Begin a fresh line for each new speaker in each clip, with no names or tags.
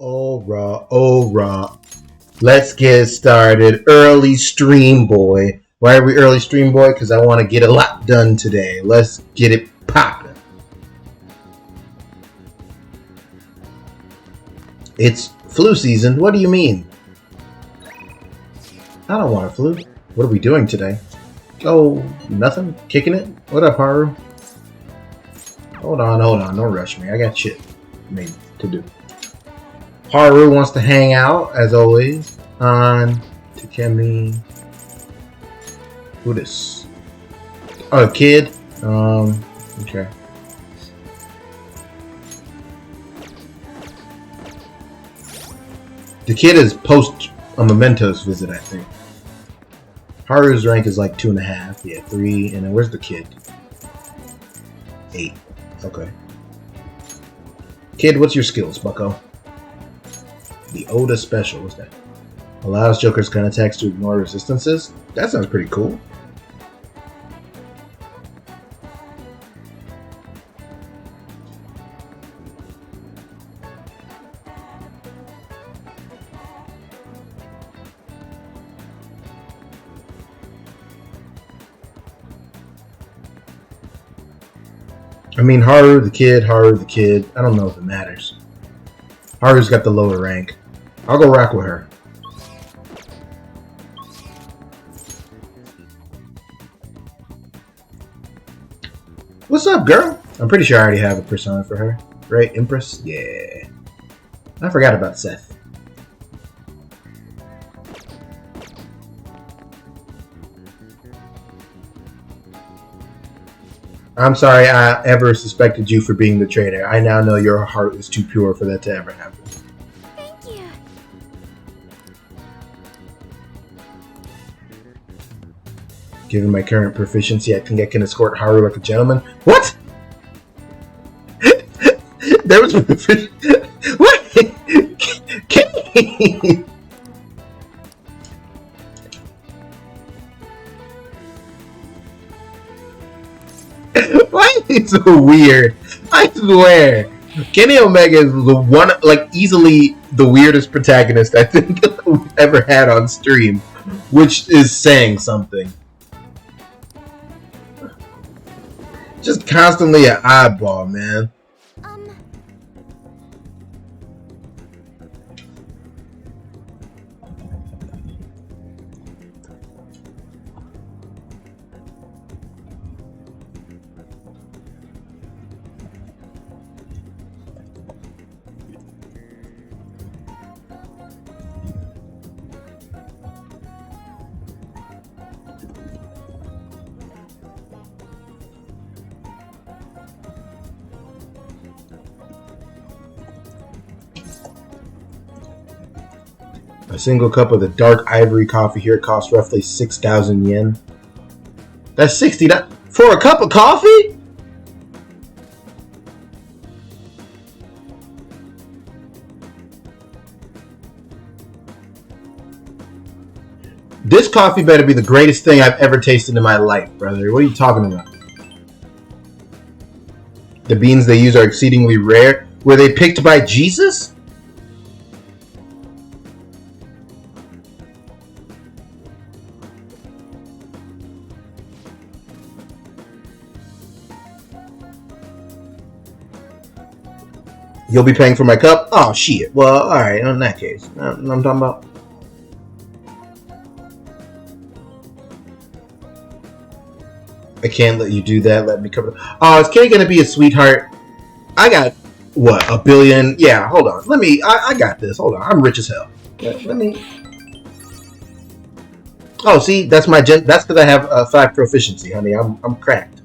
Alright. Let's get started. Early stream, boy. Why are we early stream, boy? Because I want to get a lot done today. Let's get it popping. It's flu season. What do you mean? I don't want a flu. What are we doing today? Oh, nothing? Kicking it? What up, Haru? Hold on. Don't rush me. I got shit maybe to do. Haru wants to hang out, as always, on Takemi. Who this? Oh, a kid? Okay. The kid is post a Mementos visit, I think. Haru's rank is like 2.5. Yeah, 3. And then where's the kid? 8. Okay. Kid, what's your skills, bucko? The Oda special, what's that? Allows Joker's gun attacks to ignore resistances? That sounds pretty cool. I mean, Haru the kid. I don't know if it matters. Haru's got the lower rank. I'll go rock with her. What's up, girl? I'm pretty sure I already have a persona for her. Right, Empress? Yeah. I forgot about Seth. I'm sorry I ever suspected you for being the traitor. I now know your heart is too pure for that to ever happen.
Thank you.
Given my current proficiency, I think I can escort Haru like a gentleman. What? There was what? Why is it so weird? I swear, Kenny Omega is the one, like, easily the weirdest protagonist I think we've ever had on stream, which is saying something. Just constantly an oddball, man. A single cup of the dark ivory coffee here costs roughly 6,000 yen. That's $60 for a cup of coffee? This coffee better be the greatest thing I've ever tasted in my life, brother. What are you talking about? The beans they use are exceedingly rare. Were they picked by Jesus? You'll be paying for my cup? Oh, shit. Well, alright, in that case. You know what I'm talking about? I can't let you do that. Let me cover. Oh, is Kay gonna be a sweetheart? I got, what, 1 billion? Yeah, hold on. Let me, I got this. Hold on. I'm rich as hell. Let me. Oh, see, that's my that's because I have 5 proficiency, honey. I'm cracked.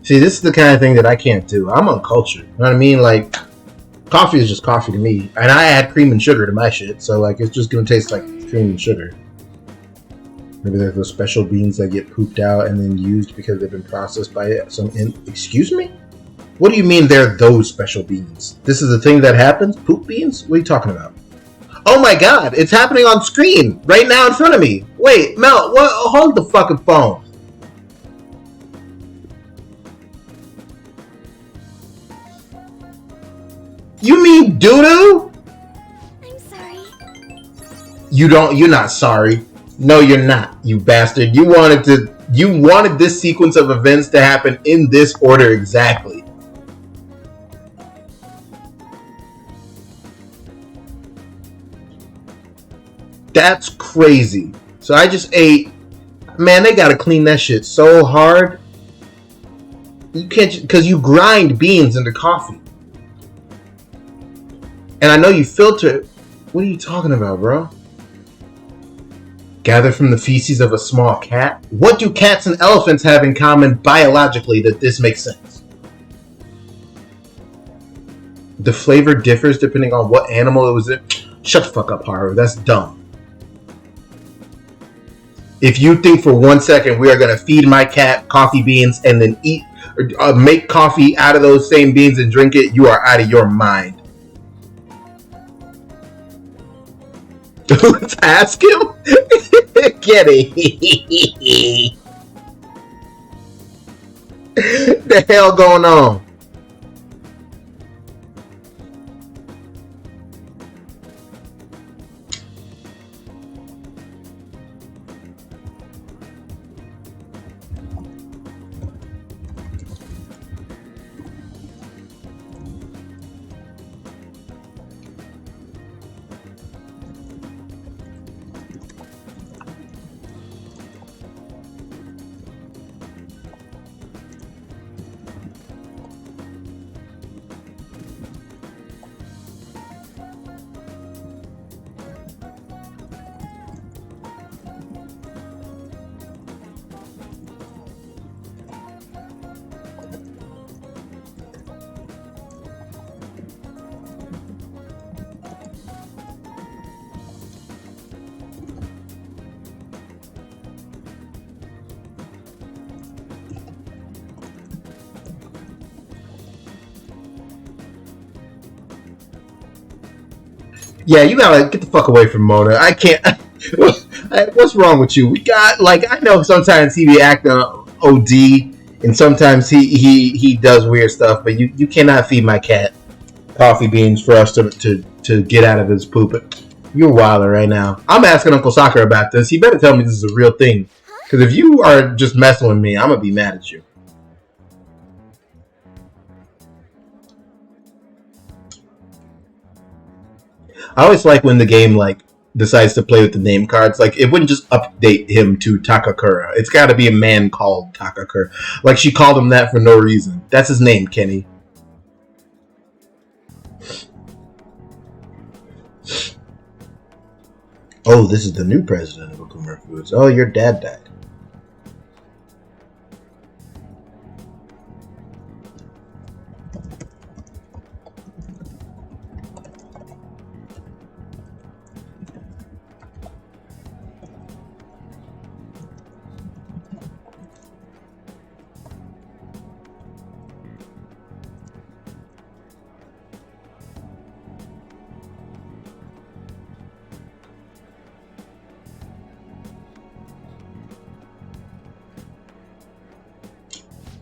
See, this is the kind of thing that I can't do. I'm uncultured. You know what I mean? Like, coffee is just coffee to me. And I add cream and sugar to my shit. So, like, it's just going to taste like cream and sugar. Maybe there's those special beans that get pooped out and then used because they've been processed by some... Excuse me? What do you mean they're those special beans? This is a thing that happens? Poop beans? What are you talking about? Oh my god, it's happening on screen right now in front of me. Wait, Mel, what? Hold the fucking phone. You mean doo-doo?
I'm sorry.
You're not sorry. No, you're not, you bastard. You wanted this sequence of events to happen in this order exactly. That's crazy. So I just ate. Man, they gotta clean that shit so hard. You can't, because you grind beans into coffee. And I know you filter it. What are you talking about, bro? Gather from the feces of a small cat? What do cats and elephants have in common biologically that this makes sense? The flavor differs depending on what animal it was in. Shut the fuck up, Haru. That's dumb. If you think for 1 second we are going to feed my cat coffee beans and then eat, make coffee out of those same beans and drink it, you are out of your mind. Let's ask him. Get it. The hell going on? Yeah, you gotta get the fuck away from Mona. I can't. What's wrong with you? We got, like, I know sometimes he be acting OD, and sometimes he does weird stuff, but you cannot feed my cat coffee beans for us to get out of his poop. You're wilder right now. I'm asking Uncle Sakura about this. He better tell me this is a real thing. Because if you are just messing with me, I'm gonna be mad at you. I always like when the game, like, decides to play with the name cards. Like, it wouldn't just update him to Takakura. It's got to be a man called Takakura. Like, she called him that for no reason. That's his name, Kenny. Oh, this is the new president of Okumura Foods. Oh, your dad died.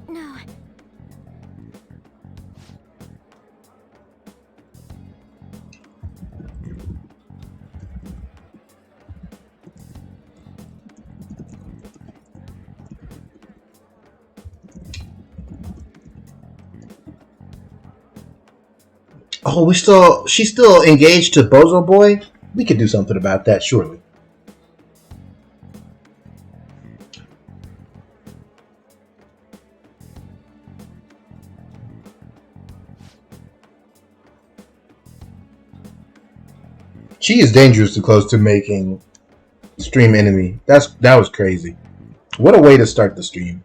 No.
Oh, she's still engaged to Bozo Boy? We could do something about that, surely. She is dangerously close to making stream enemy. That was crazy. What a way to start the stream.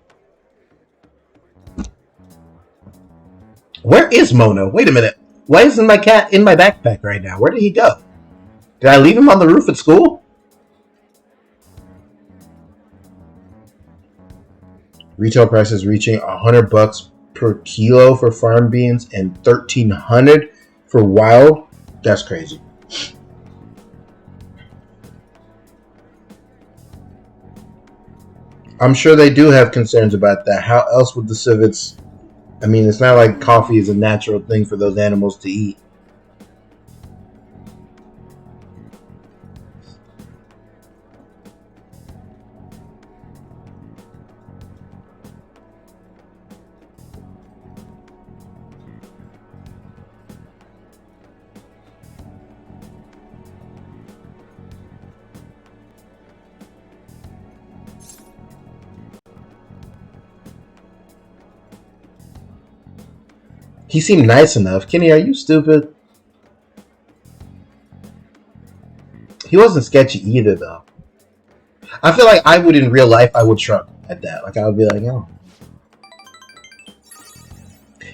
Where is Mono? Wait a minute. Why isn't my cat in my backpack right now? Where did he go? Did I leave him on the roof at school? Retail prices reaching $100 per kilo for farm beans and $1,300 for wild. That's crazy. I'm sure they do have concerns about that. How else would the civets? I mean, it's not like coffee is a natural thing for those animals to eat. He seemed nice enough. Kenny, are you stupid? He wasn't sketchy either, though. I feel like I would, in real life, I would shrug at that. Like, I would be like, oh.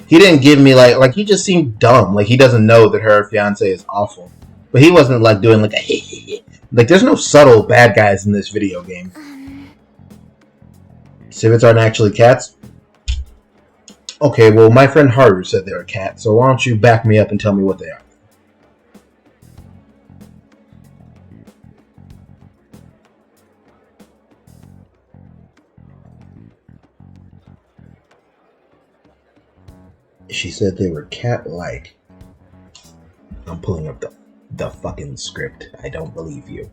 He didn't give me, like, he just seemed dumb. Like, he doesn't know that her fiance is awful. But he wasn't, like, doing, like, a like, there's no subtle bad guys in this video game. Civets aren't actually cats? Okay, well, my friend Haru said they were cats, so why don't you back me up and tell me what they are? She said they were cat-like. I'm pulling up the fucking script. I don't believe you.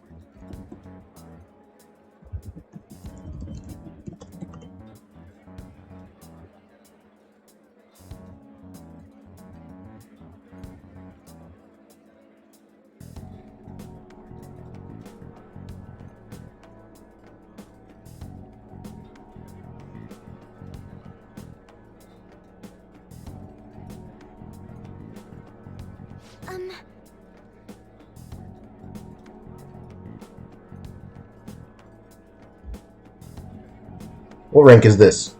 What rank is this?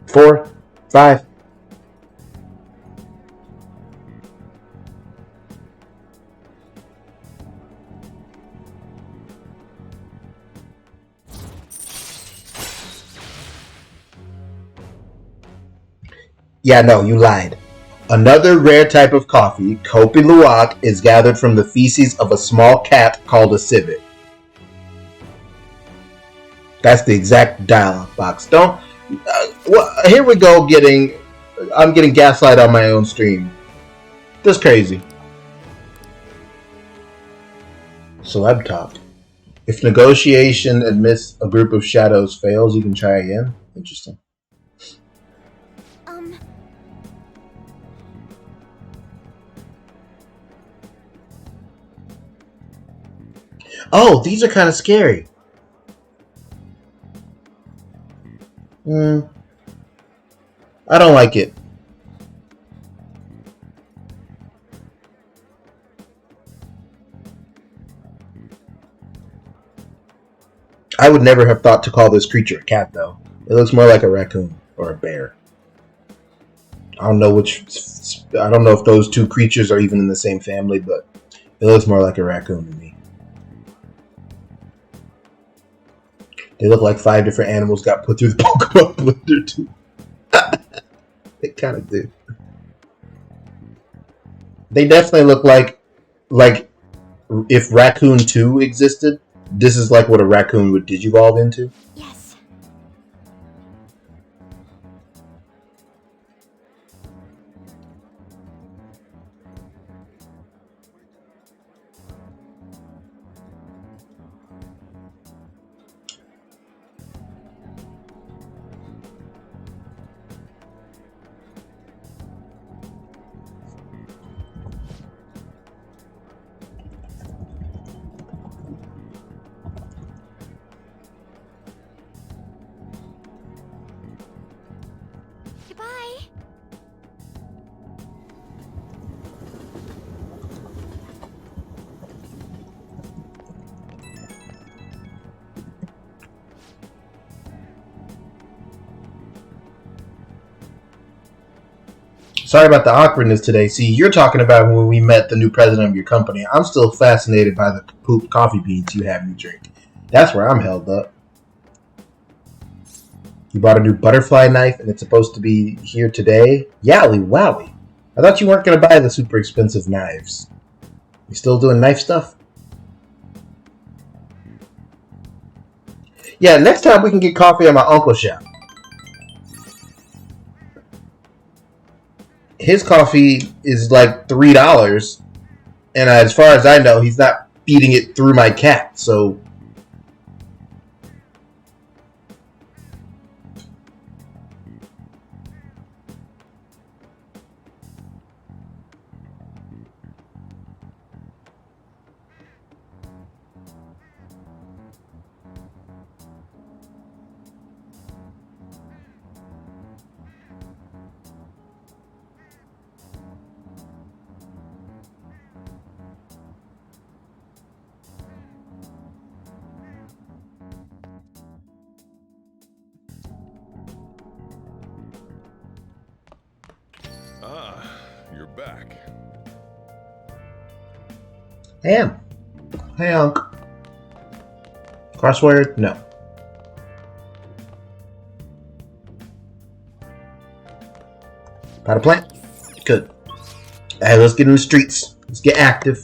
4? 5? Yeah, no, you lied. Another rare type of coffee, Kopi Luwak, is gathered from the feces of a small cat called a civet. That's the exact dialogue box. Don't. Well, here we go. I'm getting gaslight on my own stream. That's crazy. Celeb talk. If negotiation amidst a group of shadows fails, you can try again. Interesting. Oh, these are kind of scary. I don't like it. I would never have thought to call this creature a cat, though. It looks more like a raccoon or a bear. I don't know if those two creatures are even in the same family, but it looks more like a raccoon to me. They look like 5 different animals got put through the Pokemon blender too. They kind of do. They definitely look like if Raccoon 2 existed, this is like what a raccoon would digivolve into.
Yes.
Sorry about the awkwardness today. See, you're talking about when we met the new president of your company. I'm still fascinated by the poop coffee beans you had me drink. That's where I'm held up. You bought a new butterfly knife and it's supposed to be here today? Yowie wowie. I thought you weren't going to buy the super expensive knives. You still doing knife stuff? Yeah, next time we can get coffee at my uncle's shop. His coffee is like $3, and as far as I know, he's not feeding it through my cat, so...
Ah, you're back.
Ham. Hey, Unc. Crossword? No. Pot of plant? Good. Hey, let's get in the streets. Let's get active.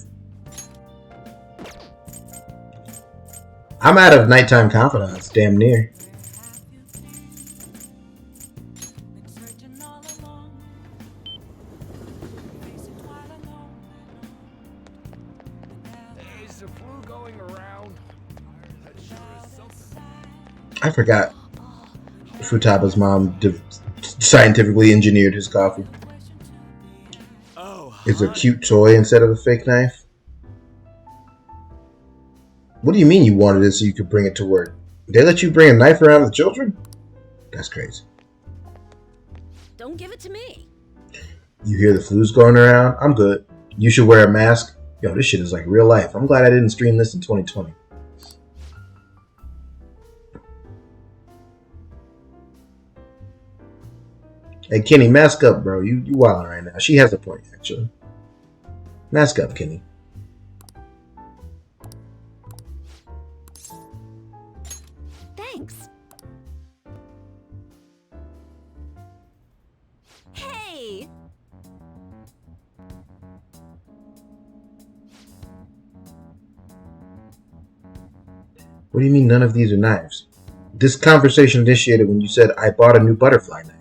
I'm out of nighttime confidants, damn near.
Is the flu going around? That sure is something.
I forgot Futaba's mom scientifically engineered his coffee.
Oh,
It's a cute toy instead of a fake knife. What do you mean you wanted it so you could bring it to work? They let you bring a knife around with children? That's crazy.
Don't give it to me.
You hear the flu's going around? I'm good. You should wear a mask. Yo, this shit is like real life. I'm glad I didn't stream this in 2020. Hey, Kenny, mask up, bro. You wildin' right now. She has a point, actually. Mask up, Kenny.
Thanks. Hey!
What do you mean none of these are knives? This conversation initiated when you said I bought a new butterfly knife.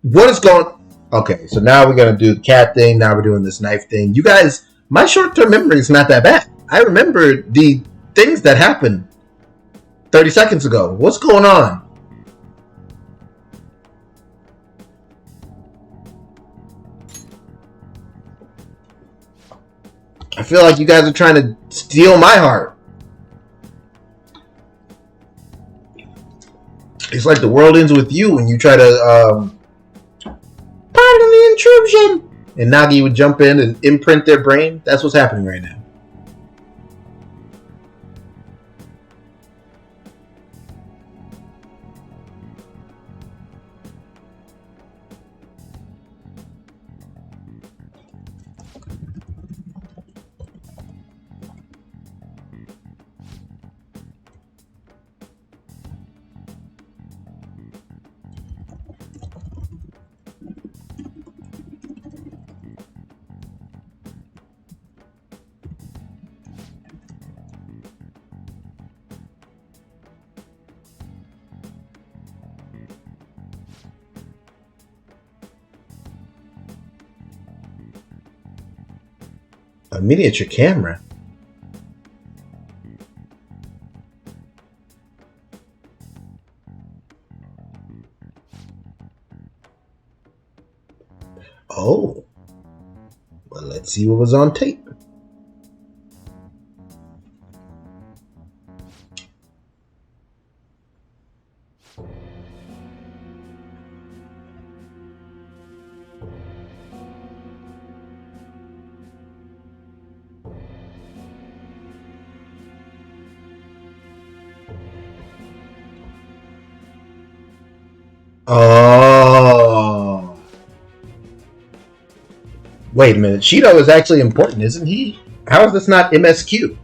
What is going... Okay, so now we're going to do the cat thing. Now we're doing this knife thing. You guys, my short-term memory is not that bad. I remember the things that happened 30 seconds ago. What's going on? I feel like you guys are trying to steal my heart. It's like the world ends with you when you try to, pardon the intrusion! And Nagi would jump in and imprint their brain. That's what's happening right now. A miniature camera? Oh. Well, let's see what was on tape. Oh. Wait a minute. Shido is actually important, isn't he? How is this not MSQ?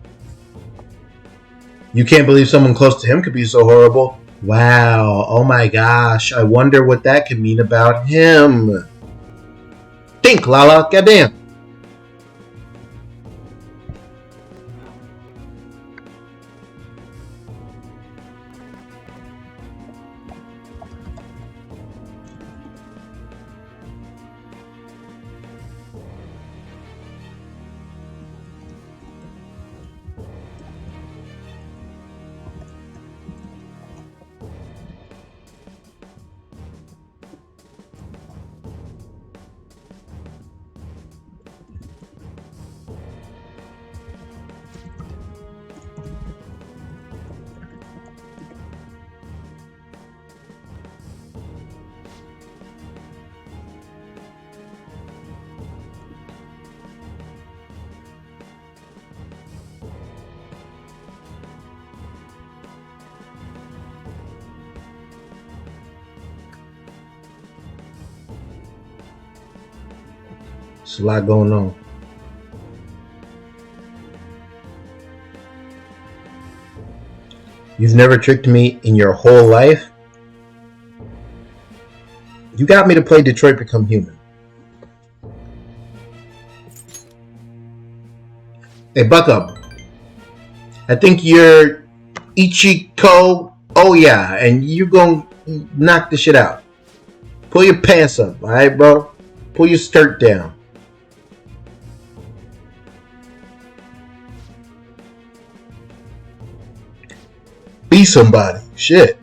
You can't believe someone close to him could be so horrible. Wow. Oh my gosh. I wonder what that could mean about him. Think, Lala. Goddamn. There's a lot going on. You've never tricked me in your whole life? You got me to play Detroit Become Human. Hey, buck up. I think you're Ichiko. Oh, yeah, and you gonna knock the shit out. Pull your pants up, alright, bro? Pull your skirt down. Be somebody. Shit.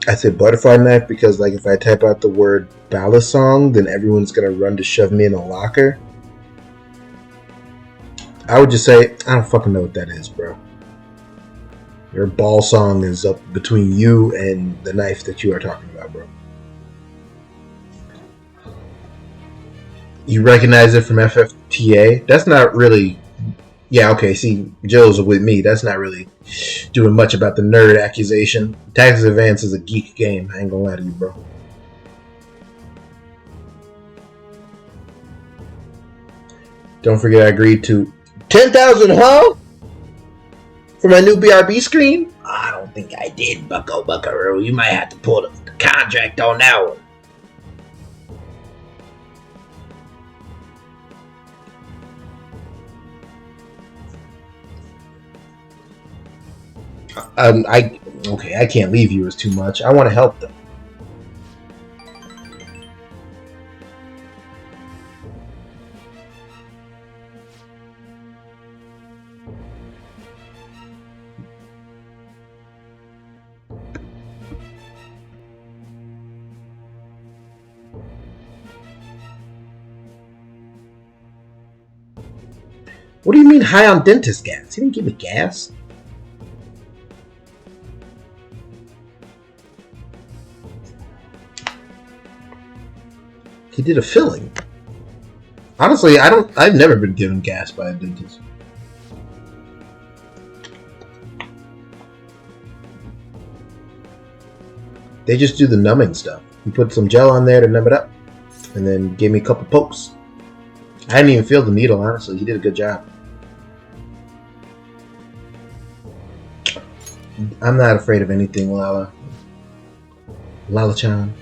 I said butterfly knife because, like, if I type out the word ballad song, then everyone's gonna run to shove me in a locker. I would just say, I don't fucking know what that is, bro. Your ball song is up between you and the knife that you are talking about, bro. You recognize it from FFTA? That's not really... Yeah, okay, see, Jill's with me. That's not really doing much about the nerd accusation. Tactics Advance is a geek game. I ain't gonna lie to you, bro. Don't forget I agreed to 10,000, huh? For my new BRB screen? I don't think I did, Buckaroo. You might have to pull the contract on that one. I can't leave you as too much. I want to help them. What do you mean high on dentist gas? He didn't give me gas. He did a filling. Honestly, I've never been given gas by a dentist. They just do the numbing stuff. He put some gel on there to numb it up, and then gave me a couple pokes. I didn't even feel the needle, honestly. He did a good job. I'm not afraid of anything, Lala. Lala-chan.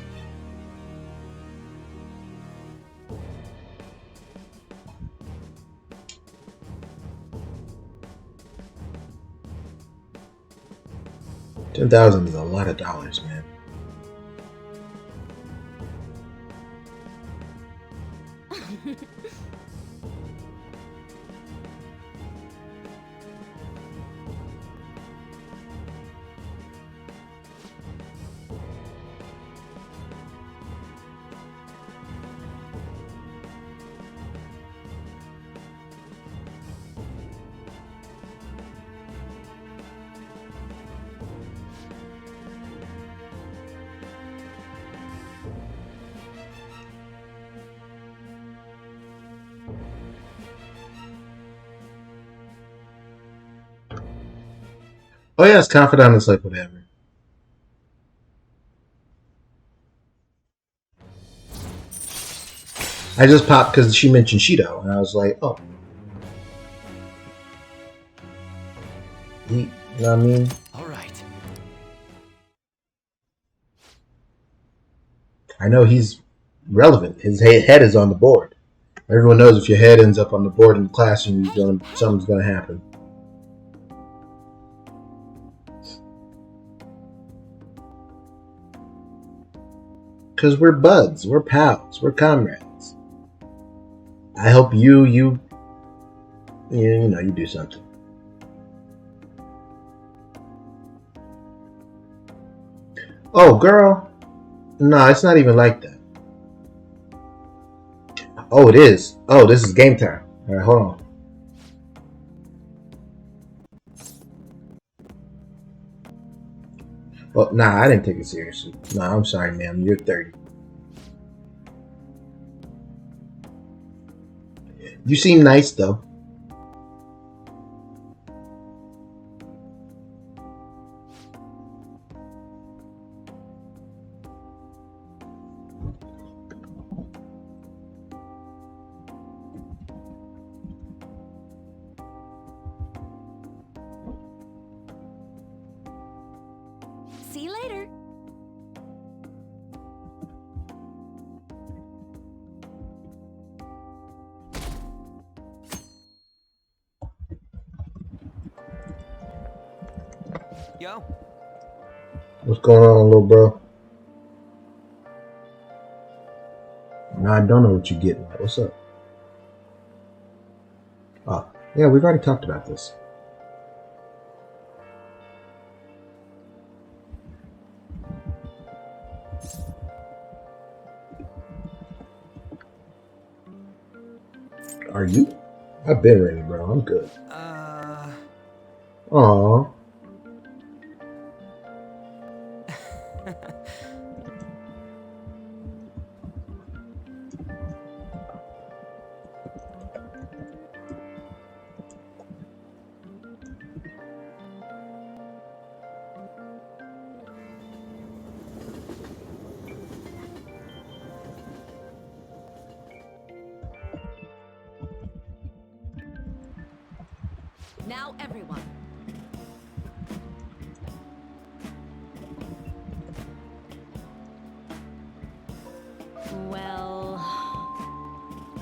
$10,000 is a lot of dollars, man. Oh yeah, it's confidant is like whatever. I just popped because she mentioned Shido, and I was like, oh. You know what I mean?
All right.
I know he's relevant. His head is on the board. Everyone knows if your head ends up on the board in the classroom, something's gonna happen. Because we're buds, we're pals, we're comrades. I hope you do something. Oh, girl. No, it's not even like that. Oh, it is. Oh, this is game time. All right, hold on. Well, nah, I didn't take it seriously. Nah, I'm sorry, ma'am. You're 30. You seem nice, though.
See you later.
Yo.
What's going on, little bro? No, I don't know what you're getting at. What's up? Oh, yeah, we've already talked about this. Are you? I've been ready, bro. I'm good. Aww.
Now, everyone. Well...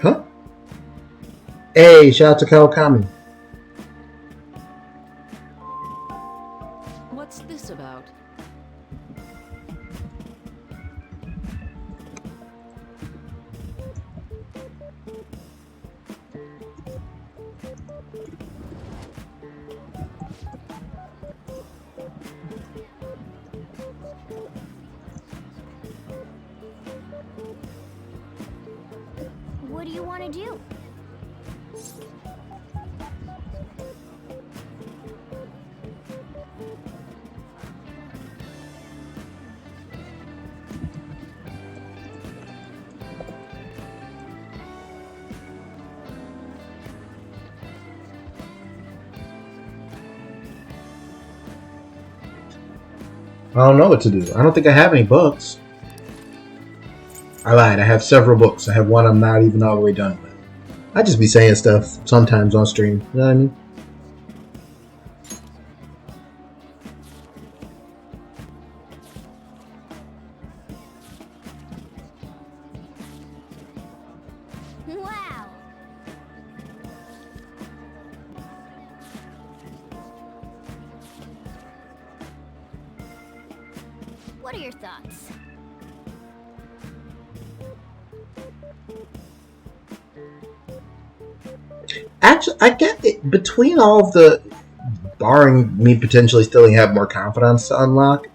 Huh? Hey, shout out to Kawakami.
What's this about?
What do you want to do?
I don't know what to do. I don't think I have any books. I lied. I have several books. I have one I'm not even all the way done with. I just be saying stuff sometimes on stream. You know what I mean?
Wow! What are your thoughts?
Actually, I get it. Between all of the, barring me potentially still have more confidence to unlock,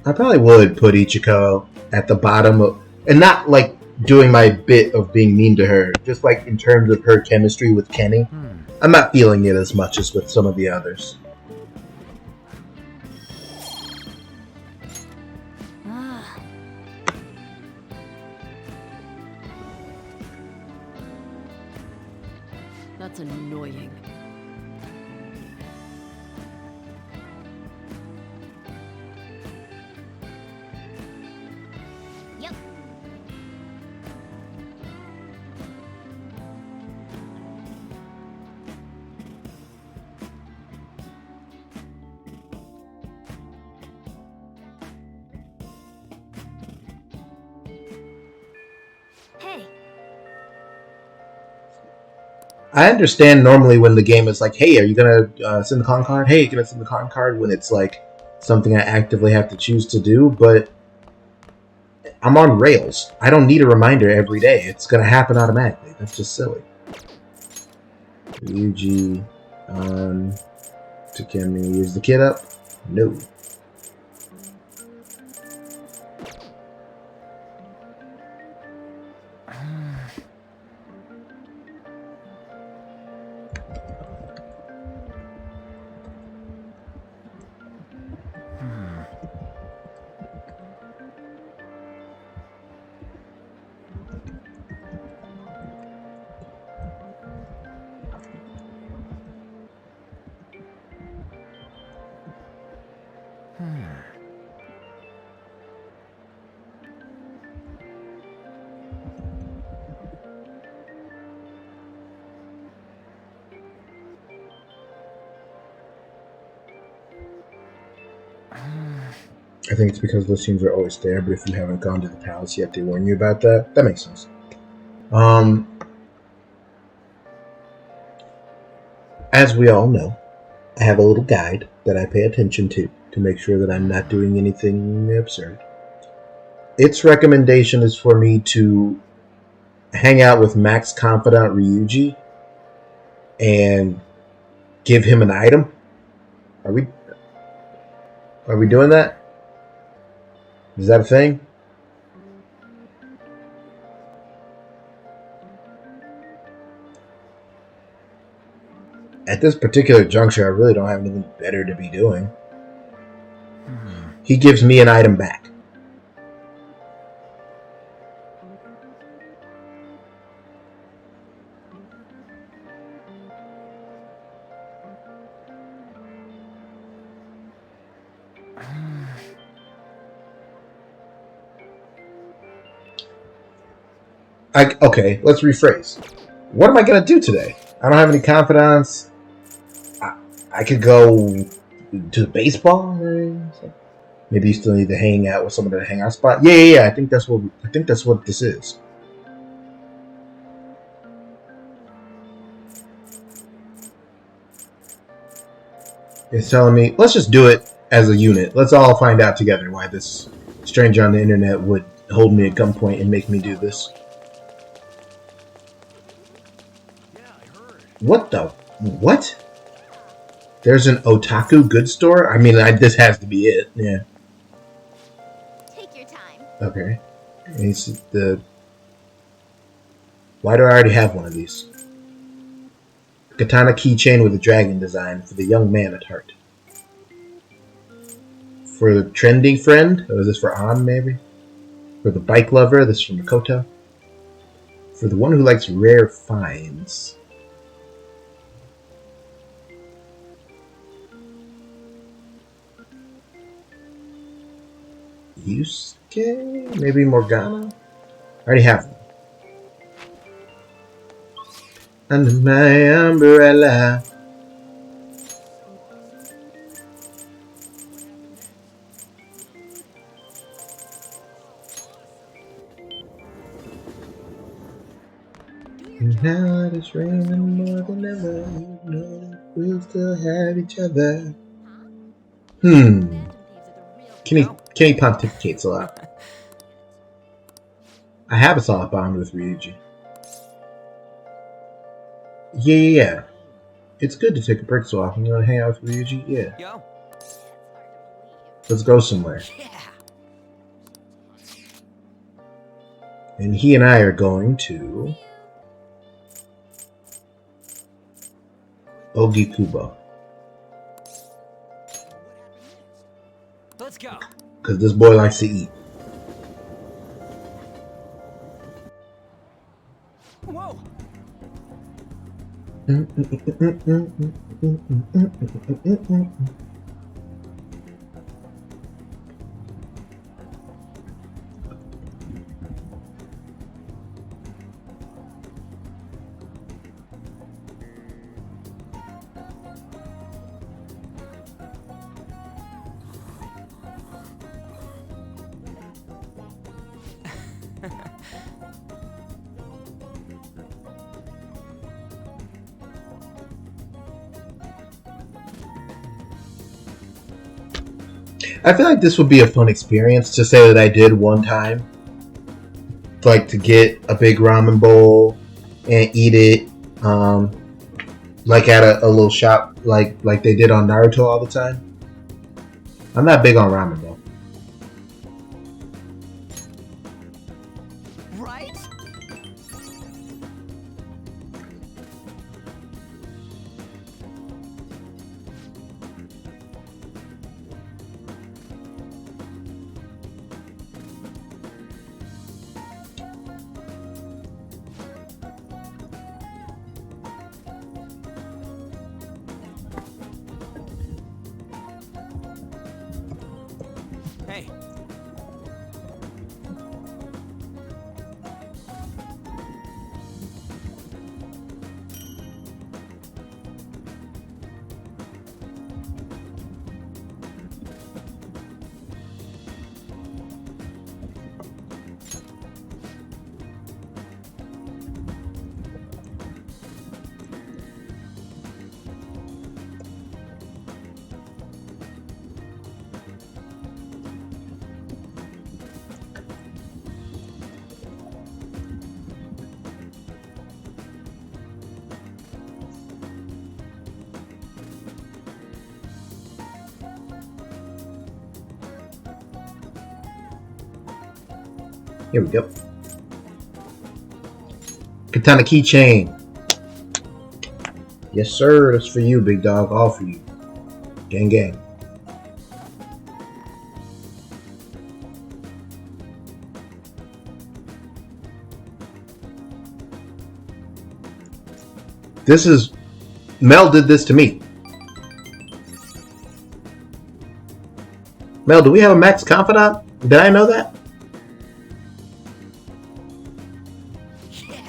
I probably would put Ichiko at the bottom of, and not like doing my bit of being mean to her, just like in terms of her chemistry with Kenny. I'm not feeling it as much as with some of the others.
That's annoying.
Yep.
I understand normally when the game is like, hey, are you gonna send the con card? Hey, you gonna send the con card when it's like something I actively have to choose to do, but I'm on rails. I don't need a reminder every day. It's gonna happen automatically. That's just silly. Ryuji on Takemi. Is the kid up? No. I think it's because those teams are always there, but if you haven't gone to the palace yet, they warn you about that. That makes sense. As we all know, I have a little guide that I pay attention to make sure that I'm not doing anything absurd. Its recommendation is for me to hang out with Max Confidant Ryuji and give him an item. Are we doing that? Is that a thing? At this particular juncture, I really don't have anything better to be doing. He gives me an item back. Okay, let's rephrase. What am I going to do today? I don't have any confidants. I could go to baseball. Maybe you still need to hang out with someone at a hangout spot. Yeah. I think that's what this is. It's telling me, let's just do it as a unit. Let's all find out together why this stranger on the internet would hold me at gunpoint and make me do this. What the? What? There's an otaku goods store? I mean, this has to be it. Yeah.
Take your time.
Okay. Why do I already have one of these? Katana keychain with a dragon design for the young man at heart. For the trendy friend? Or is this for An, maybe? For the bike lover? This is from Makoto. For the one who likes rare finds. Yusuke? Maybe Morgana? I already have them. Under my umbrella. Now it's raining more than ever. You know that we'll still have each other. Kenny pontificates a lot. I have a solid bond with Ryuji. Yeah. It's good to take a break so often. You want to hang out with Ryuji? Yeah.
Yo.
Let's go somewhere.
Yeah.
And he and I are going to Ogikubo.
Let's go.
Because this boy likes to eat.
Whoa.
I feel like this would be a fun experience to say that I did one time. Like to get a big ramen bowl and eat it, like at a little shop, like they did on Naruto all the time. I'm not big on ramen though.
Right? Hey.
Here we go. Katana keychain. Yes, sir. That's for you, big dog. All for you. Gang, gang. This is... Mel did this to me. Mel, do we have a Max Confidant? Did I know that?
Yeah.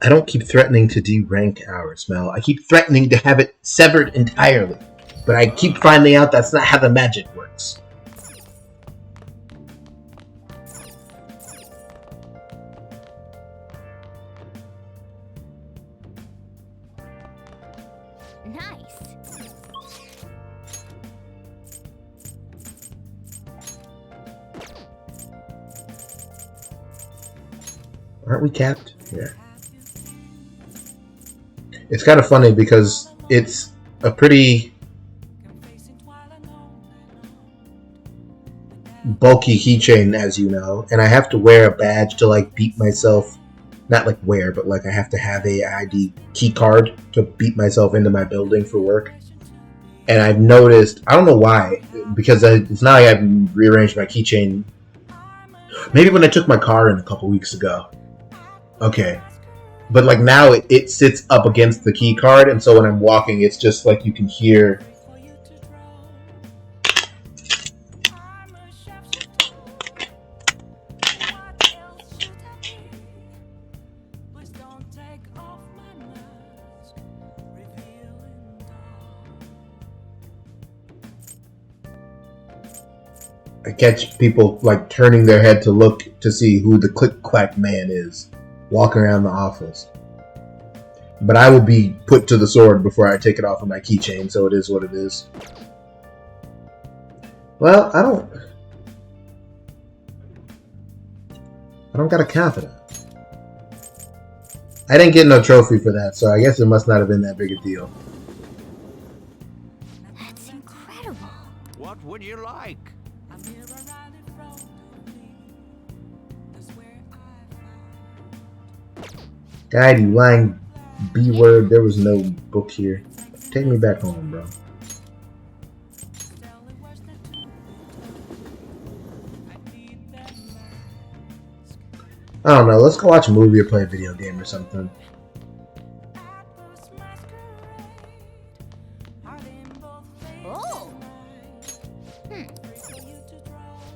I don't keep threatening to derank ours, Mel. I keep threatening to have it severed entirely. But I keep finding out that's not how the magic works.
Nice.
Aren't we capped? Yeah. It's kind of funny because it's a pretty bulky keychain, as you know, and I have to wear a badge to like beat myself. Not like wear, but like I have to have a ID key card to beat myself into my building for work. And I've noticed, I don't know why, because it's not like I've rearranged my keychain. Maybe when I took my car in a couple weeks ago. Okay. But like now it sits up against the key card, and so when I'm walking, it's just like you can hear. I catch people like turning their head to look to see who the click clack man is walking around the office. But I will be put to the sword before I take it off of my keychain, so it is what it is. Well, I don't got a confidant. I didn't get no trophy for that, so I guess it must not have been that big a deal.
That's incredible.
What would you like?
God, you lying B-word, there was no book here. Take me back home, bro. I don't know, let's go watch a movie or play a video game or something.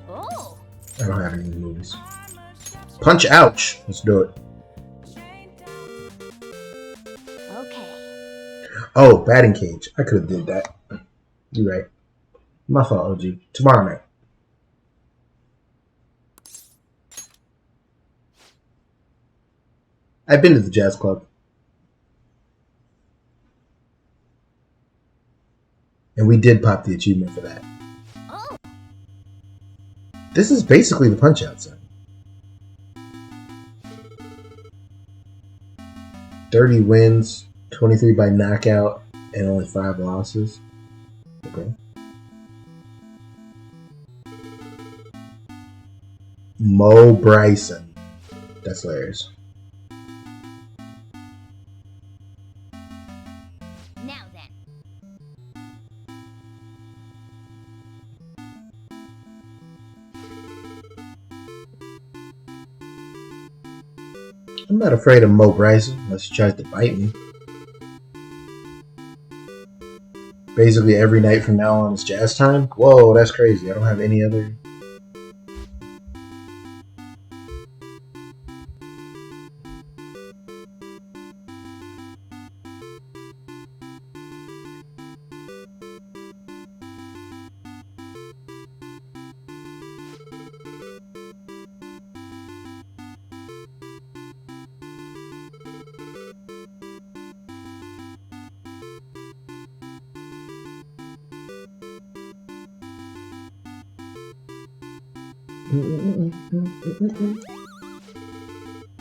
Oh,
I don't have any movies. Punch Ouch. Let's do it.
okay.
Oh, batting cage. I could have did that. You're right. My fault, OG. Tomorrow night. I've been to the jazz club. And we did pop the achievement for that.
Oh,
This is basically the Punch Out set. 30 wins, 23 by knockout, and only 5 losses. Okay. Mo Bryson. That's hilarious.
now then.
I'm not afraid of Mo Bryson unless he tries to bite me. Basically every night from now on is jazz time? Whoa, that's crazy. I don't have any other...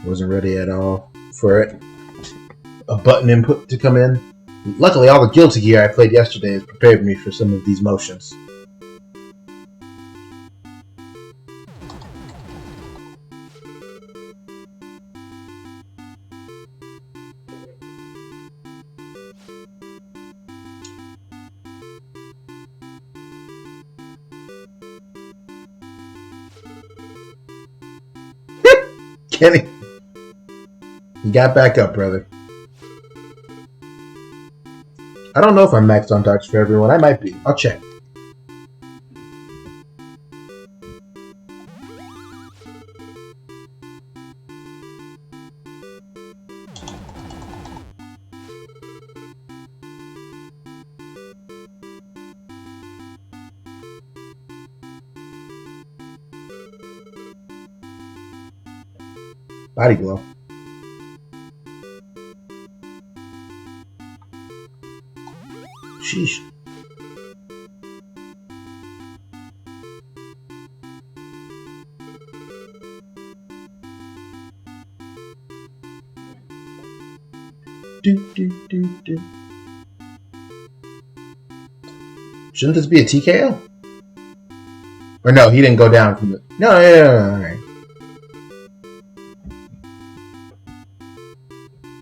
Wasn't ready at all for it. A button input to come in. Luckily, all the Guilty Gear I played yesterday has prepared me for some of these motions. Kenny, you got back up, brother. I don't know if I'm maxed on touch for everyone. I might be. I'll check. Body blow. Sheesh. Do. Shouldn't this be a TKO? Or no, he didn't go down from the... No, alright.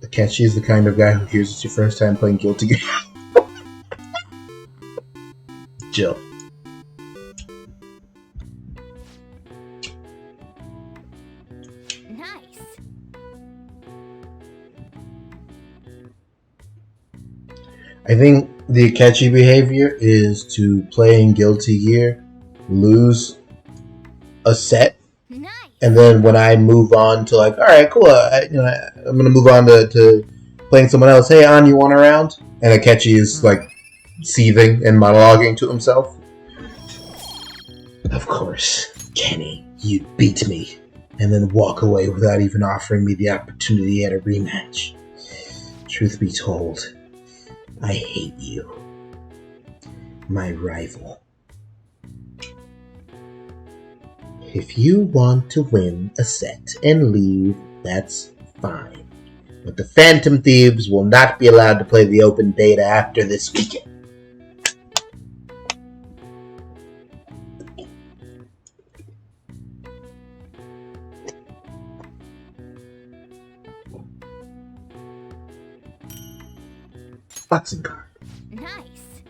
Akechi is the kind of guy who hears it's your first time playing Guilty Gear. Jill.
Nice.
I think the Akechi behavior is to play in Guilty Gear, lose a set,
Nice.
and then when I move on to like, all right, cool, I'm gonna move on to playing someone else. Hey, On, you want a round? And Akechi is like seething and monologuing to himself. Of course, Kenny, you beat me, and then walk away without even offering me the opportunity at a rematch. Truth be told, I hate you, my rival. If you want to win a set and leave, that's fine. But the Phantom Thieves will not be allowed to play the open beta after this weekend. Boxing card.
Nice.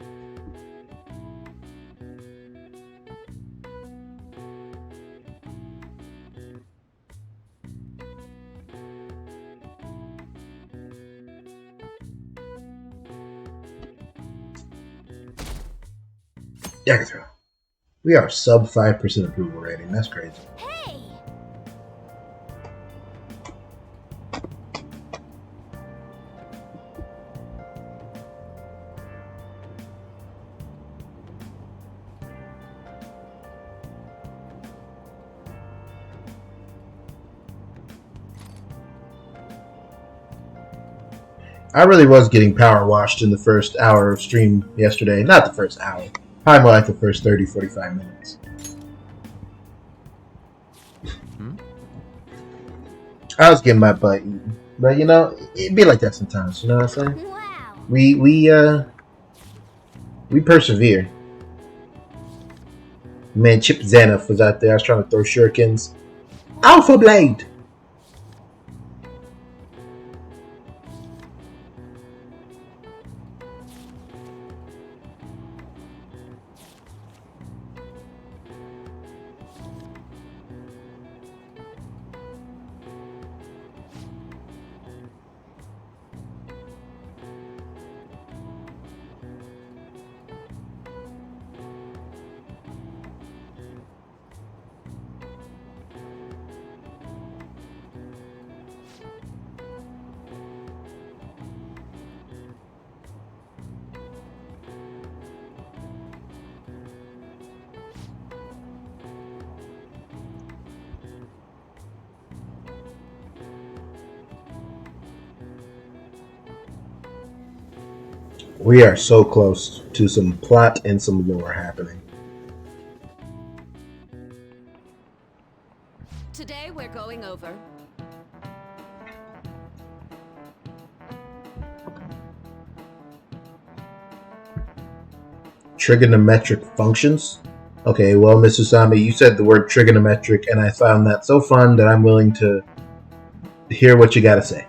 Yakuza. We are sub 5% approval rating. That's crazy.
Hey!
I really was getting power washed in the first hour of stream yesterday. Not the first hour. Probably more like the first 30, 45 minutes. I was getting my butt eaten. But you know, it'd be like that sometimes, you know what I'm saying?
Wow!
We persevere. Man, Chip Zanoff was out there. I was trying to throw shurikens. Alpha Blade! We are so close to some plot and some lore happening.
Today we're going over
Trigonometric functions? Okay, well, Miss Usami, you said the word trigonometric, and I found that so fun that I'm willing to hear what you gotta say.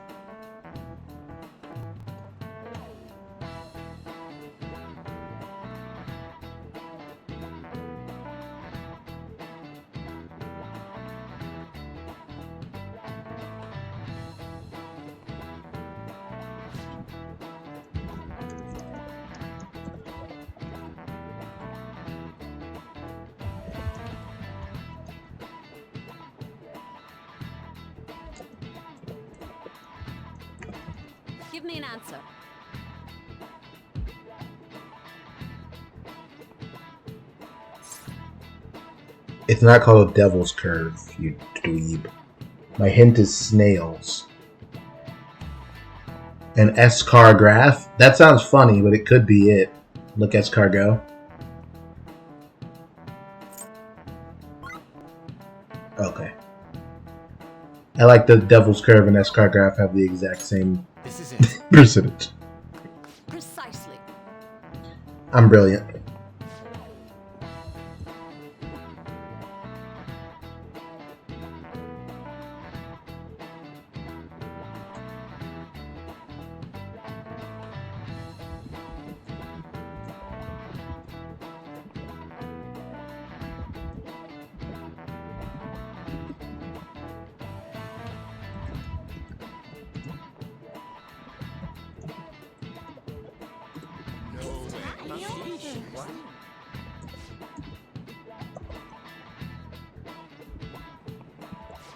Give me an answer.
It's not called a devil's curve, you dweeb. My hint is snails. An S-car graph? That sounds funny, but it could be it. Look, S-car go. Okay. I like the devil's curve and S-car graph have the exact same
This is it.
percentage.
Precisely.
I'm brilliant.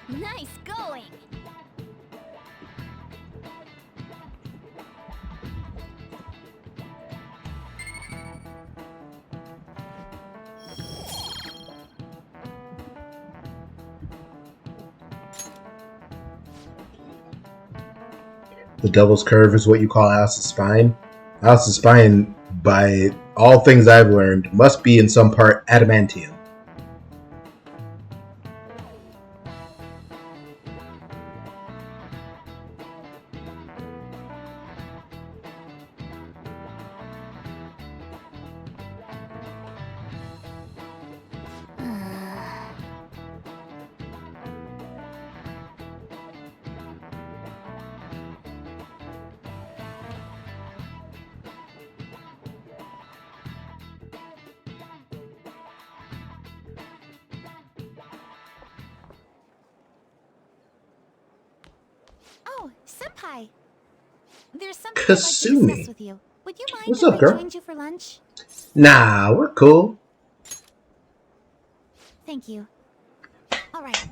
Nice going!
The devil's curve is what you call Alice's spine. Alice's spine, by all things I've learned, must be in some part adamantium.
Oh, Senpai! There's something I'd like to
Kasumi.
discuss with you. Would you mind
What's
if
up,
I
girl?
joined you for lunch?
Nah, we're cool.
Thank you. All right,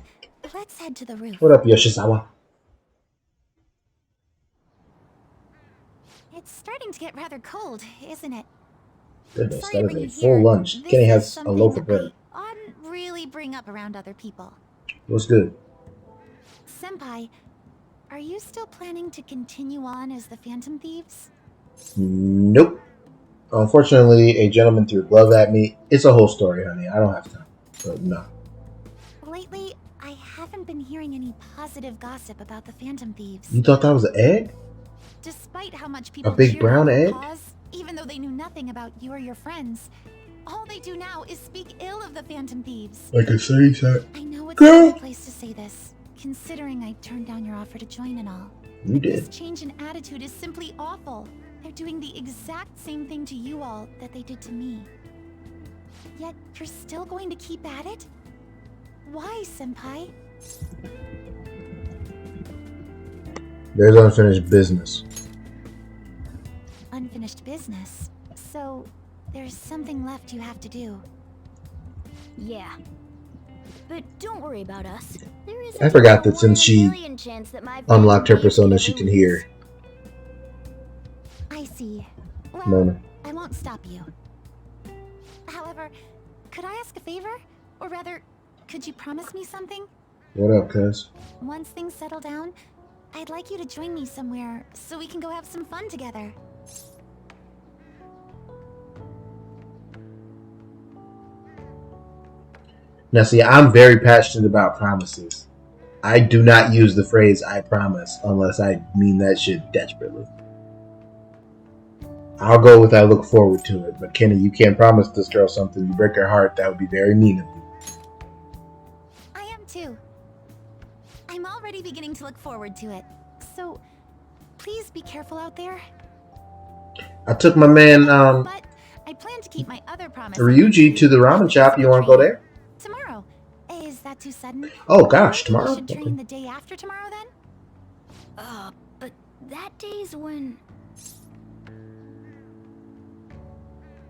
let's head to the roof.
What up, Yoshizawa?
It's starting to get rather cold, isn't it?
Goodness,
Sorry to
that
bring
is a
you
full
here.
lunch.
This
Kenny
is
has a
something
loaf of bread.
I oughtn't really bring up around other people.
What's good?
Senpai, are you still planning to continue on as the Phantom Thieves?
Nope. Unfortunately, a gentleman threw a glove at me. It's a whole story, honey. I don't have time. But no.
Lately, I haven't been hearing any positive gossip about the Phantom Thieves.
You thought that was an egg?
Despite how much people
big
cheered
brown
on your
egg?
cause, even though they knew nothing about you or your friends, all they do now is speak ill of the Phantom Thieves.
Like I say, that.
I know it's
Girl.
not a place to say this, considering I turned down your offer to join and all.
You
This
did.
change in attitude is simply awful. They're doing the exact same thing to you all that they did to me. Yet you're still going to keep at it? Why, Senpai?
There's unfinished business.
Unfinished business. So, there's something left you have to do.
Yeah. But don't worry about us. There is
I forgot that since she unlocked her persona, she can hear.
I see. Well,
Mona.
I won't stop you. However, could I ask a favor? Or rather, could you promise me something?
What up, cuz?
Once things settle down, I'd like you to join me somewhere so we can go have some fun together.
Now, see, I'm very passionate about promises. I do not use the phrase "I promise" unless I mean that shit desperately. I'll go with "I look forward to it," but Kenny, you can't promise this girl something. You break her heart. That would be very mean of you.
I am too. I'm already beginning to look forward to it. So, please be careful out there.
I took my man
But I plan to keep my other promise.
Ryuji to the ramen shop. You want to go there?
Tomorrow. Is that too sudden?
Oh gosh,
Maybe we
tomorrow.
should train the day after tomorrow then?
But that day's when...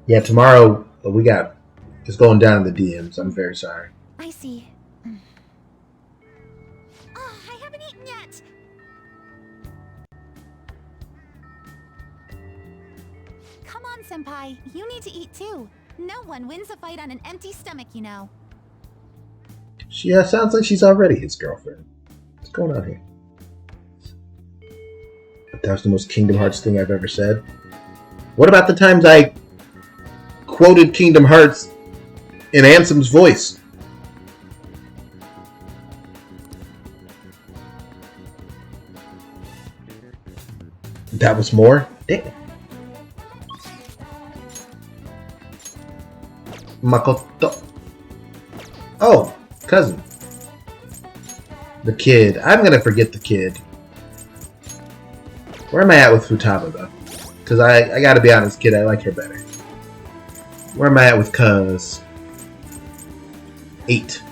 Yeah, tomorrow we got. It's going down in the DMs. I'm very sorry.
I see. Oh, I haven't eaten yet. Come on, Senpai. You need to eat too. No one wins a fight on an empty stomach, you know.
Yeah, sounds like she's already his girlfriend. What's going on here? That was the most Kingdom Hearts thing I've ever said. What about the times I quoted Kingdom Hearts in Ansem's voice? That was more? Damn. Makoto. Oh, cousin. The kid. I'm gonna forget the kid. Where am I at with Futaba, though? Because I gotta be honest, kid, I like her better. Where am I at with Cuz? 8.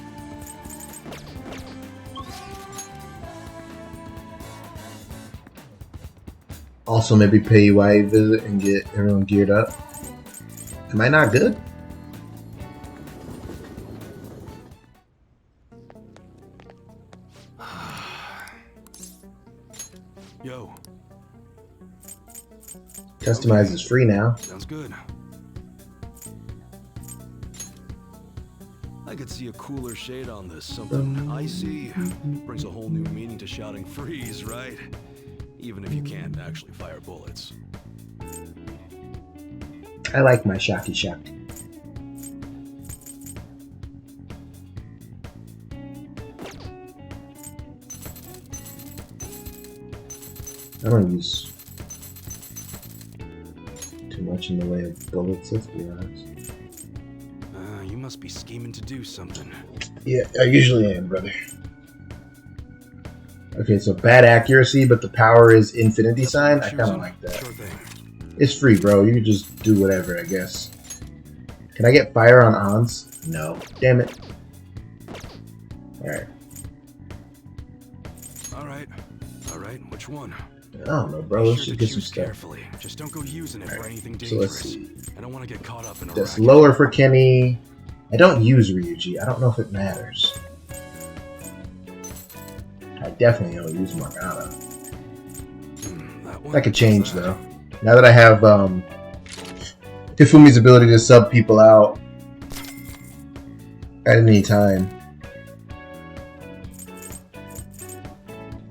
Also, maybe pay UI visit and get everyone geared up. Am I not good?
Yo,
Customize is free now.
sounds good. I could see a cooler shade on this. Something icy. Brings a whole new meaning to shouting freeze, right? Even if you can't actually fire bullets.
I like my Shocky Shock. I don't use too much in the way of bullets, let's be honest.
You must be scheming to do something.
Yeah, I usually am, brother. Okay, so bad accuracy, but the power is infinity sign. I kind of like that.
Sure thing.
It's free, bro. You can just do whatever, I guess. Can I get fire on Ons? No. Damn it. Alright.
All right. Which one?
I don't know, bro.
Be
Let's
sure
just
to
get some
choose
stuff.
carefully. Just don't go using it for anything
So let's
dangerous.
see.
I don't want to get caught up in a
That's
racket.
lower for Kenny, I don't use Ryuji. I don't know if it matters. I definitely don't use Morgana. That could change though. Now that I have Hifumi's ability to sub people out at any time.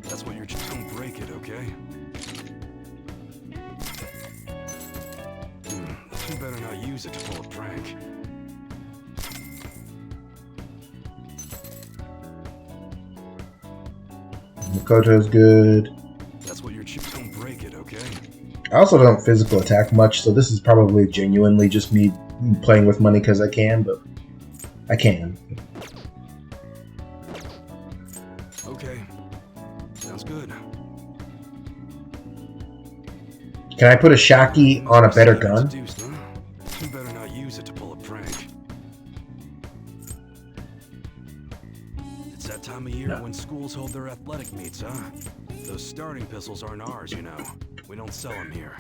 That's what you're just don't break it, okay? You better not use it to pull a prank.
Makoto's good.
That's what you're don't break it, okay?
I also don't physical attack much, so this is probably genuinely just me playing with money because I can, but I can.
Okay. Sounds good.
Can I put a Shaki on a better gun?
You better not use it to pull a prank. It's that time of year when schools hold their athletic meets, huh? Those starting pistols aren't ours, you know. We don't sell them here.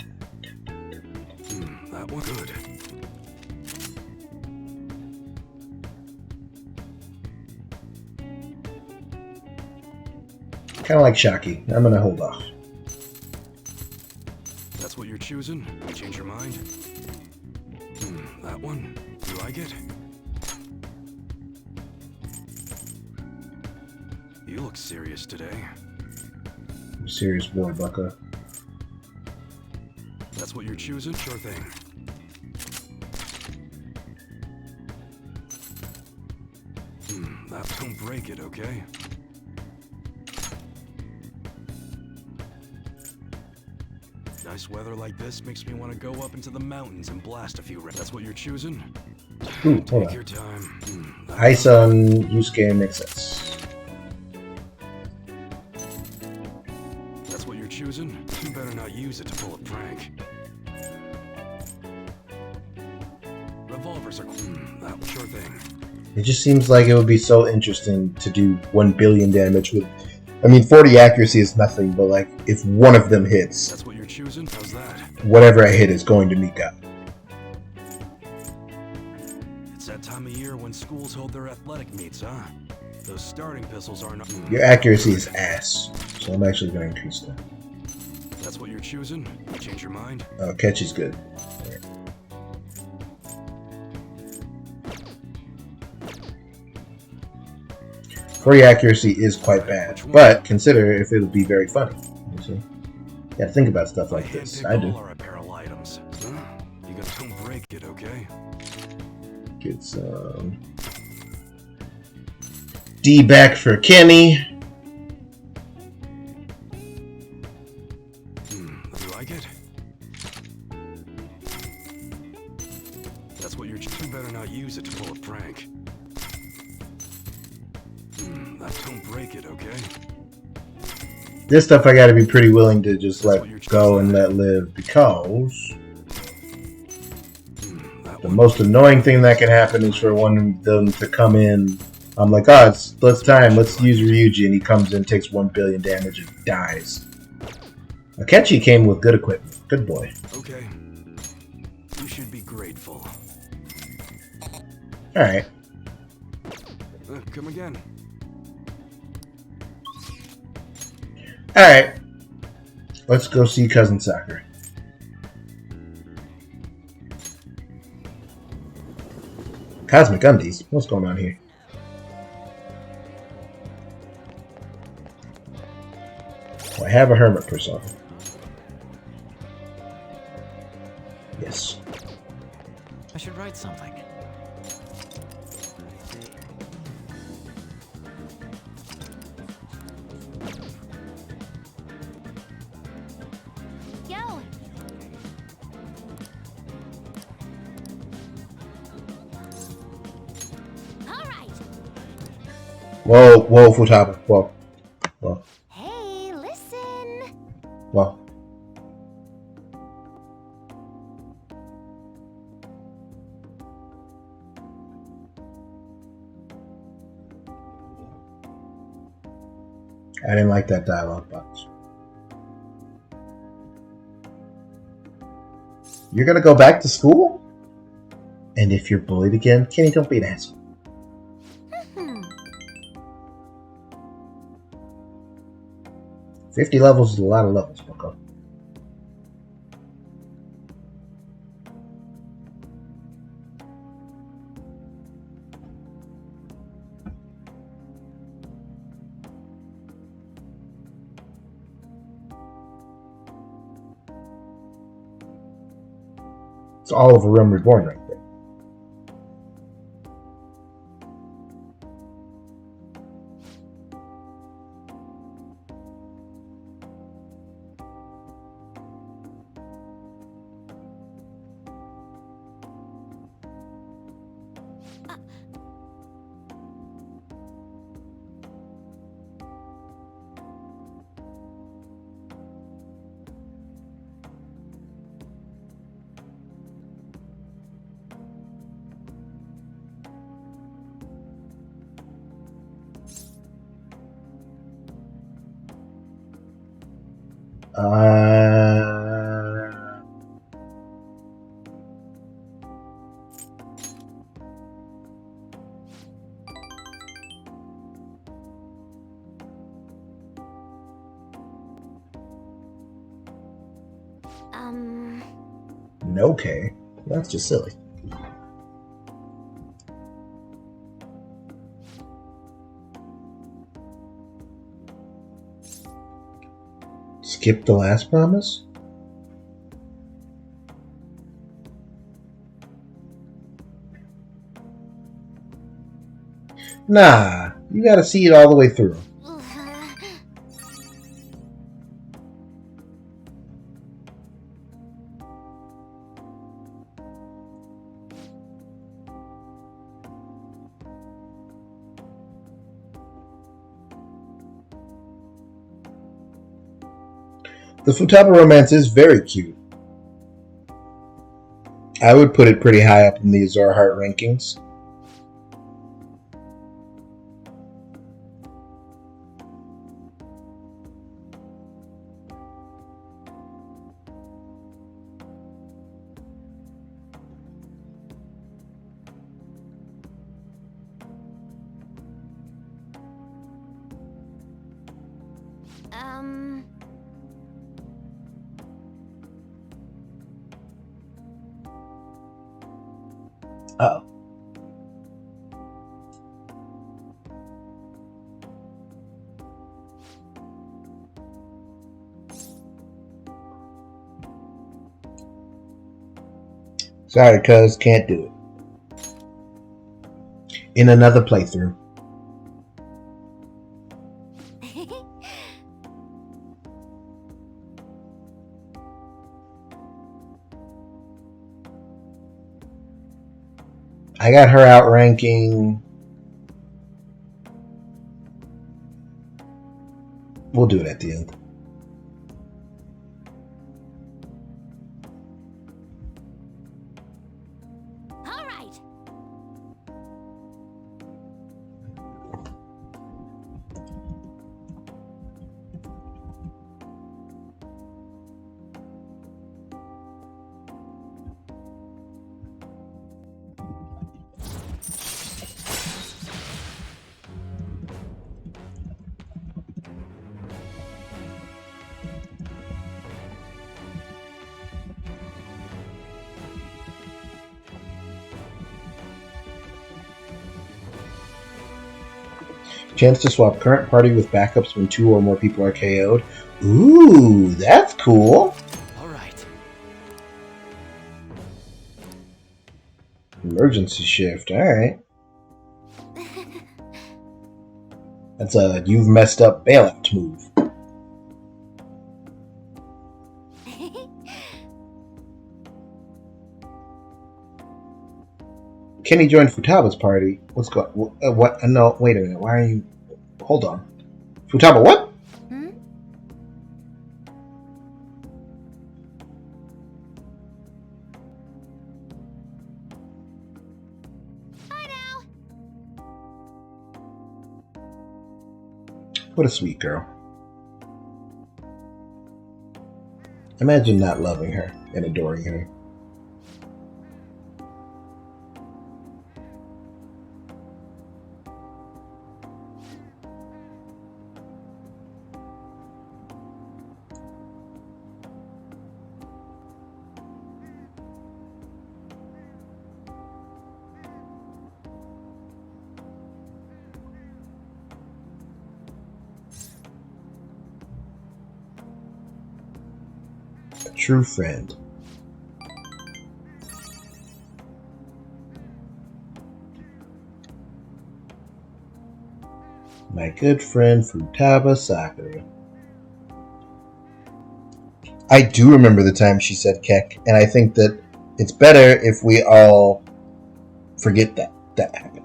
That one good.
Kind of like Shaki. I'm gonna hold off.
That's what you're choosing? You change your mind? That one? You like it? You look serious today.
Serious boy, Bucka.
That's what you're choosing? Sure thing. That don't break it, okay? Nice weather like this makes me want to go up into the mountains and blast a few rounds. That's what you're choosing?
Ooh, hold
Take
on.
your time.
Ice on Yusuke makes sense.
That's what you're choosing? You better not use it to pull a prank. Revolvers are that sure thing.
It just seems like it would be so interesting to do 1 billion damage with... I mean, 40 accuracy is nothing, but like, if one of them hits,
That's what you're choosing? How's that?
whatever I hit is going to Mika.
It's that time of year when schools hold their athletic meets, huh? Those starting pistols aren't...
Your accuracy is ass, so I'm actually going to increase that.
That's what you're choosing? You change your mind?
Catch is good. Alright. 40 accuracy is quite bad, but consider if it would be very funny. You see? You gotta think about stuff like this. I do.
All our apparel items. You gotta don't break it, okay?
Get some D back for Kenny.
You like it? That's what you're... You better not use it to pull a prank. That don't break it, okay?
This stuff I gotta be pretty willing to just let go and let live, because the most annoying thing that can happen is for one of them to come in. I'm like, oh, let's time, let's use Ryuji, and he comes in, takes 1 billion damage, and dies. Akechi came with good equipment. Good boy.
Okay. You should be grateful.
Alright.
Come again.
Alright. Let's go see Cousin Sakura. Cosmic Undies? What's going on here? Oh, I have a hermit persona. Yes.
I should write something.
Yo!
Alright.
Whoa, whoa, Futaba. Whoa. Whoa.
Hey, listen!
Whoa. I didn't like that dialogue box. You're gonna go back to school? And if you're bullied again, Kenny, don't be an asshole. 50 levels is a lot of levels, Bucko. It's all of a Realm Reborn right there. Okay. That's just silly. Skip the last promise? Nah, you gotta see it all the way through. The Futaba romance is very cute. I would put it pretty high up in the Yozora Heart rankings. Uh-oh. Sorry, cuz, can't do it. In another playthrough. I got her outranking. We'll do it at the end.
All right.
Chance to swap current party with backups when 2 or more people are KO'd. Ooh, that's cool.
All right.
Emergency shift, alright. That's a you've messed up bailout move. Kenny joined Futaba's party. What's going? What? No, wait a minute. Why are you? Hold on. Futaba, what?
Hi now.
What a sweet girl. Imagine not loving her and adoring her. true friend. My good friend Futaba Sakura. I do remember the time she said Kek, and I think that it's better if we all forget that happened.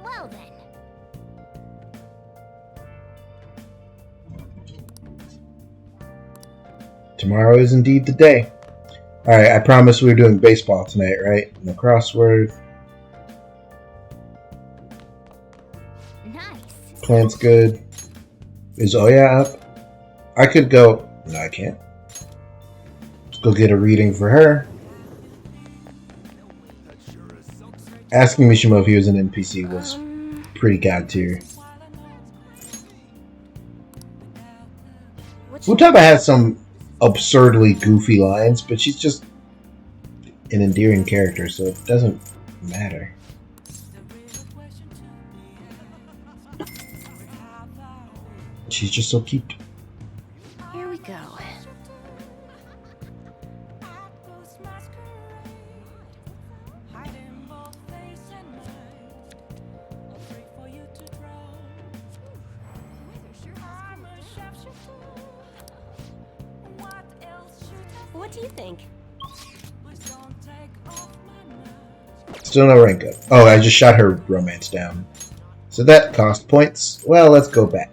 Well then.
Tomorrow is indeed the day. Alright, I promised we were doing baseball tonight, right? No crossword.
Nice.
Plant's good. Is Oya up? I could go... No, I can't. Let's go get a reading for her. Asking Mishima if he was an NPC was pretty god tier. Futaba has some absurdly goofy lines, but she's just an endearing character, so it doesn't matter. She's just so cute.
Here we go. What do you think?
Still no rank up. Oh, I just shot her romance down. So that cost points. Well, let's go back.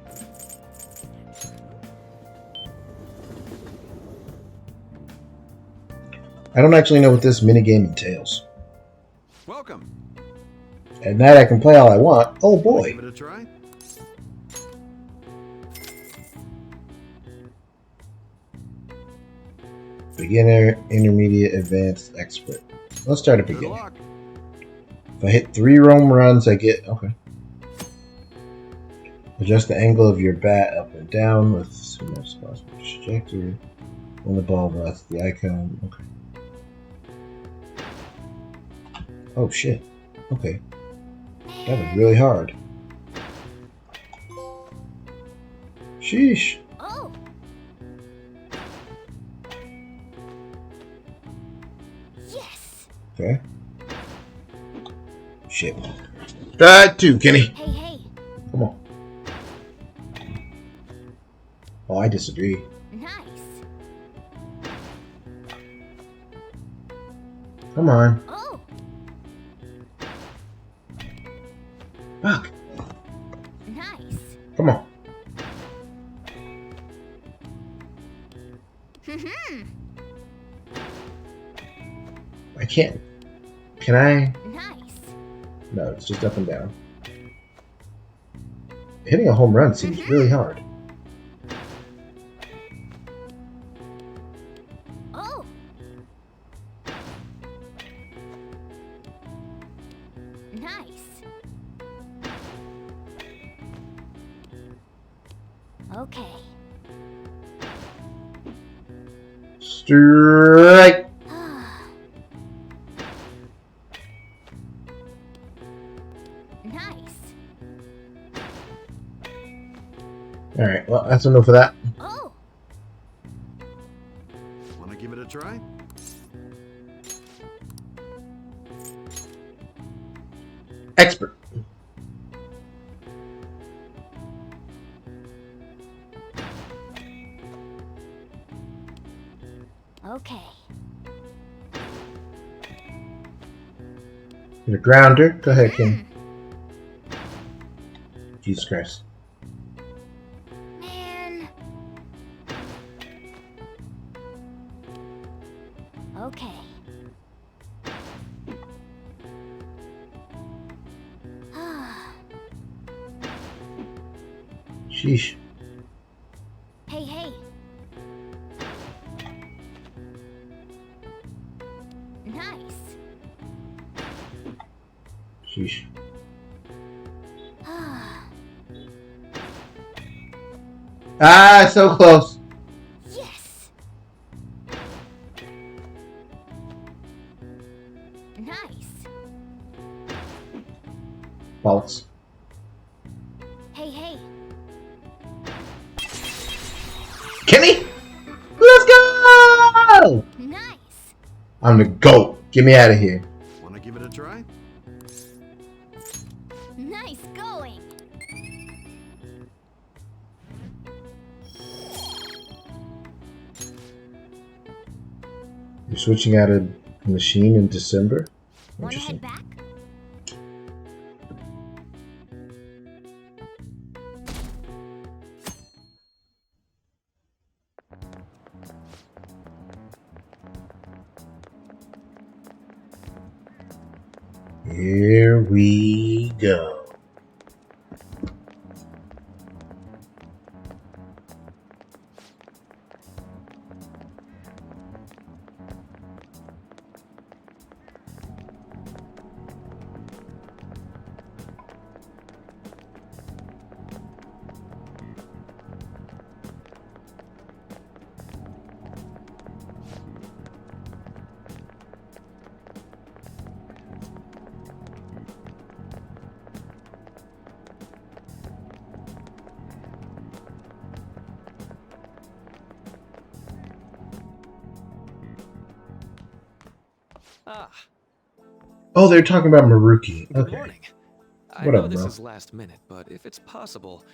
I don't actually know what this minigame entails.
Welcome.
And that I can play all I want. Oh boy.
Give it a try.
Beginner, intermediate, advanced, expert. Let's start at
Good
beginner.
luck.
If I hit 3 home runs, I get... Okay. Adjust the angle of your bat up and down with the most possible trajectory. When the ball rots the icon. Okay. Oh shit. Okay. That was really hard. Sheesh.
Oh. Yes.
Okay. Shit. That too, Kenny.
Hey, hey.
Come on. Oh, I disagree.
Nice.
Come on.
Oh.
Fuck.
Nice.
Come on. I can't. Can I?
Nice.
No, it's just up and down. Hitting a home run seems really hard.
Oh. Nice. Okay.
Strike.
Nice.
Alright, well, that's enough of that.
Oh.
Want to give it a try?
Expert.
Okay.
You're a grounder. Go ahead, King. Jesus Christ.
Man. Okay.
Sheesh.
Hey, hey. Nice.
Sheesh. Ah, so close.
Yes. Nice.
False.
Hey, hey.
Kimmy! Let's go!
Nice.
I'm the GOAT. Get me out of here.
Wanna give it a try?
Nice going.
You're switching out a machine in December?
Wanna
Interesting.
head back?
Here we go.
Ah,
Oh, they're talking about Maruki.
good
Okay.
morning. I
What
know
up,
this
bro?
is last minute, but if it's possible,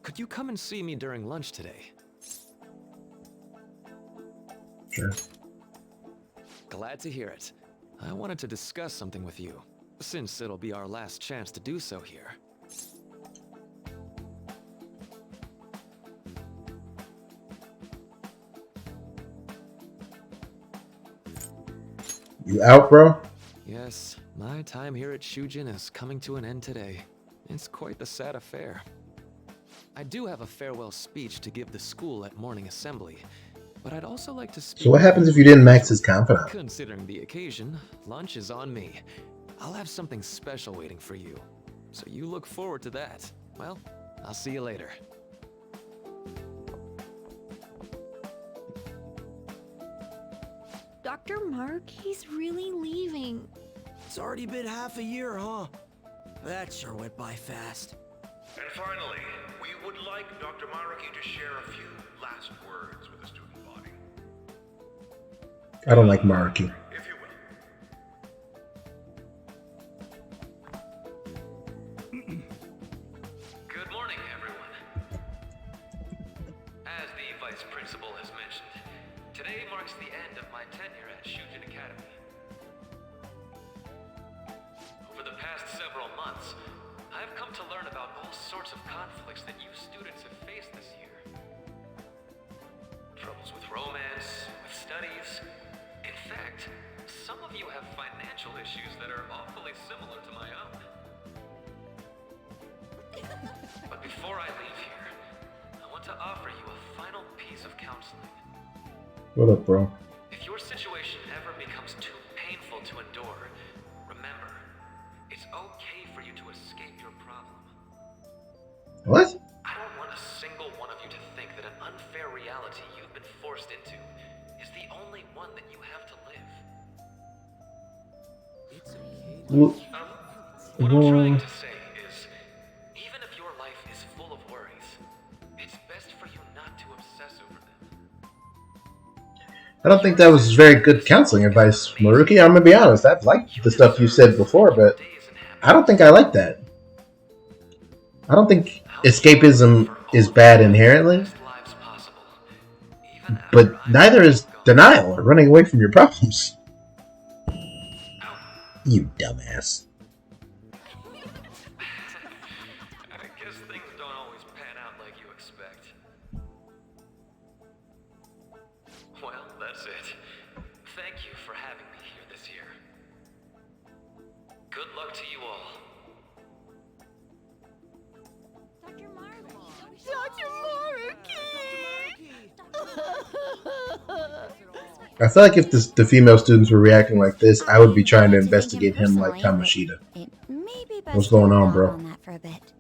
could you come and see me during lunch today?
Sure.
Glad to hear it. I wanted to discuss something with you, since it'll be our last chance to do so here.
You out, bro?
Yes, my time here at Shujin is coming to an end today. It's quite the sad affair. I do have a farewell speech to give the school at morning assembly, but I'd also like to speak.
So what happens if you didn't max his confidant?
Considering the occasion, lunch is on me. I'll have something special waiting for you. So you look forward to that. Well, I'll see you later.
Dr. Mark, he's really leaving.
It's already been half a year, huh? That sure went by fast.
And finally, we would like Dr. Maruki to share a few last words with the student body.
I don't like Maruki.
If you will.
Good morning, everyone. As the Vice Principal has mentioned, today marks the end of my tenure at Shujin Academy. Over the past several months, I've come to learn about all sorts of conflicts that you students have faced this year. Troubles with romance, with studies. In fact, some of you have financial issues that are awfully similar to my own. But before I leave here, I want to offer you a final piece of counseling.
What up, bro?
If your situation ever becomes too painful to endure, remember, it's okay for you to escape your problem.
What?
I don't want a single one of you to think that an unfair reality you've been forced into is the only one that you have to live.
Well,
What I'm trying to say is, even if your life is full of worries, it's best for you not to obsess over them.
I don't think that was very good counseling advice, Maruki. I'm gonna be honest. I've liked the stuff you said before, but I don't think I like that. I don't think escapism is bad inherently, but neither is denial or running away from your problems. You dumbass.
I guess things don't always pan out like you expect. Well, that's it. Thank you for having me here this year. Good luck to you all.
Dr. Mark. Dr.
I feel like if the female students were reacting like this, I would be trying to
I'd like thank
investigate him like
personally,
Kamoshida.
but it may be best
What's
to
going
hold
on,
off
bro?
on that for a bit.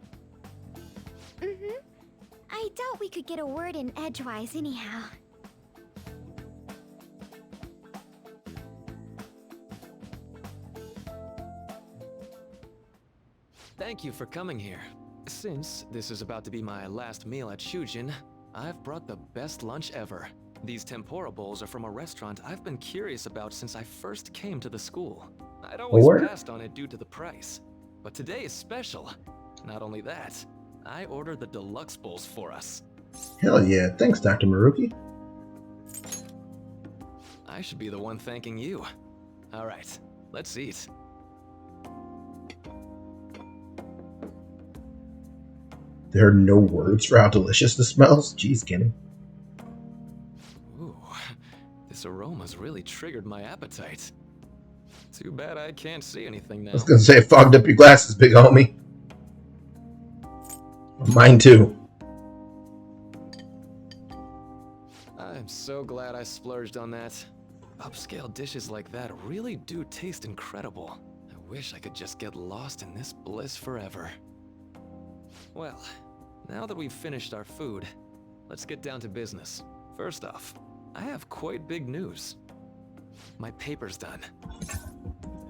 I doubt we could get a word in edgewise anyhow.
Thank you for coming here. Since this is about to be my last meal at Shujin, I've brought the best lunch ever. These tempura bowls are from a restaurant I've been curious about since I first came to the school. I'd always
Word?
passed on it due to the price. But today is special. Not only that, I ordered the deluxe bowls for us.
Hell yeah. Thanks, Dr. Maruki.
I should be the one thanking you. Alright, let's eat.
There are no words for how delicious this smells. Jeez, Kenny.
Ooh, this aroma's really triggered my appetite. Too bad I can't see anything now.
I was gonna say, fogged up your glasses, big homie. Mine too.
I'm so glad I splurged on that. Upscale dishes like that really do taste incredible. I wish I could just get lost in this bliss forever. Well, now that we've finished our food, let's get down to business. First off, I have quite big news. My paper's done.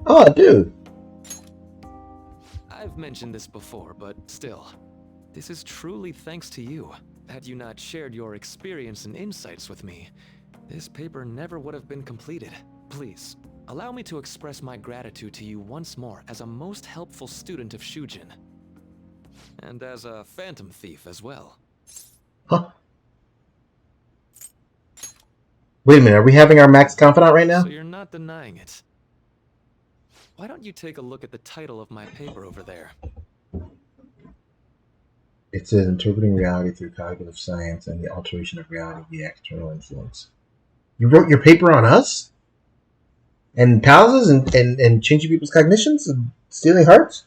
Oh, dude.
I've mentioned this before, but still, this is truly thanks to you. Had you not shared your experience and insights with me, this paper never would have been completed. Please, allow me to express my gratitude to you once more as a most helpful student of Shujin. And as a phantom thief as well.
Huh? Wait a minute, are we having our Max Confidant right now?
So you're not denying it. Why don't you take a look at the title of my paper over there?
It says interpreting reality through cognitive science and the alteration of reality via external influence. You wrote your paper on us? And palaces and changing people's cognitions and stealing hearts?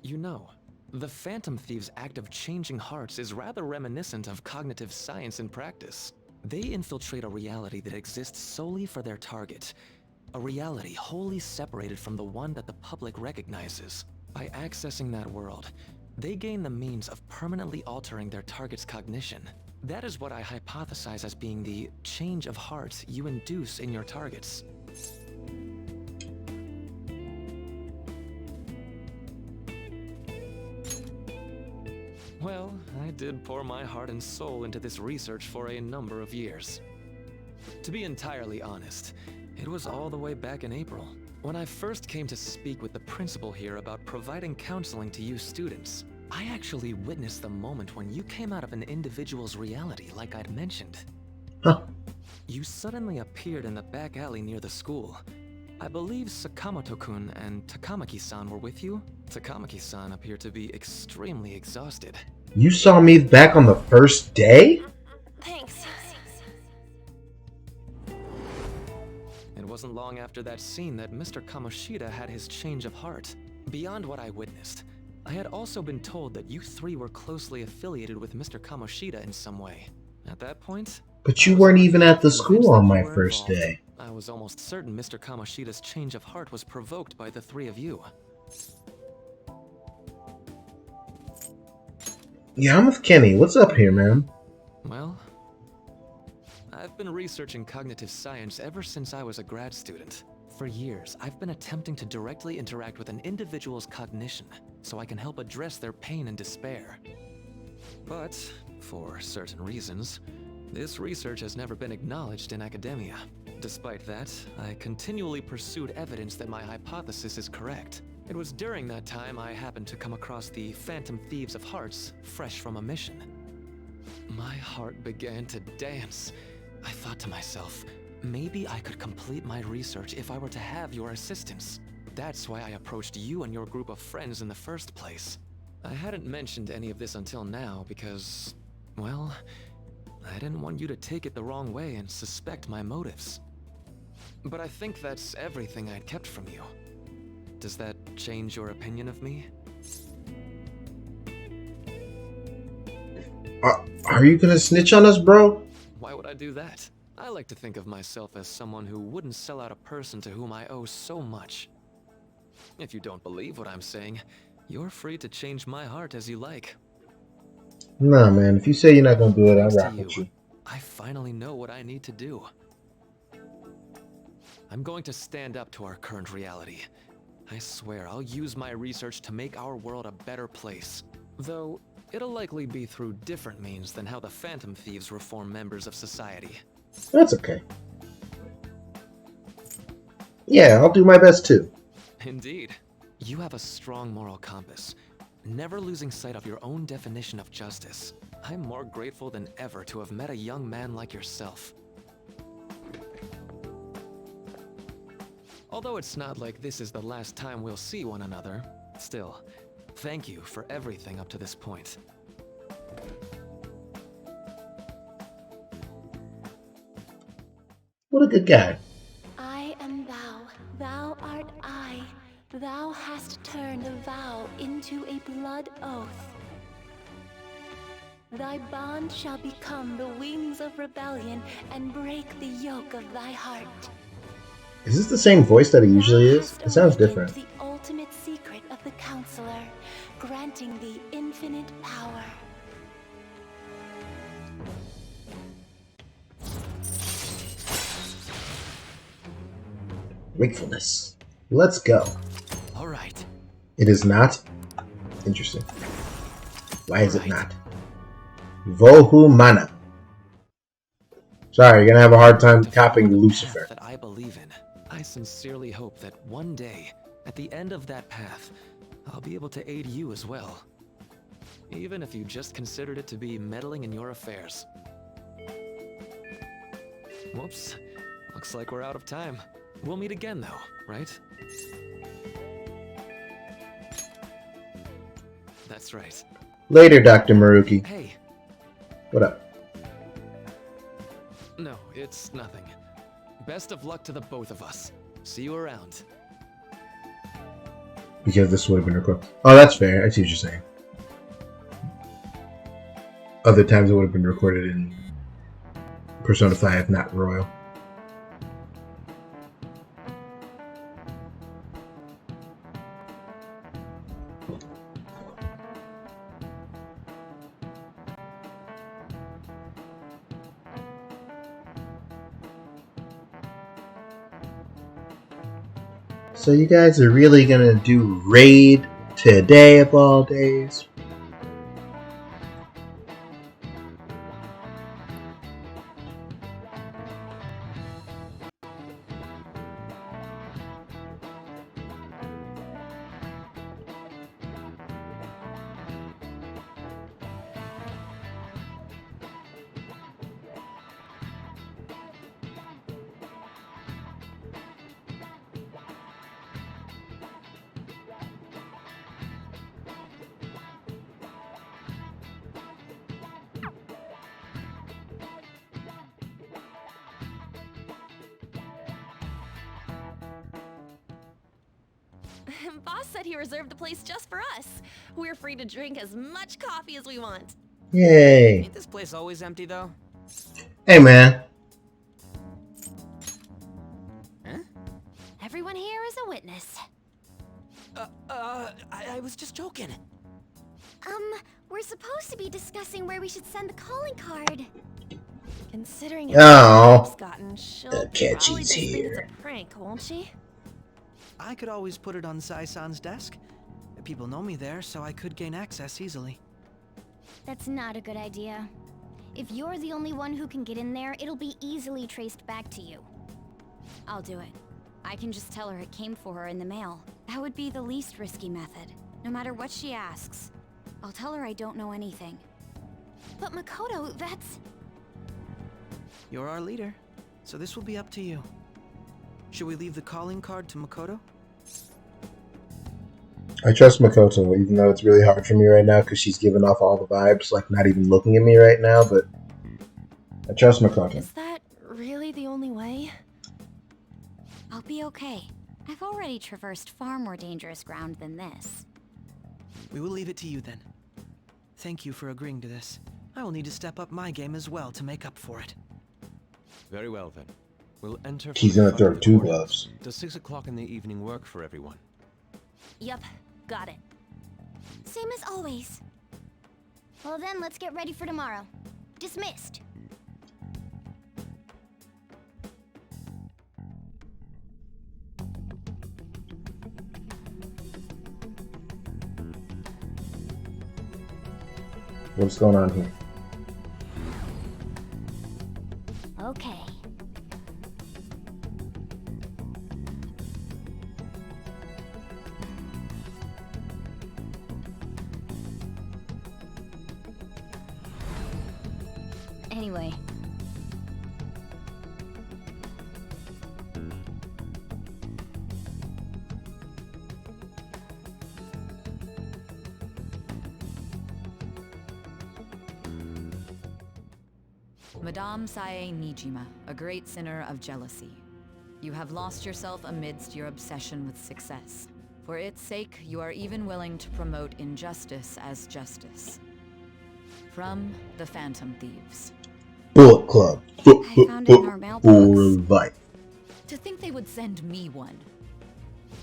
You know, the Phantom Thieves' act of changing hearts is rather reminiscent of cognitive science in practice. They infiltrate a reality that exists solely for their target. A reality wholly separated from the one that the public recognizes. By accessing that world, they gain the means of permanently altering their target's cognition. That is what I hypothesize as being the change of heart you induce in your targets. Well, I did pour my heart and soul into this research for a number of years. To be entirely honest, it was all the way back in April, when I first came to speak with the principal here about providing counseling to you students. I actually witnessed the moment when you came out of an individual's reality like I'd mentioned.
Huh.
You suddenly appeared in the back alley near the school. I believe Sakamoto-kun and Takamaki-san were with you? Takamaki-san appeared to be extremely exhausted.
You saw me back on the first day?
Thanks.
It wasn't long after that scene that Mr. Kamoshida had his change of heart. Beyond what I witnessed, I had also been told that you three were closely affiliated with Mr. Kamoshida in some way. At that point,
But you weren't even at the
convinced
school
that
on
you
my
were
first
involved.
day.
I was almost certain Mr. Kamoshida's change of heart was provoked by the three of you.
Yeah, I'm with Kenny. What's up here, man?
Well, I've been researching cognitive science ever since I was a grad student. For years, I've been attempting to directly interact with an individual's cognition, so I can help address their pain and despair. But, for certain reasons, this research has never been acknowledged in academia. Despite that, I continually pursued evidence that my hypothesis is correct. It was during that time I happened to come across the Phantom Thieves of Hearts, fresh from a mission. My heart began to dance. I thought to myself, maybe I could complete my research if I were to have your assistance. That's why I approached you and your group of friends in the first place. I hadn't mentioned any of this until now because, well, I didn't want you to take it the wrong way and suspect my motives. But I think that's everything I'd kept from you. Does that change your opinion of me?
Are you gonna snitch on us, bro?
Why would I do that? I like to think of myself as someone who wouldn't sell out a person to whom I owe so much. If you don't believe what I'm saying, you're free to change my heart as you like.
Nah, man. If you say you're not gonna do it, I'll
Thanks to
rock with you.
I finally know what I need to do. I'm going to stand up to our current reality. I swear I'll use my research to make our world a better place. Though, it'll likely be through different means than how the Phantom Thieves reform members of society.
That's okay. Yeah, I'll do my best too.
Indeed. You have a strong moral compass, never losing sight of your own definition of justice. I'm more grateful than ever to have met a young man like yourself. Although it's not like this is the last time we'll see one another, still, thank you for everything up to this point.
What a good guy.
I am thou, thou art I. Thou hast turned a vow into a blood oath. Thy bond shall become the wings of rebellion and break the yoke of thy heart.
Is this the same voice that he usually is? It sounds different.
The ultimate secret of the counselor, granting thee infinite power.
Wakefulness. Let's go.
All right.
It is not? Interesting. Why is it not? Vohu Mana. Sorry, you're gonna have a hard time copying Lucifer.
That I believe in. I sincerely hope that one day, at the end of that path, I'll be able to aid you as well. Even if you just considered it to be meddling in your affairs. Whoops. Looks like we're out of time. We'll meet again though, right? That's right.
Later, Dr. Maruki.
Hey.
What up?
No, it's nothing. Best of luck to the both of us. See you around.
Because this would have been recorded. Oh, that's fair. I see what you're saying. Other times it would have been recorded in Persona 5, not Royal. So you guys are really gonna do raid today of all days?
Boss said he reserved the place just for us. We're free to drink as much coffee as we want.
Yay!
Ain't this place always empty, though?
Hey, man.
Huh?
Everyone here is a witness.
I was just joking.
We're supposed to be discussing where we should send the calling card.
Considering
Oh.
it's gotten, she'll
The
probably
catchy's
just think
here.
it's a prank, won't she?
I could always put it on Sai-san's desk. People know me there, so I could gain access easily.
That's not a good idea. If you're the only one who can get in there, it'll be easily traced back to you. I'll do it. I can just tell her it came for her in the mail. That would be the least risky method, no matter what she asks. I'll tell her I don't know anything.
But Makoto, that's...
You're our leader, so this will be up to you. Should we leave the calling card to Makoto?
I trust Makoto, even though it's really hard for me right now because she's giving off all the vibes, like not even looking at me right now, but I trust Makoto.
Is that really the only way?
I'll be okay. I've already traversed far more dangerous ground than this.
We will leave it to you then. Thank you for agreeing to this. I will need to step up my game as well to make up for it.
Very well then. We'll enter.
She's
from
gonna
the
throw
front of the
2
courthouse.
gloves.
Does 6 o'clock in the evening work for everyone?
Yup, got it.
Same as always. Well then, let's get ready for tomorrow. Dismissed.
What's going on here?
Okay. Anyway.
Madame Sae Nijima, a great sinner of jealousy. You have lost yourself amidst your obsession with success. For its sake, you are even willing to promote injustice as justice. From the Phantom Thieves.
Bullet Club.
I found it in our mailbox.
Right.
To think they would send me one.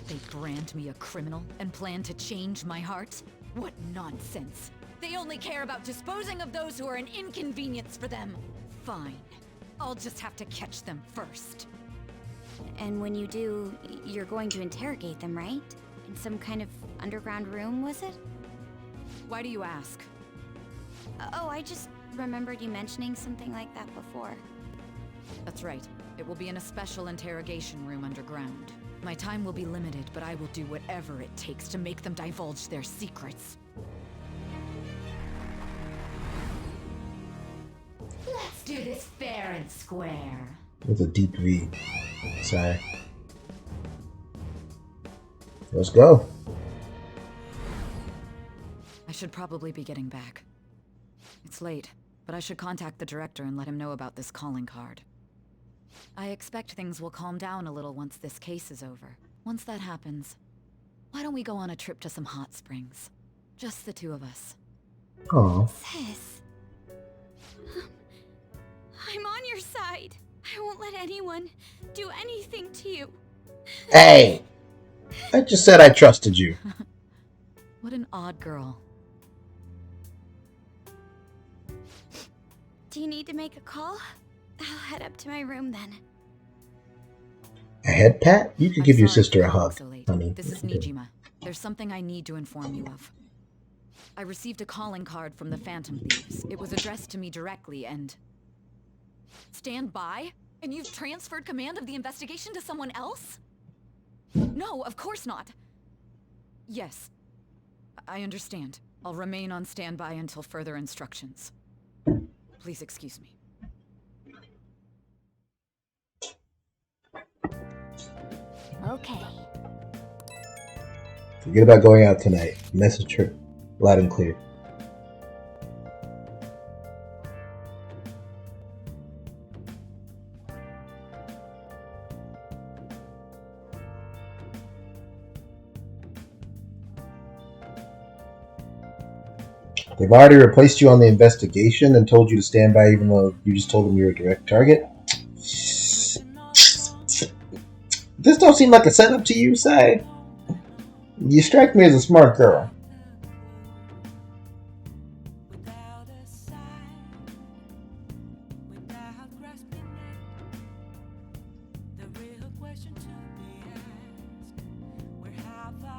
They brand me a criminal and plan to change my heart? What nonsense. They only care about disposing of those who are an inconvenience for them. Fine. I'll just have to catch them first.
And when you do, you're going to interrogate them, right? In some kind of underground room, was it?
Why do you ask?
Oh, I just remembered you mentioning something like that before.
That's right. It will be in a special interrogation room underground. My time will be limited, but I will do whatever it takes to make them divulge their secrets.
Let's do this fair and square.
With a deep V. Sorry. Let's go.
I should probably be getting back. It's late, but I should contact the director and let him know about this calling card. I expect things will calm down a little once this case is over. Once that happens, why don't we go on a trip to some hot springs? Just the two of us.
Aww.
Sis. I'm on your side. I won't let anyone do anything to you.
Hey! I just said I trusted you.
What an odd girl.
Do you need to make a call? I'll head up to my room then.
A head pat? You could
I'm
give your
sorry
sister
for
a
calling
hug,
so late.
honey.
This is Nijima. There's something I need to inform you of. I received a calling card from the Phantom Thieves. It was addressed to me directly and... Stand by? And you've transferred command of the investigation to someone else? No, of course not. Yes. I understand. I'll remain on standby until further instructions. Please excuse me.
Okay.
Forget about going out tonight. Message her loud and clear. They've already replaced you on the investigation and told you to stand by even though you just told them you were a direct target? This don't seem like a setup to you, Sai. You strike me as a smart girl.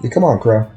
Yeah, come on, Crow.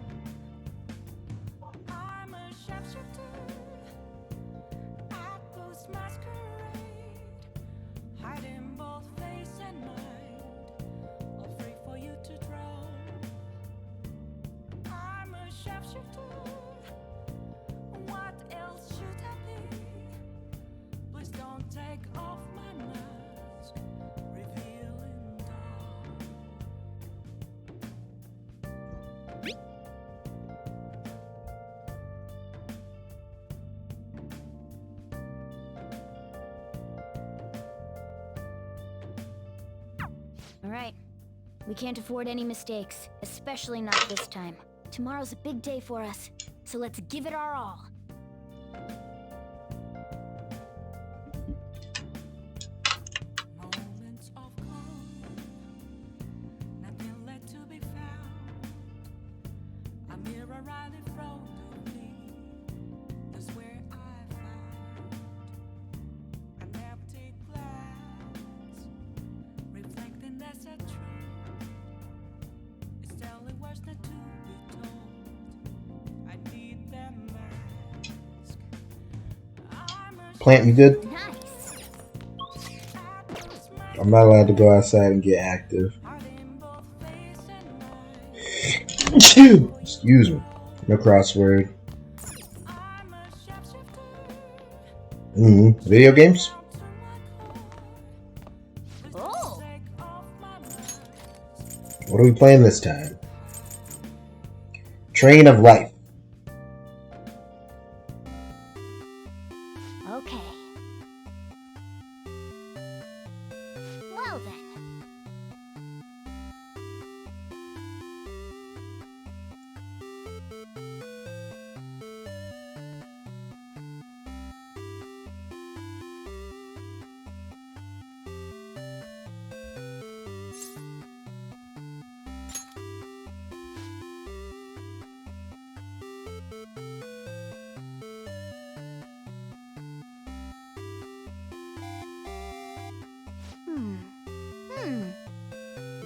Alright. We can't afford any mistakes, especially not this time. Tomorrow's a big day for us, so let's give it our all.
Plant, you good?
Nice.
I'm not allowed to go outside and get active. Excuse me. No crossword. Video games?
Oh.
What are we playing this time? Train of Life.
Okay. Well then.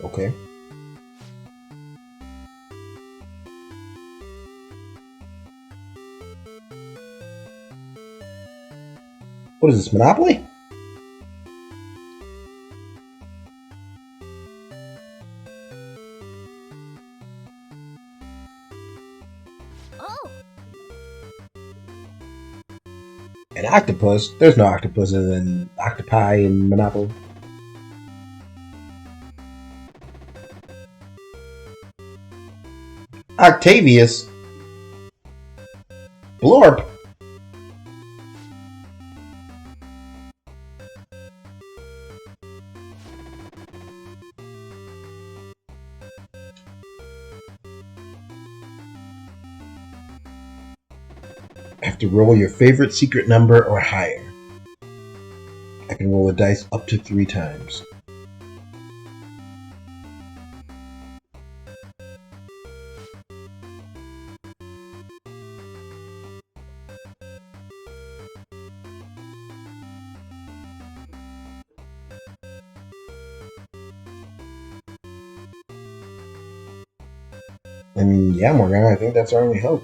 Okay. What is this, Monopoly?
Oh.
An octopus? There's no octopus other than octopi in Monopoly. Octavius? Blorp? Have to roll your favorite secret number or higher. I can roll a dice up to 3 times. And yeah, Morgana, I think that's our only hope.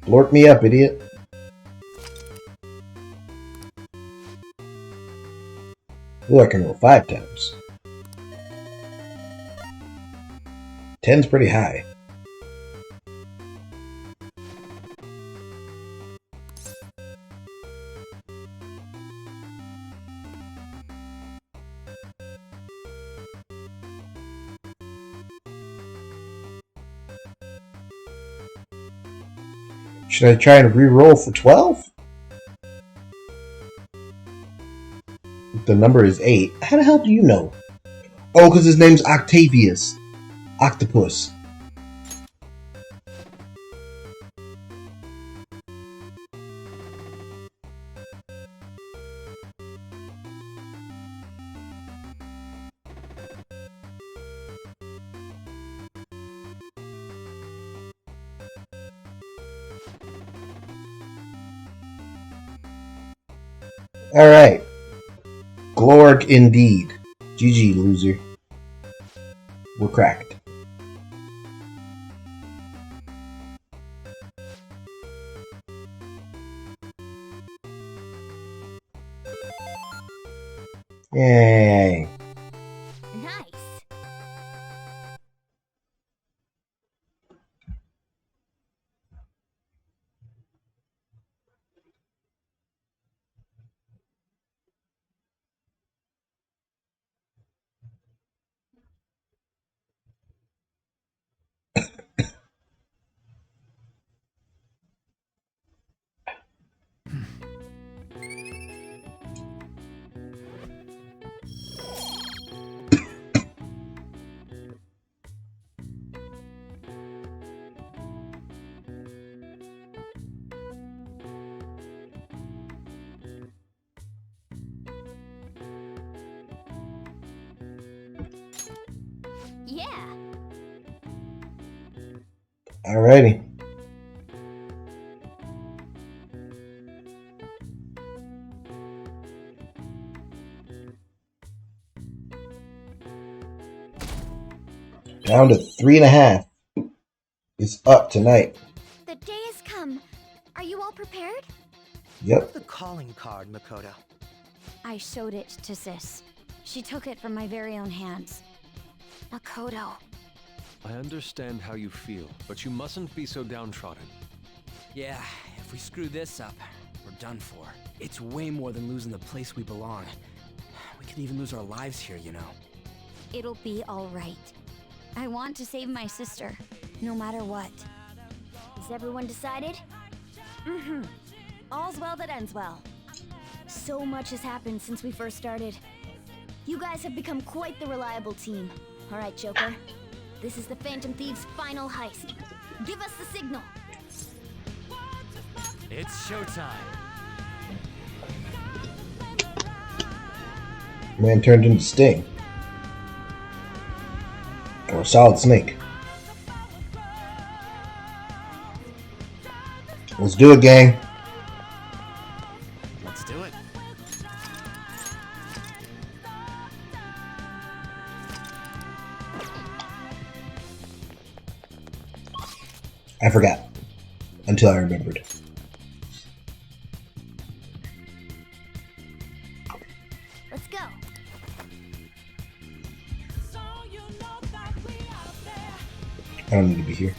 Blorp me up, idiot. Ooh, I can roll 5 times. 10's pretty high. Should I try and re-roll for 12? The number is 8. How the hell do you know? Oh, because his name's Octavius. Octopus. Alright. Glorg indeed. GG, loser. We're cracked. Yay.
Nice. Yeah.
Alrighty. Down to 3.5. It's up tonight.
The day has come. Are you all prepared?
Yep.
The card, Makoto?
I showed it to Sis. She took it from my very own hands. Makoto.
I understand how you feel, but you mustn't be so downtrodden.
Yeah, if we screw this up, we're done for. It's way more than losing the place we belong. We could even lose our lives here, you know.
It'll be alright. I want to save my sister, no matter what. Is everyone decided? Mm-hmm. All's well that ends well. So much has happened since we first started. You guys have become quite the reliable team. Alright, Joker. This is the Phantom Thieves' final heist. Give us the signal.
It's showtime.
Man turned into Sting. Or Solid Snake. Let's do it, gang.
Let's do it.
I forgot. Until I remembered.
Let's go.
I don't need to be here.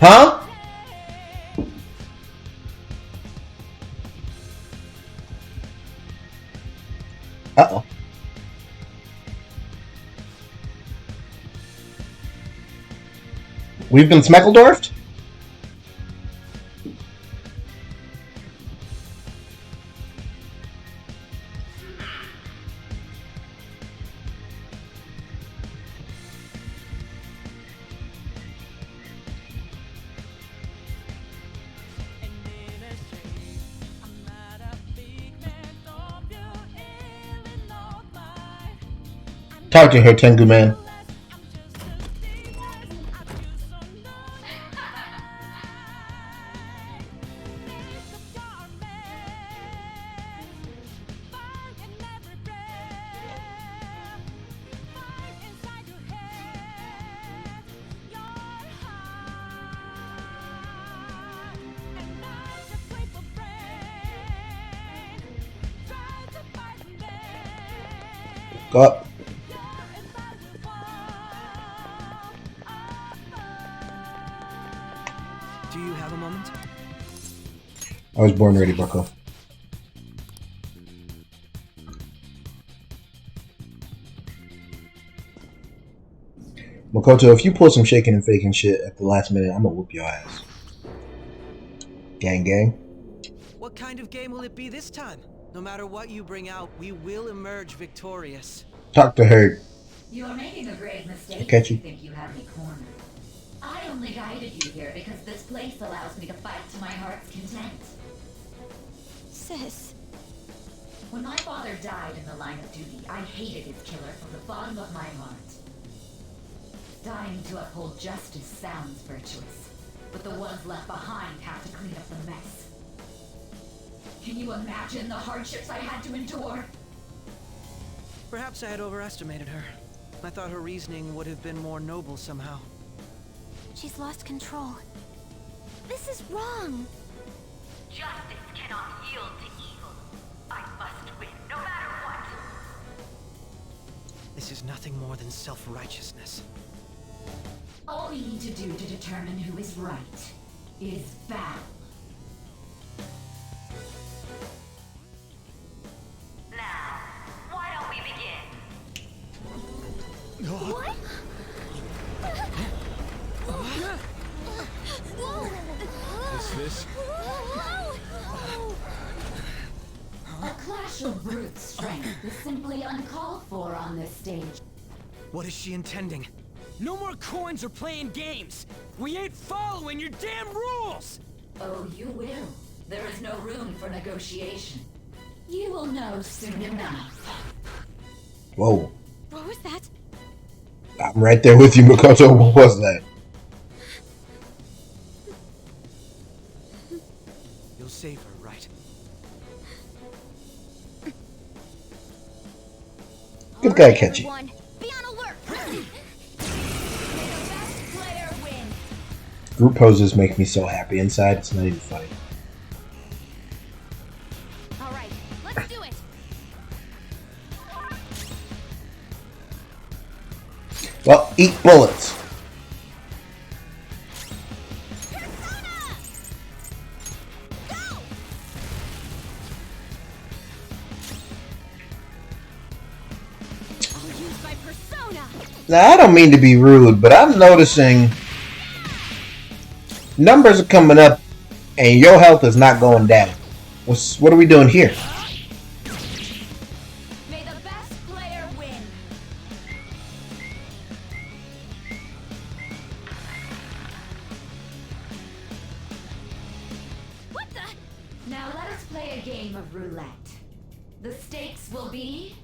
Huh? Uh-oh. We've been Smeckledorfed? Talk to her, Tengu Man. Go up.
Do you have a moment?
I was born ready, bucko. Makoto, if you pull some shaking and faking shit at the last minute, I'm gonna whoop your ass. Gang, gang.
What kind of game will it be this time? No matter what you bring out, we will emerge victorious.
Talk to her.
You are making a grave mistake
Catch
if you
you.
think you have me cornered. I only guided you here because this place allows me to fight to my heart's content.
Sis.
When my father died in the line of duty, I hated his killer from the bottom of my heart. Dying to uphold justice sounds virtuous, but the ones left behind have to clean up the mess. Can you imagine the hardships I had to endure?
Perhaps I had overestimated her. I thought her reasoning would have been more noble somehow.
She's lost control. This is wrong.
Justice cannot yield to evil. I must win, no matter what.
This is nothing more than self-righteousness.
All we need to do to determine who is right is battle. Now, why don't we begin?
What?
Is this?
A clash of brute strength is simply uncalled for on this stage.
What is she intending?
No more coins or playing games! We ain't following your damn rules!
Oh, you will. There is no room for negotiation. You will know soon enough.
Whoa.
What was that?
I'm right there with you, Makoto. What was that?
You'll save her, right?
Good guy, catchy.
Be on alert.
Group poses make me so happy inside. It's not even funny.
All right, let's do it.
Well, eat bullets. Now, I don't mean to be rude, but I'm noticing numbers are coming up and your health is not going down. What are we doing here?
May the best player win.
What the?
Now let us play a game of roulette. The stakes will be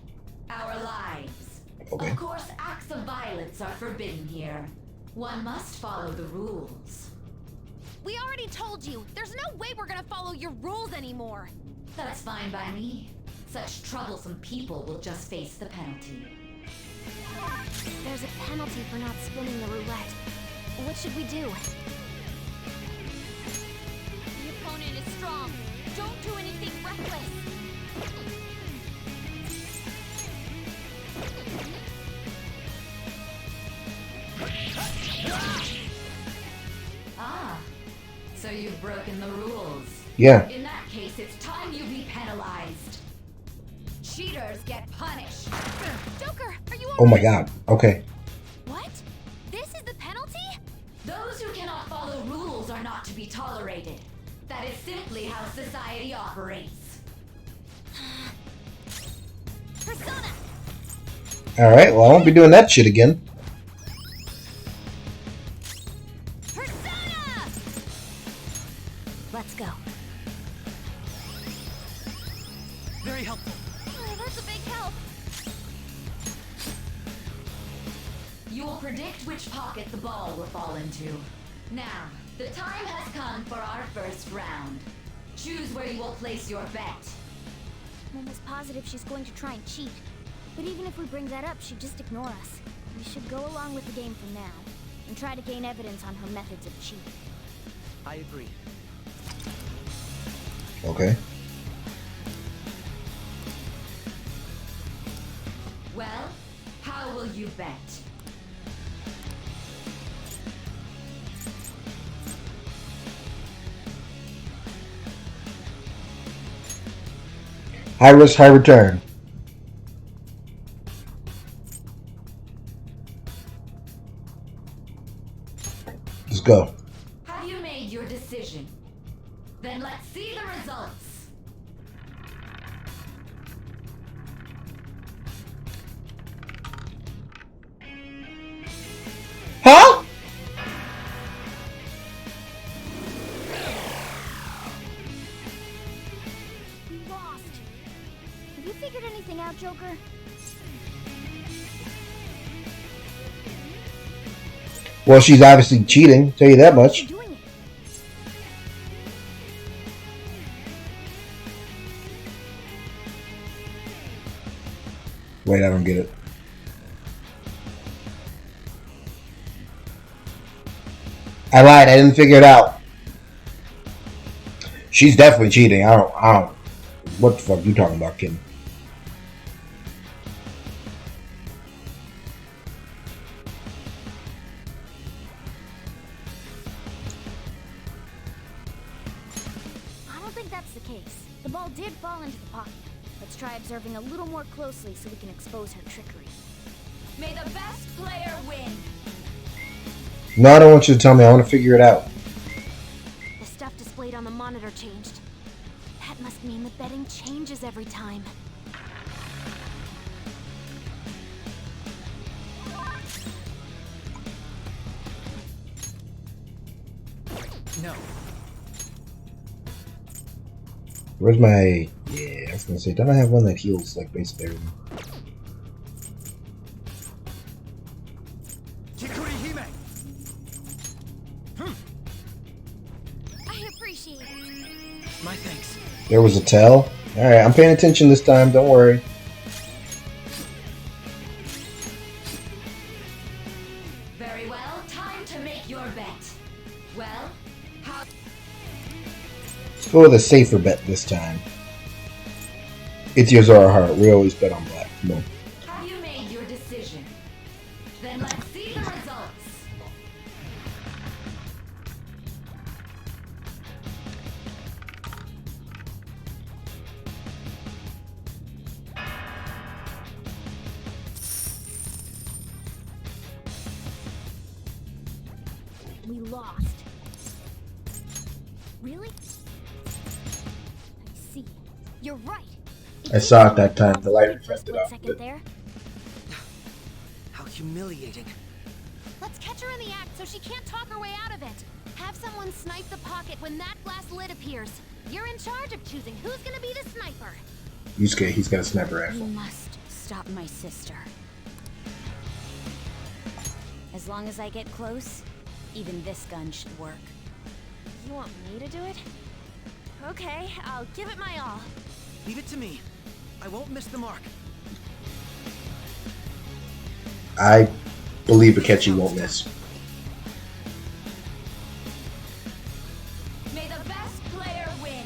our lives.
Okay.
Of course, acts of violence are forbidden here. One must follow the rules.
We already told you. There's no way we're gonna follow your rules anymore.
That's fine by me. Such troublesome people will just face the penalty.
There's a penalty for not spinning the roulette. What should we do? The opponent is strong. Don't do anything reckless.
Ah, so you've broken the rules.
Yeah.
In that case, it's time you be penalized. Cheaters get punished.
Joker, are you
Oh my god. Okay.
What? This is the penalty?
Those who cannot follow rules are not to be tolerated. That is simply how society operates.
Persona!
Alright, well, I won't be doing that shit again.
Persona! Let's go.
Very helpful.
Oh, that's a big help.
You will predict which pocket the ball will fall into. Now, the time has come for our first round. Choose where you will place your bet.
I'm almost positive she's going to try and cheat. But even if we bring that up, she'd just ignore us. We should go along with the game for now, and try to gain evidence on her methods of cheating.
I agree.
Okay.
Well, how will you bet?
High risk, high return. Let's go.
Have you made your decision? Then let's see the results.
Huh?
We lost. Have you figured anything out, Joker?
Well, she's obviously cheating, tell you that much.
Doing it.
Wait, I don't get it. I lied, I didn't figure it out. She's definitely cheating. I don't. What the fuck you talking about, Kim?
I don't think that's the case. The ball did fall into the pocket. Let's try observing a little more closely so we can expose her trickery.
May the best player win.
No, I don't want you to tell me. I want to figure it out.
The stuff displayed on the monitor changed. That must mean the betting changes every time.
No.
Where's my... Yeah, I was going to say, don't I have one that heals, like, basically everything?
I appreciate it.
My thanks.
There was a tell. Alright, I'm paying attention this time, don't worry.
Very well, time to make your bet. Well, how...
Let's go with a safer bet this time. It's Yozora Heart. We always bet on black. Come on.
Have you made your decision? Then let's see the results.
We lost. Really? I see. You're right.
I saw it that time. The light reflected off
Second
it.
there.
How humiliating.
Let's catch her in the act so she can't talk her way out of it. Have someone snipe the pocket when that glass lid appears. You're in charge of choosing who's gonna be the sniper.
Yusuke, he's got a sniper
You
rifle.
must stop my sister. As long as I get close, even this gun should work.
You want me to do it? Okay, I'll give it my all.
Leave it to me. I won't miss the mark.
I believe Akechi won't miss.
May the best player win.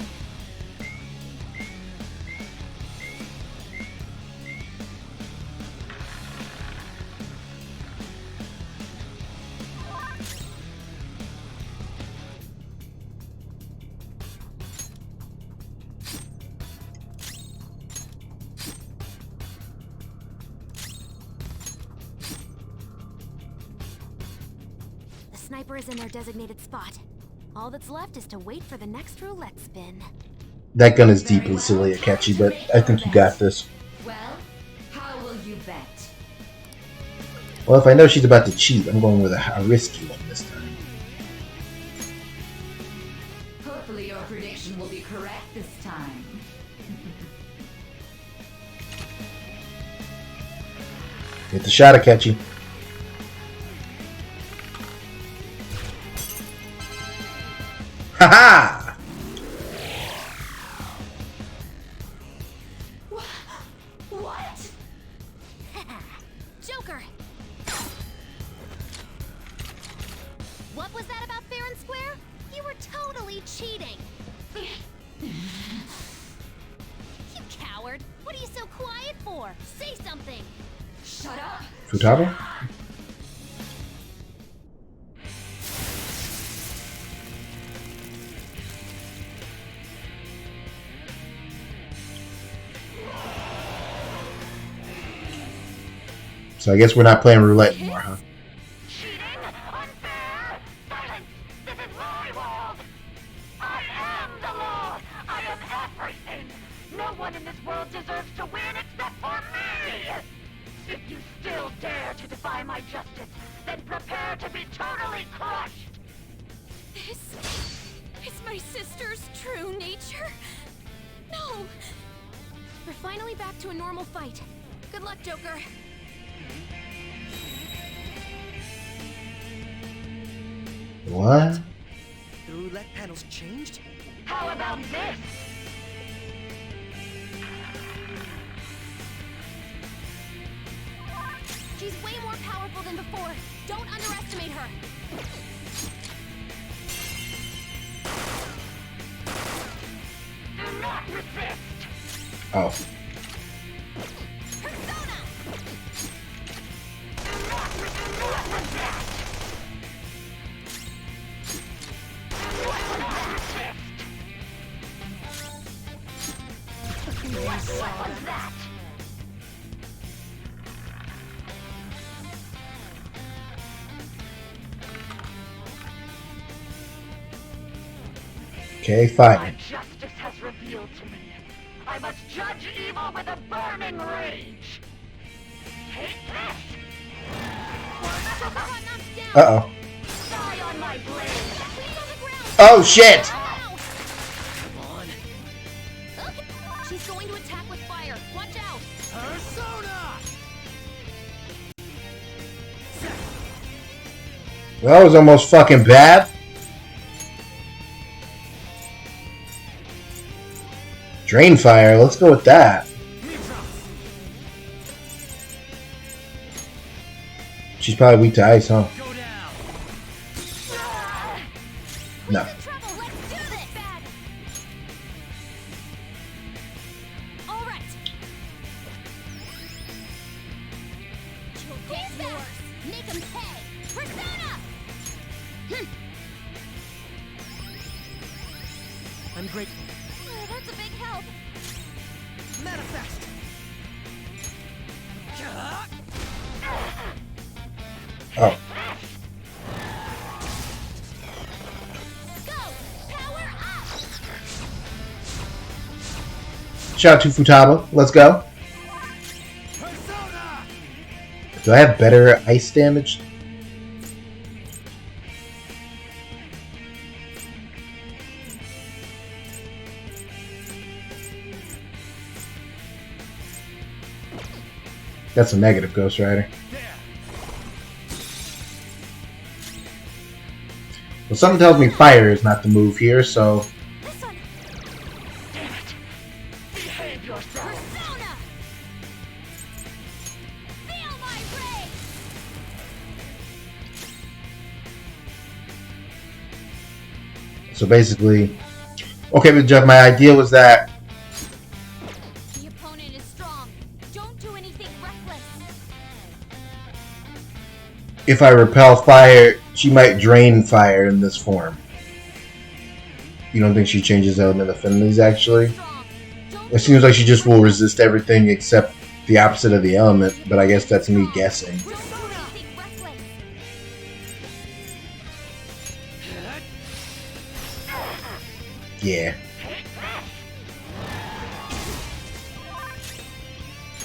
The sniper is in their designated spot. All that's left is to wait for the next roulette spin.
That gun is deeply silly, Akechi, but I think you got this.
Well, how will you bet?
Well, if I know she's about to cheat, I'm going with a risky one this time.
Hopefully your prediction will be correct this time.
Get the shot, Akechi. Ha-ha!
What?
Joker! What was that about fair and square? You were totally cheating! You coward! What are you so quiet for? Say something!
Shut up!
Futaba? So I guess we're not playing roulette anymore, huh?
Cheating? Unfair? Silence! This is my world! I am the law! I am everything! No one in this world deserves to win except for me! If you still dare to defy my justice, then prepare to be totally crushed!
This is my sister's true nature? No!
We're finally back to a normal fight. Good luck, Joker.
What?
The roulette panel's changed?
How about this?
She's way more powerful than before. Don't underestimate her.
Do not resist!
Oh.
Persona!
Do not resist! What was that?
Okay, fine.
Justice has revealed to me. I must judge evil with a burning rage. Take this!
Uh-oh.
Die on my blade!
Oh, shit!
Come on.
She's going to attack with fire. Watch out!
Persona!
That was almost fucking bad. Drain fire. Let's go with that. She's probably weak to ice, huh? No.
I'm grateful.
Oh, that's a big help.
Manifest!
Oh. Shout out to Futaba. Let's go. Do I have better ice damage? That's a negative, Ghost Rider. Well, something tells me fire is not the move here, so...
Behave yourself.
So basically... Okay, but Jeff, my idea was that...
The opponent is strong. Don't do anything reckless.
If I repel fire, she might drain fire in this form. You don't think she changes element affinities, actually? It seems like she just will resist everything except the opposite of the element, but I guess that's me guessing. Yeah.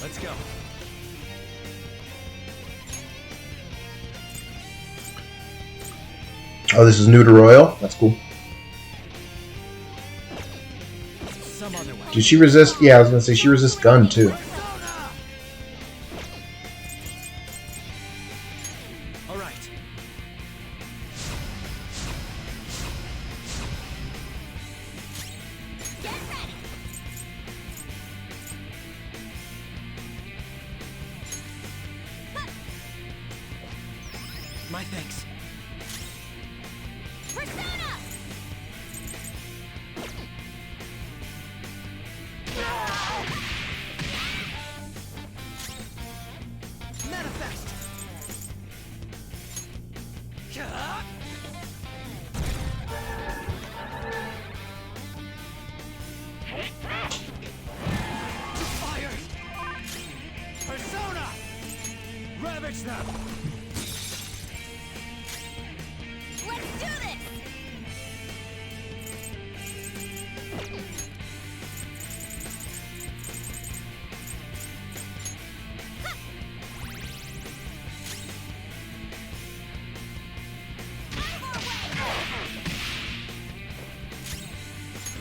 Let's go.
Oh, this is new to Royal? That's cool.
Some other way.
Did she resist? Yeah, I was gonna say she resists gun too.
All right. My thanks. Manifest. Fire. Persona. Ravage them.
Let's do this!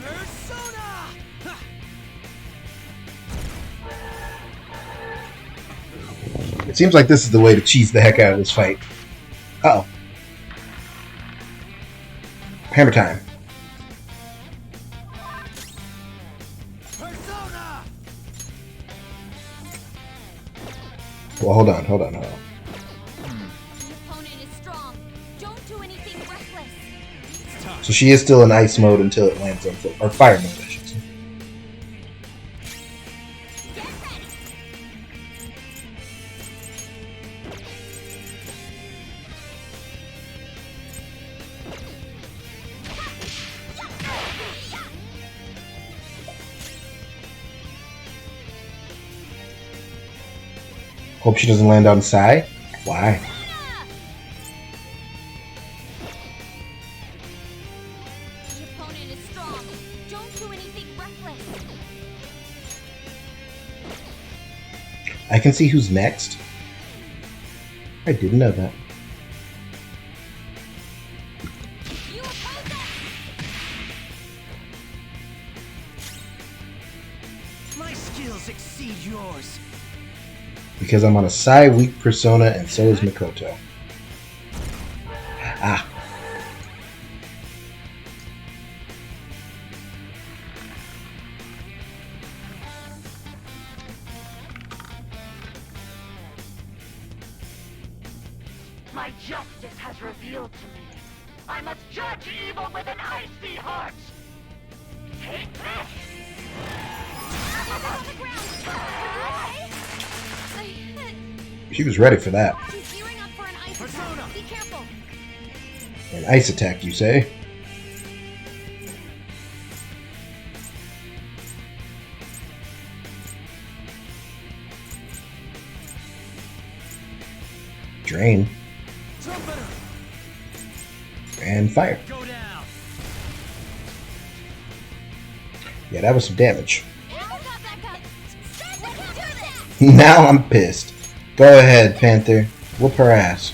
Persona.
It seems like this is the way to cheese the heck out of this fight. Uh-oh. Hammer time.
Persona.
Well, hold on.
The opponent is strong. Don't do anything reckless.
So she is still in ice mode until it lands on foot. Or fire mode, I should say. Hope she doesn't land on Sai. Why?
The opponent is strong. Don't do anything reckless.
I can see who's next. I didn't know that.
You oppose it!
My skills exceed yours.
Because I'm on a Sai weak persona and so is Mikoto. Ah.
My justice has revealed to me. I must judge evil with an icy heart. Take this!
She was ready for that.
She's gearing up for an ice attack. Be careful.
An ice attack, you say? Drain. And fire. Yeah, that was some damage. Now I'm pissed. Go ahead, Panther. Whoop her ass.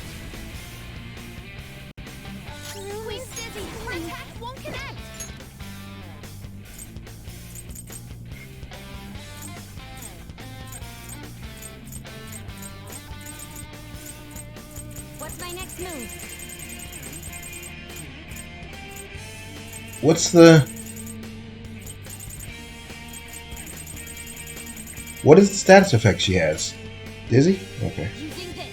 What's my next move?
What's the... What is the status effect she has? Dizzy? Okay.
Using this.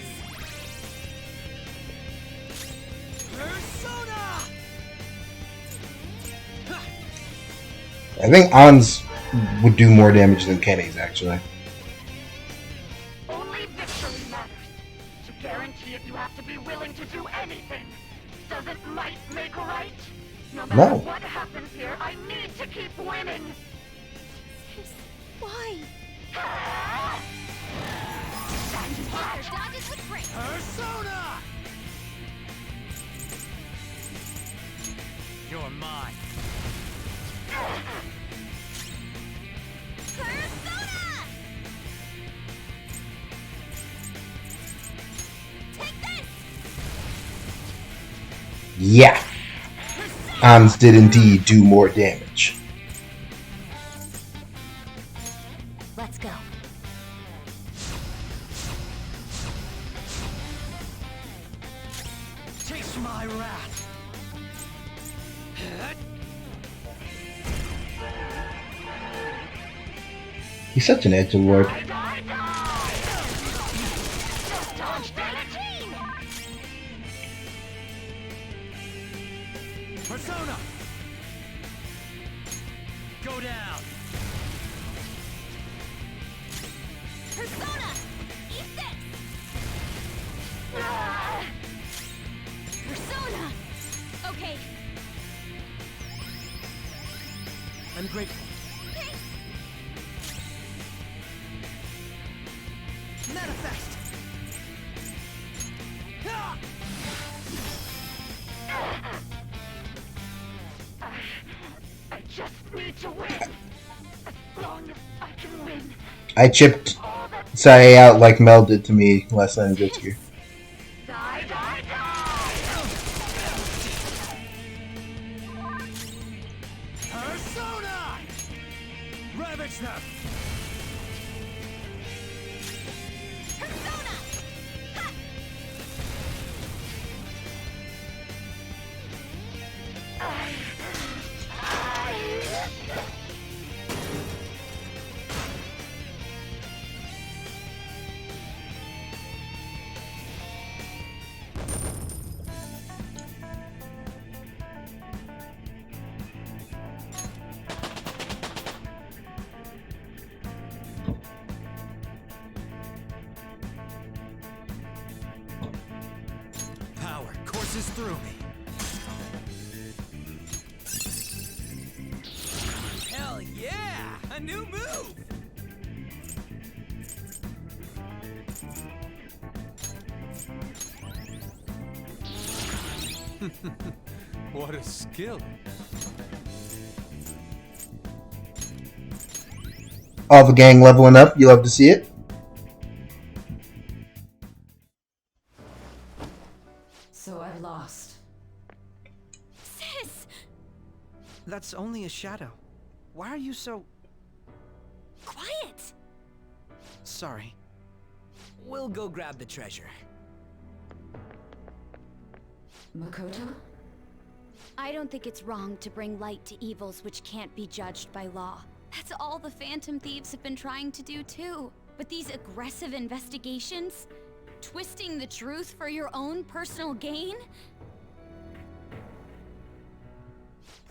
I think An's would do more damage than Kenny's, actually.
Only victory matters. To guarantee it, you have to be willing to do anything. Doesn't might make right? No matter what happens here, I need to keep winning.
Why? Dodges with break.
Persona! You're mine.
Persona! Take this!
Yeah. Ans did indeed do more damage.
Let's go.
Taste my wrath.
He's such an edgelord.
Persona! Go down!
Persona! Eat this! Persona! Okay.
I'm grateful. Manifest!
I just need to win. As long as I can win.
I chipped Sae out like Mel did to me last night in Jutsu.
Die, die, die!
Persona! Ravage them!
Persona! Ha!
Power courses through me. Hell yeah! A new move!
What a skill.
All the gang leveling up. You love to see it.
So I lost.
Sis!
That's only a shadow. Why are you so...
Quiet!
Sorry.
We'll go grab the treasure.
Makoto?
I don't think it's wrong to bring light to evils which can't be judged by law. That's all the Phantom Thieves have been trying to do too. But these aggressive investigations? Twisting the truth for your own personal gain?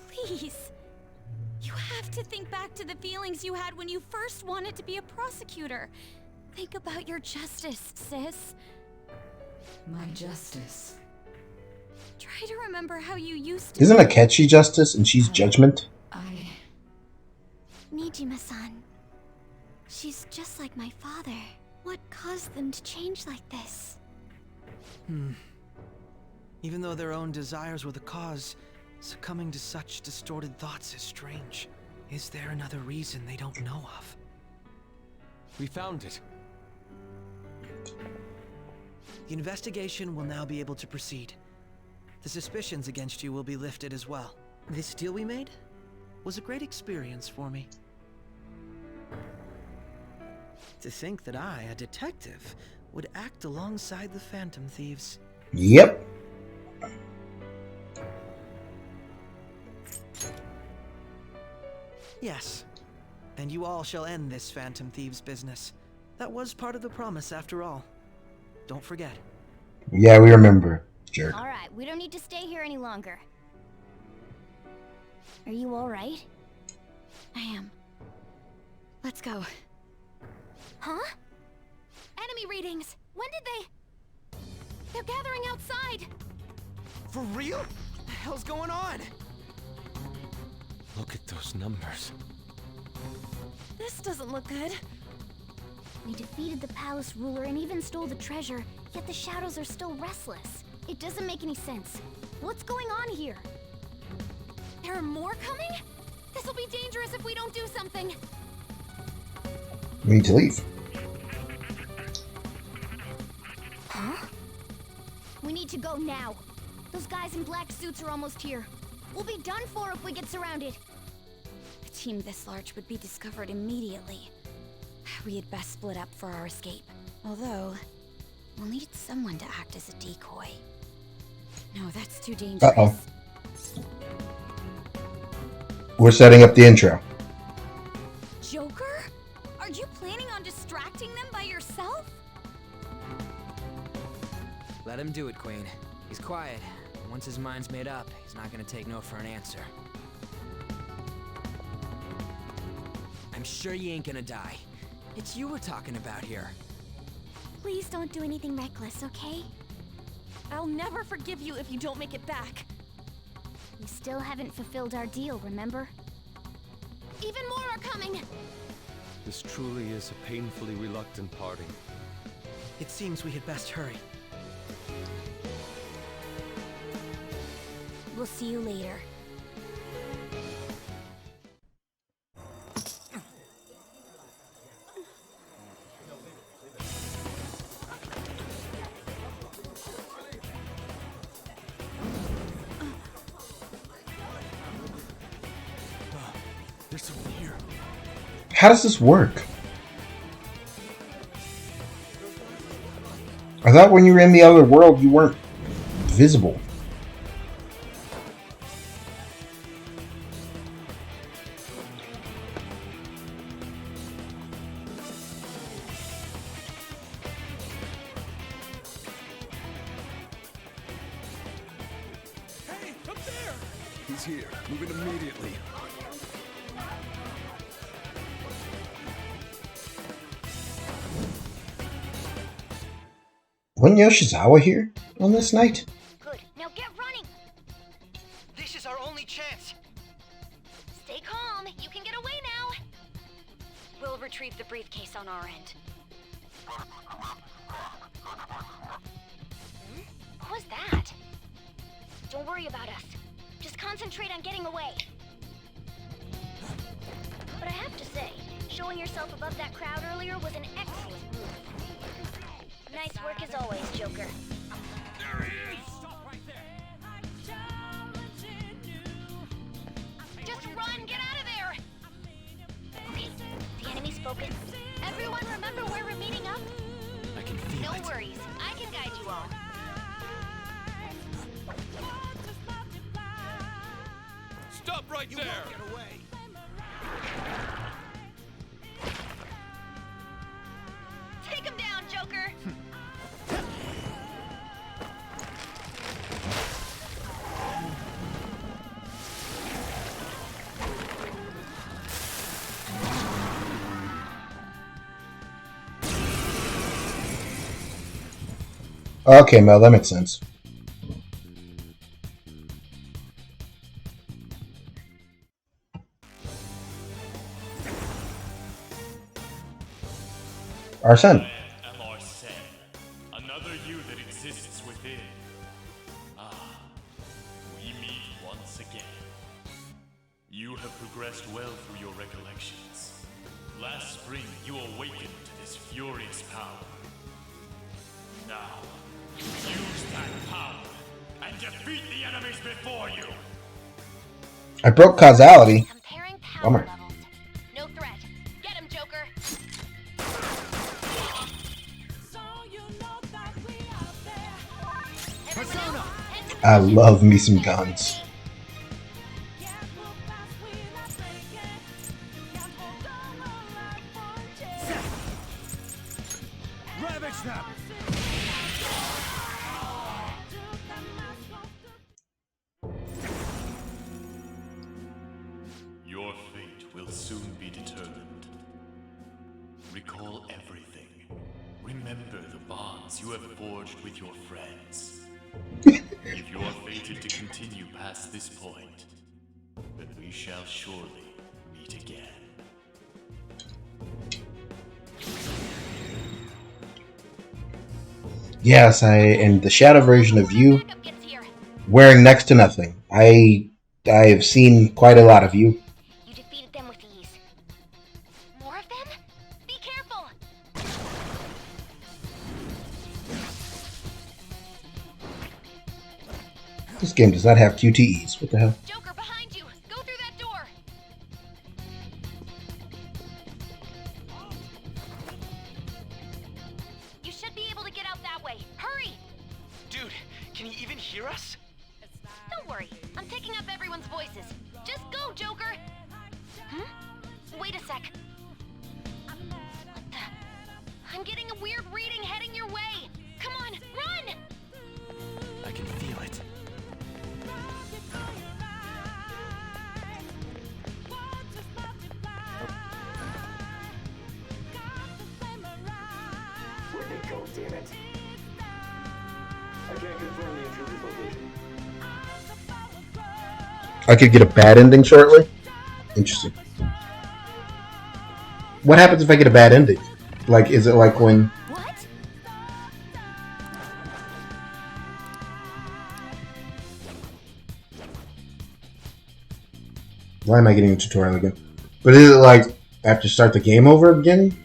Please. You have to think back to the feelings you had when you first wanted to be a prosecutor. Think about your justice, sis.
My justice.
Try to remember how you used to.
Isn't Akechi justice and she's judgment?
Nijima-san. She's just like my father. What caused them to change like this?
Even though their own desires were the cause, succumbing to such distorted thoughts is strange. Is there another reason they don't know of?
We found it.
The investigation will now be able to proceed. The suspicions against you will be lifted as well. This deal we made was a great experience for me. To think that I, a detective, would act alongside the Phantom Thieves.
Yep.
Yes. And you all shall end this Phantom Thieves business. That was part of the promise after all. Don't forget.
Yeah, we remember. Jerk.
Alright, we don't need to stay here any longer. Are you alright?
I am.
Let's go. Huh? Enemy readings! When did they... They're gathering outside!
For real? What the hell's going on?
Look at those numbers.
This doesn't look good.
We defeated the palace ruler and even stole the treasure, yet the shadows are still restless.
It doesn't make any sense. What's going on here? There are more coming? This'll be dangerous if we don't do something.
We need to leave.
Huh? We need to go now. Those guys in black suits are almost here. We'll be done for if we get surrounded. A team this large would be discovered immediately. We had best split up for our escape. Although, we'll need someone to act as a decoy. No, that's too dangerous.
Uh-oh. We're setting up the intro.
Joker? Are you planning on distracting them by yourself?
Let him do it, Queen. He's quiet. And once his mind's made up, he's not gonna take no for an answer. I'm sure you ain't gonna die. It's you we're talking about here.
Please don't do anything reckless, okay?
I'll never forgive you if you don't make it back.
We still haven't fulfilled our deal, remember?
Even more are coming!
This truly is a painfully reluctant parting.
It seems we had best hurry.
We'll see you later.
There's someone here.
How does this work? I thought when you were in the other world, you weren't visible.
Hey, up there! He's here. Moving immediately.
Wasn't Yoshizawa here on this night?
Good. Now get running!
This is our only chance.
Stay calm. You can get away now. We'll retrieve the briefcase on our end. What was that? Don't worry about us. Just concentrate on getting away. But I have to say, showing yourself above that crowd earlier was an excellent move. Nice work as always, Joker.
There he is!
Just run! Get out of there! Okay, the enemy's focused. Everyone remember where we're meeting up?
I can feel it.
No worries. I can guide you all.
Stop right there!
Get away.
Take him down, Joker!
Okay, Mel, that makes sense. Arsene.
I am Arsene, another you that exists within. Ah, we meet once again. You have progressed well through your recollections. Last spring, you awakened to this furious power. Now, use that power and defeat the enemies before you.
I broke causality. Bummer.
No threat. Get him, Joker.
I love me some guns.
Ravage them!
Your fate will soon be determined. Recall everything. Remember the bonds you have forged with your friends. If you're fated to continue past this point, then we shall surely meet again.
Yes, in the shadow version of you, wearing next to nothing. I have seen quite a lot of you.
You defeated them with ease. More of them? Be careful!
This game does not have QTEs. What the hell?
Joker, behind you! Go through that door! You should be able to get out that way. Hurry!
Dude, can you even hear us?
Don't worry. I'm picking up everyone's voices. Just go, Joker! Huh? Wait a sec. What the? I'm getting a weird reading heading your way. Come on, run!
I can feel it.
Where'd they go, damn it? I can't confirm the intruder's location.
I could get a bad ending shortly? Interesting. What happens if I get a bad ending? Like, is it like when...
What?
Why am I getting a tutorial again? But is it like, I have to start the game over again?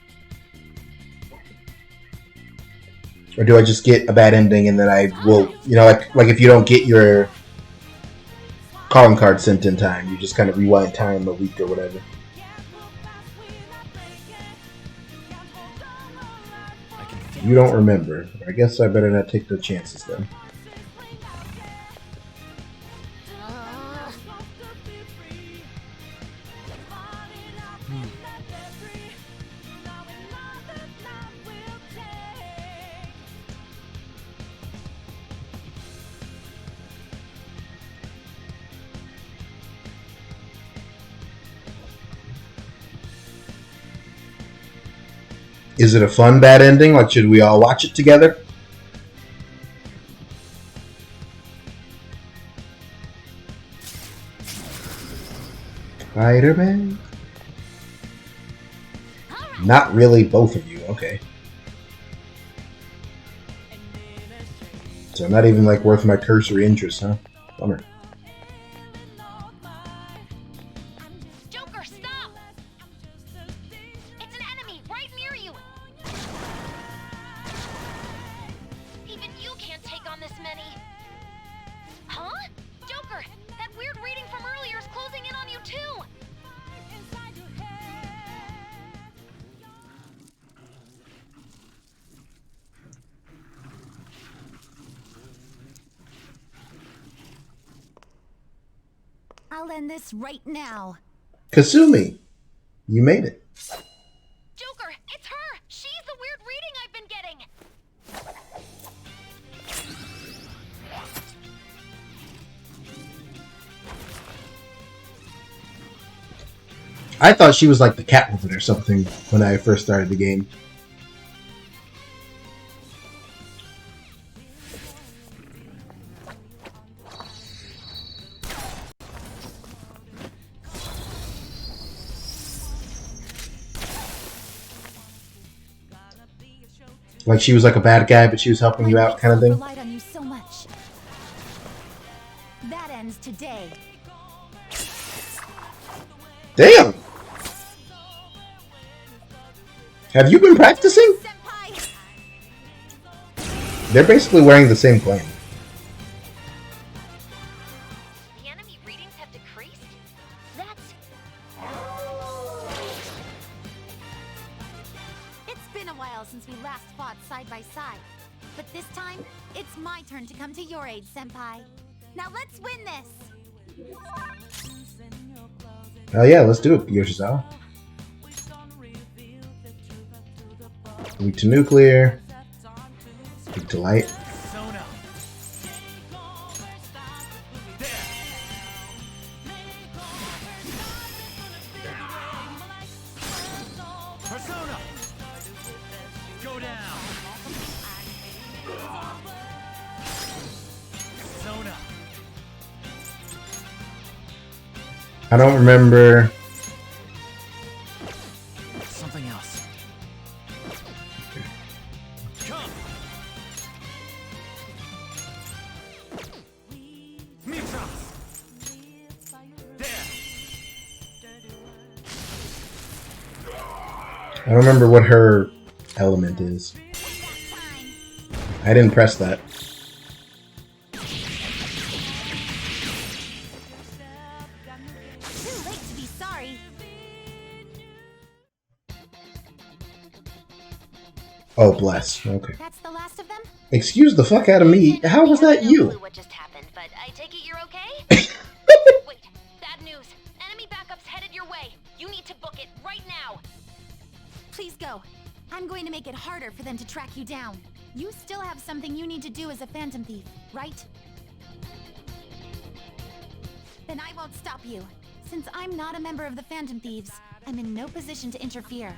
Or do I just get a bad ending and then I will, you know, like if you don't get your calling card sent in time, you just kind of rewind time a week or whatever. You don't remember. I guess I better not take the chances then. Is it a fun bad ending? Like, should we all watch it together? Spider-Man? Not really both of you, okay. So not even like worth my cursory interest, huh? Bummer.
Joker, stop! It's an enemy right near you! Even you can't take on this many. Huh? Joker, that weird reading from earlier is closing in on you too!
I'll end this right now.
Kasumi, you made it.
Joker, it's her! She's the weird reading I've been getting!
I thought she was like the Catwoman or something when I first started the game. Like she was like a bad guy, but she was helping you out, kind of thing.
Relied on you so much. That ends today.
Damn! Have you been practicing? They're basically wearing the same clan.
The enemy readings have decreased? That's...
It's been a while since we last fought side by side. But this time, it's my turn to come to your aid, Senpai. Now let's win this!
Oh yeah, let's do it, Yoshizawa. Weak to nuclear. Weak to light.
Persona! Go down! Persona!
I don't remember.
Something else.
Come! Mitras! There!
I don't remember what her element is. I didn't press that.
Too late to be sorry.
Oh, bless. Okay.
That's the last of them?
Excuse the fuck out of me. How was that you?
What just happened, but I take it you're okay? Wait, bad news. Enemy backup's headed your way. You need to book it right now.
Please go. I'm going to make it harder for them to track you down. You still have something you need to do as a Phantom Thief, right? Then I won't stop you. Since I'm not a member of the Phantom Thieves, I'm in no position to interfere.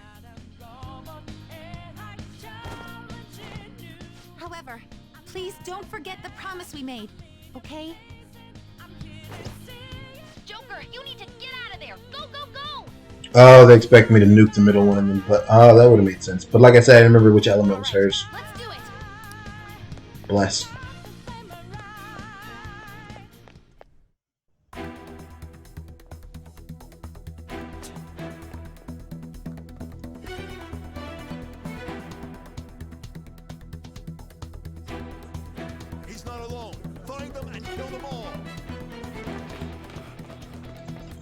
However, please don't forget the promise we made, okay?
Joker, you need to get out of there. Go, go, go!
Oh, they expect me to nuke the middle one and then put. Oh, that would have made sense. But like I said, I didn't remember which element was hers.
Let's do it.
Bless.
He's not alone. Find them and kill them all.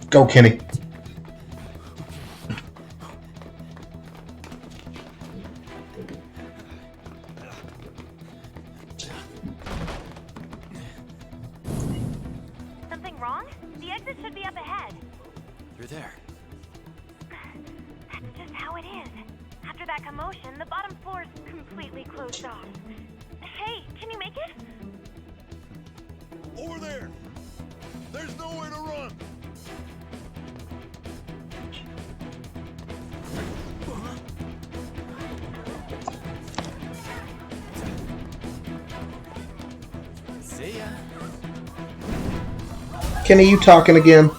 Go, Kenny.
Something wrong? The exit should be up ahead.
You're there.
That's just how it is. After that commotion, the bottom floor's completely closed off. Hey, can you make it?
Over there. There's nowhere to run.
See ya.
Kenny, you talking again?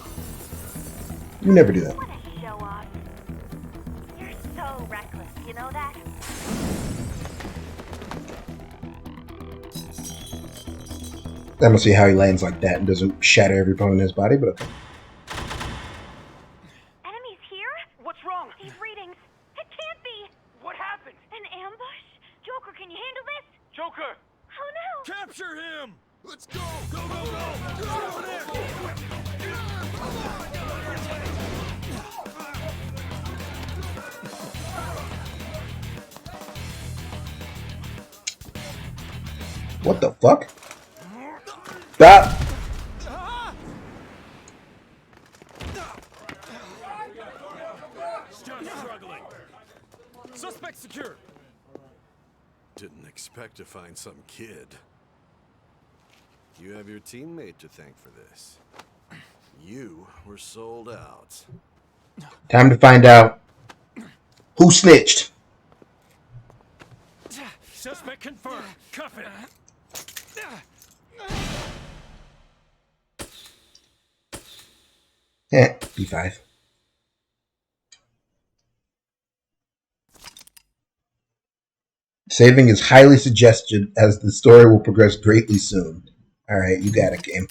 You never do that.
What a show off. You're so reckless, you know that?
I don't see how he lands like that and doesn't shatter every bone in his body, but okay.
Enemies here?
What's wrong?
These readings. It can't be.
What happened?
An ambush? Joker, can you handle this?
Joker!
Oh no!
Capture him. Let's go. Go, go, go. Go over there.
What the fuck? Stop!
Still struggling.
Suspect secured.
Didn't expect to find some kid. You have your teammate to thank for this. You were sold out.
Time to find out who snitched.
Suspect confirmed. Cuff it.
B5. Saving is highly suggested as the story will progress greatly soon. Alright, you got it, game.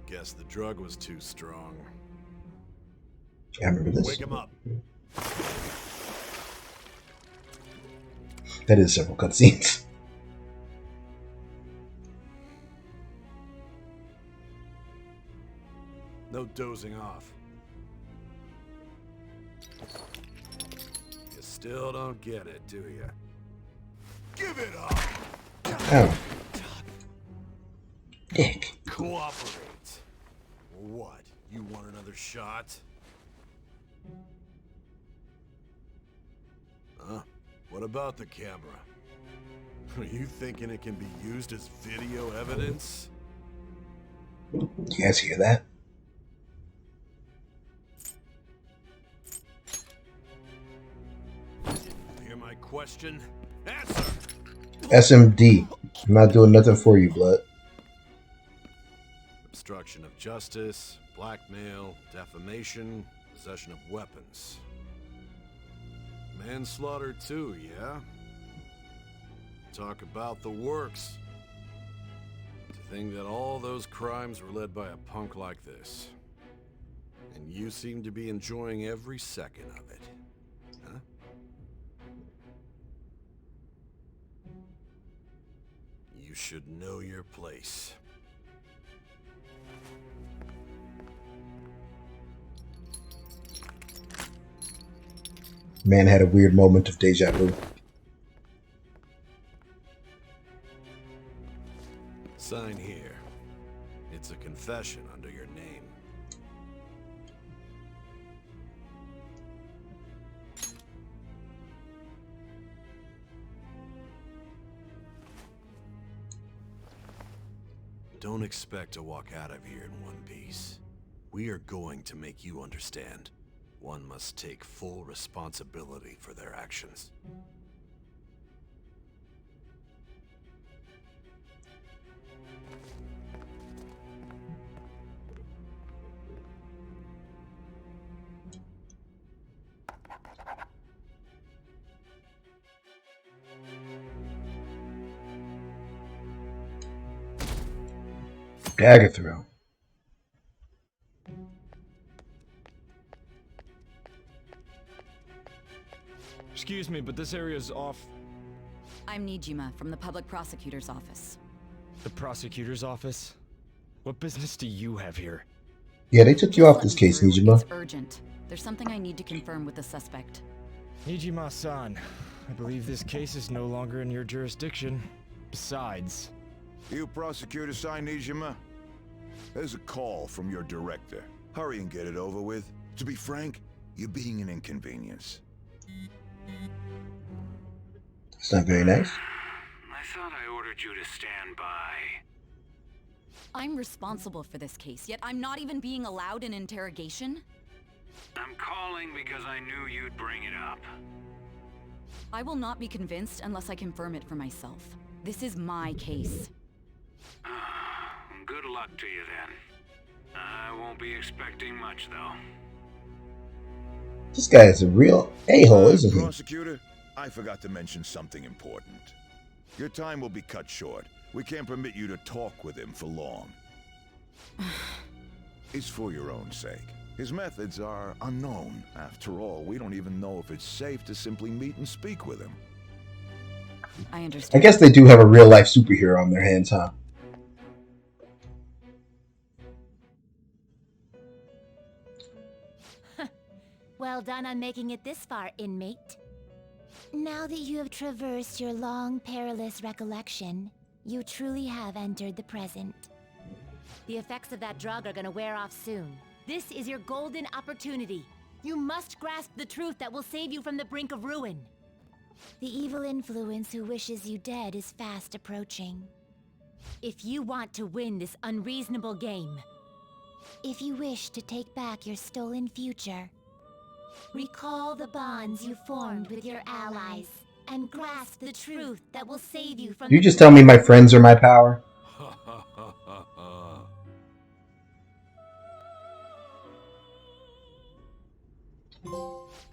Guess the drug was too strong.
I remember this.
Wake him up.
That is several cutscenes.
No dozing off. You still don't get it, do you? Give it up!
Oh. Dick.
Cooperate. What? You want another shot? Huh? What about the camera? Are you thinking it can be used as video evidence?
You guys hear that?
Hear my question? Answer!
SMD. I'm not doing nothing for you, blood.
Obstruction of justice, blackmail, defamation, possession of weapons. Manslaughter too, yeah? Talk about the works. To think that all those crimes were led by a punk like this. And you seem to be enjoying every second of it. Huh? You should know your place.
Man had a weird moment of deja vu.
Sign here. It's a confession under your name. Don't expect to walk out of here in one piece. We are going to make you understand. One must take full responsibility for their actions.
Dagger throw.
Excuse me, but this area is off.
I'm Nijima from the public prosecutor's office.
The prosecutor's office? What business do you have here?
Yeah, they took you off this case, Nijima.
It's urgent. There's something I need to confirm with the suspect.
Nijima-san, I believe this case is no longer in your jurisdiction. Besides...
You prosecutor sign Nijima? There's a call from your director. Hurry and get it over with. To be frank, you're being an inconvenience.
It's not very nice.
I thought I ordered you to stand by.
I'm responsible for this case, yet I'm not even being allowed an interrogation?
I'm calling because I knew you'd bring it up.
I will not be convinced unless I confirm it for myself. This is my case.
Good luck to you then. I won't be expecting much, though.
This guy is a real a-hole, isn't he?
Prosecutor, I forgot to mention something important. Your time will be cut short. We can't permit you to talk with him for long. It's for your own sake. His methods are unknown. After all, we don't even know if it's safe to simply meet and speak with him.
I understand.
I guess they do have a real-life superhero on their hands, huh?
Well done on making it this far, inmate. Now that you have traversed your long, perilous recollection, you truly have entered the present. The effects of that drug are gonna wear off soon.
This is your golden opportunity. You must grasp the truth that will save you from the brink of ruin.
The evil influence who wishes you dead is fast approaching.
If you want to win this unreasonable game,
if you wish to take back your stolen future, recall the bonds you formed with your allies and grasp the truth that will save you from
You just tell me my friends are my power?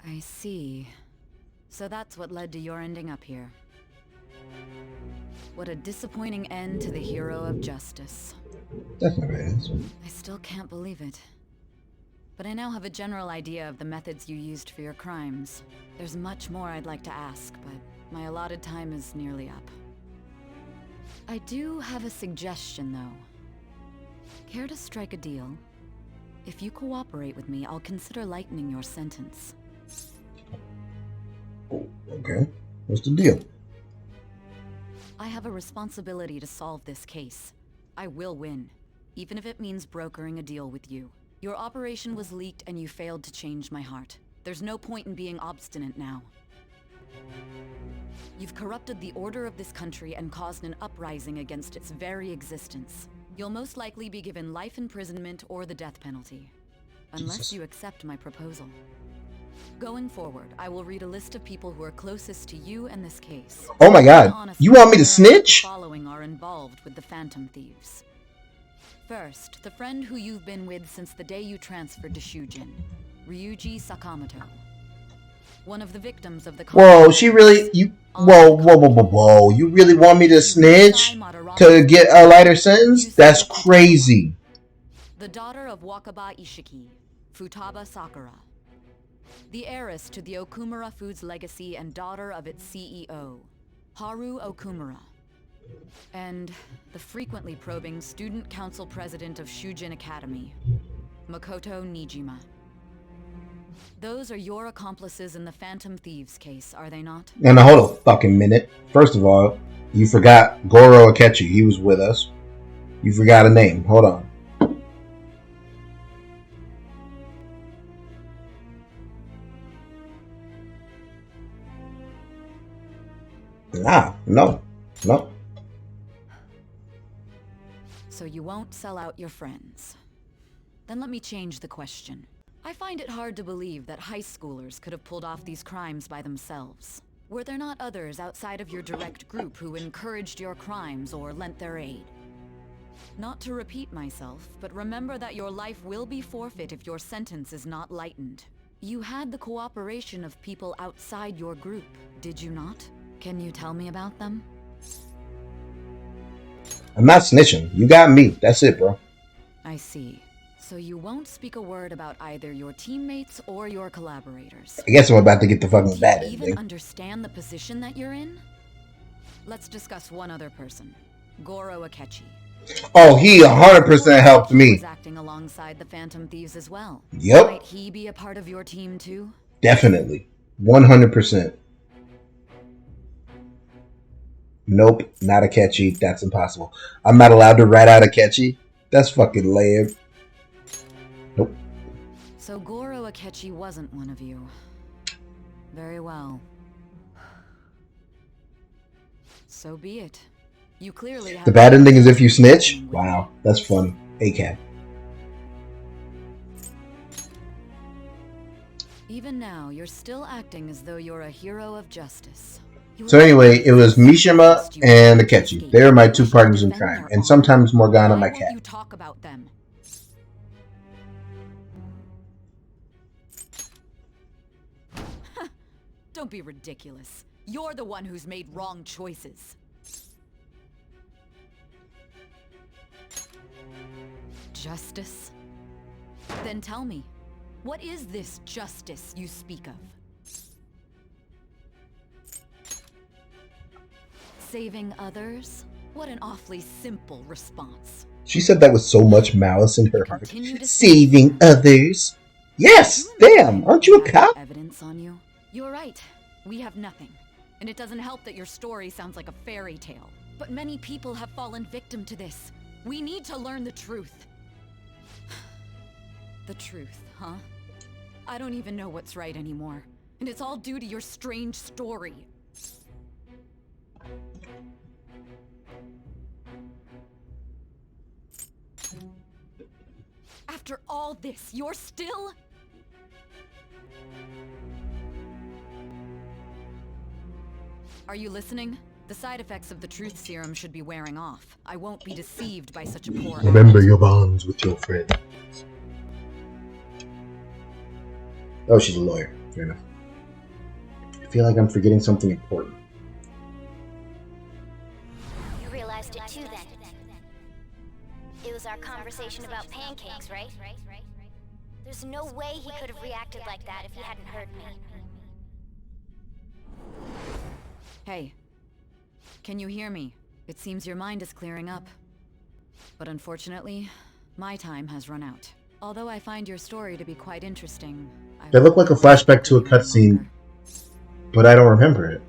I see. So that's what led to your ending up here. What a disappointing end to the hero of justice.
That's not right answer.
I still can't believe it. But I now have a general idea of the methods you used for your crimes. There's much more I'd like to ask, but my allotted time is nearly up. I do have a suggestion, though. Care to strike a deal? If you cooperate with me, I'll consider lightening your sentence.
Oh, okay. What's the deal?
I have a responsibility to solve this case. I will win, even if it means brokering a deal with you. Your operation was leaked and you failed to change my heart. There's no point in being obstinate now. You've corrupted the order of this country and caused an uprising against its very existence. You'll most likely be given life imprisonment or the death penalty. Unless you accept my proposal. Going forward, I will read a list of people who are closest to you and this case.
Oh my god, you want me to snitch?
The following are involved with the Phantom Thieves. First, the friend who you've been with since the day you transferred to Shujin, Ryuji Sakamoto. One of the victims of the...
Whoa, she really... Whoa. You really want me to snitch? To get a lighter sentence? That's crazy.
The daughter of Wakaba Ishiki, Futaba Sakura. The heiress to the Okumura Foods legacy and daughter of its CEO, Haru Okumura. And the frequently probing student council president of Shujin Academy, Makoto Nijima. Those are your accomplices in the Phantom Thieves case, are they not?
And now hold a fucking minute. First of all, you forgot Goro Akechi. He was with us. You forgot a name. Hold on. No.
So you won't sell out your friends. Then let me change the question. I find it hard to believe that high schoolers could have pulled off these crimes by themselves. Were there not others outside of your direct group who encouraged your crimes or lent their aid? Not to repeat myself, but remember that your life will be forfeit if your sentence is not lightened. You had the cooperation of people outside your group, did you not? Can you tell me about them?
I'm not snitching. You got me. That's it, bro.
I see. So you won't speak a word about either your teammates or your collaborators.
I guess I'm about to get the fucking bad
Do you
ending.
even understand the position that you're in? Let's discuss one other person. Goro Akechi.
Oh, he 100% helped me.
He was acting alongside the Phantom Thieves as well.
Yep.
Might he be a part of your team too?
Definitely. 100%. Nope, not Akechi. That's impossible. I'm not allowed to rat out Akechi. That's fucking lame. Nope.
So Goro Akechi wasn't one of you. Very well. So be it. You clearly have...
The bad ending is if you snitch? Wow, that's funny. ACAB.
Even now, you're still acting as though you're a hero of justice.
So anyway, it was Mishima and Akechi. They are my two partners in crime. And sometimes Morgana, my cat.
You talk about them. Don't be ridiculous. You're the one who's made wrong choices. Justice? Then tell me, what is this justice you speak of? Saving others? What an awfully simple response.
She said that with so much malice in her heart. Saving others? Yes! Damn! Aren't you a cop?
Evidence on you? You're right. We have nothing. And it doesn't help that your story sounds like a fairy tale. But many people have fallen victim to this. We need to learn the truth. The truth, huh? I don't even know what's right anymore. And it's all due to your strange story. After all this, you're still... Are you listening? The side effects of the truth serum should be wearing off. I won't be deceived by such a poor...
Remember your bonds with your friend. Oh, she's a lawyer. Fair enough. I feel like I'm forgetting something important.
You realized it too then. It was our conversation about pancakes, right? There's no way he could have reacted like that if he hadn't heard me.
Hey. Can you hear me? It seems your mind is clearing up. But unfortunately, my time has run out. Although I find your story to be quite interesting...
They look like a flashback to a cutscene, but I don't remember it.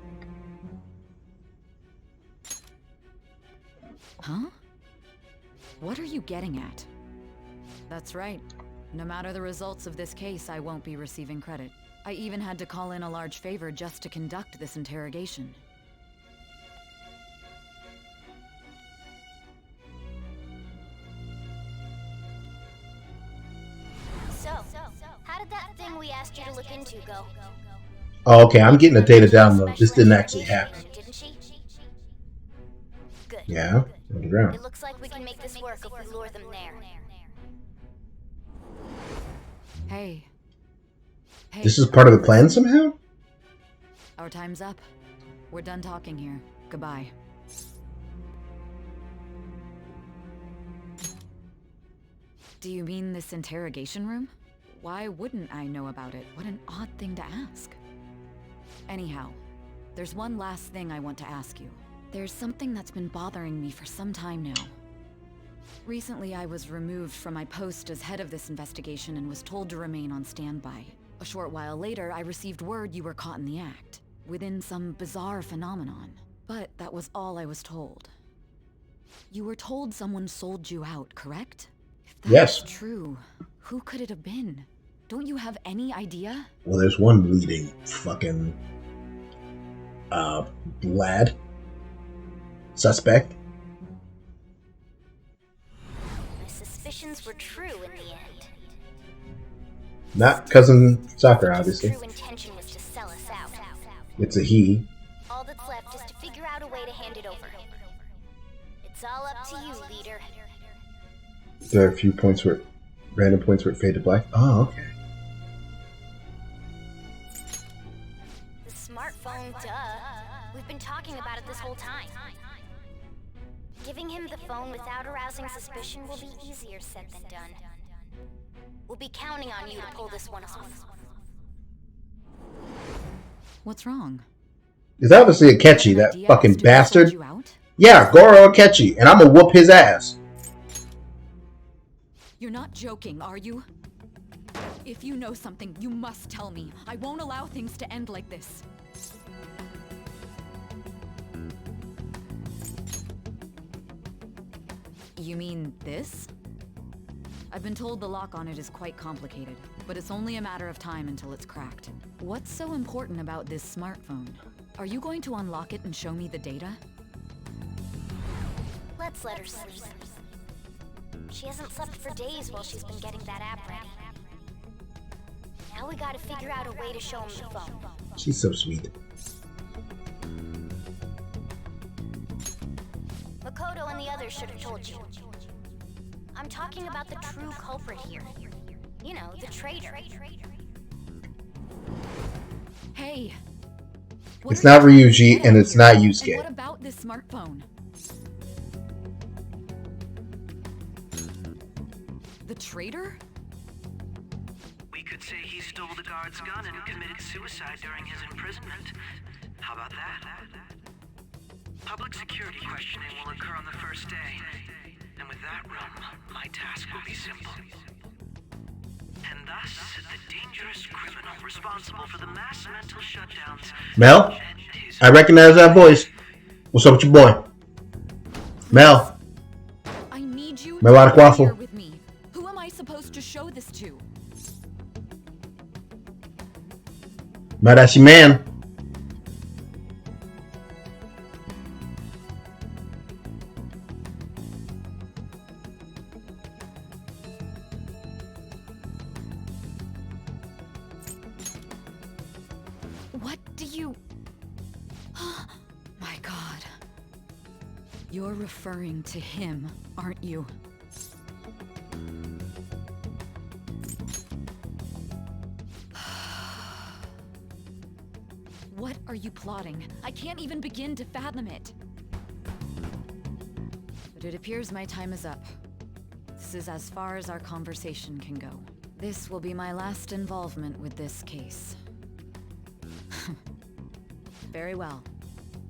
Huh? What are you getting at? That's right. No matter the results of this case, I won't be receiving credit. I even had to call in a large favor just to conduct this interrogation.
So, how did that thing we asked you to look into go?
Oh, okay, I'm getting a data download. This didn't actually happen.
Didn't she? Good.
Yeah, underground.
It looks like we can make this work if we lure them there.
Hey. Hey.
This is part of the plan somehow?
Our time's up. We're done talking here. Goodbye. Do you mean this interrogation room? Why wouldn't I know about it? What an odd thing to ask. Anyhow, there's one last thing I want to ask you. There's something that's been bothering me for some time now. Recently, I was removed from my post as head of this investigation and was told to remain on standby. A short while later, I received word you were caught in the act, within some bizarre phenomenon. But that was all I was told. You were told someone sold you out, correct? If that's true, who could it have been? Don't you have any idea?
Well, there's one leading fucking lad suspect.
My suspicions were true in the end.
Not cousin Sakura, obviously.
His true intention was to sell us out.
It's a he.
All that's left is to figure out a way to hand it over. It's all up to you, leader.
There are a few points where random points where it faded black. Oh, okay.
The smartphone, duh. We've been talking about it this whole time. Giving him the phone without arousing suspicion will be easier said than done. We'll be counting on you to pull this one off.
What's wrong?
It's obviously Akechi, that fucking bastard. Yeah, Goro Akechi, and I'm gonna whoop his ass.
You're not joking, are you? If you know something, you must tell me. I won't allow things to end like this. You mean this? I've been told the lock on it is quite complicated, but it's only a matter of time until it's cracked. What's so important about this smartphone? Are you going to unlock it and show me the data?
Let's let her sleep. She hasn't slept for days while she's been getting that app ready. Now we gotta figure out a way to show him the phone.
She's so sweet.
Makoto and the others should have told you. I'm talking about the true culprit here. You know, the traitor.
Hey!
It's not Ryuji and it's not Yusuke.
What about this smartphone? The traitor?
We could say he stole the guard's gun and committed suicide during his imprisonment. How about that? Public security questioning will occur on the first day. And with that run, my task will be simple. And thus, the dangerous criminal responsible for the mass mental shutdowns...
Mel? I recognize that voice. What's up with your boy? Mel.
I need you
Melodic
to be
Waffle.
here with me. Who am I supposed to show this to?
But that's your man.
What do you... My God. You're referring to him, aren't you? What are you plotting? I can't even begin to fathom it. But it appears my time is up. This is as far as our conversation can go. This will be my last involvement with this case. Very well.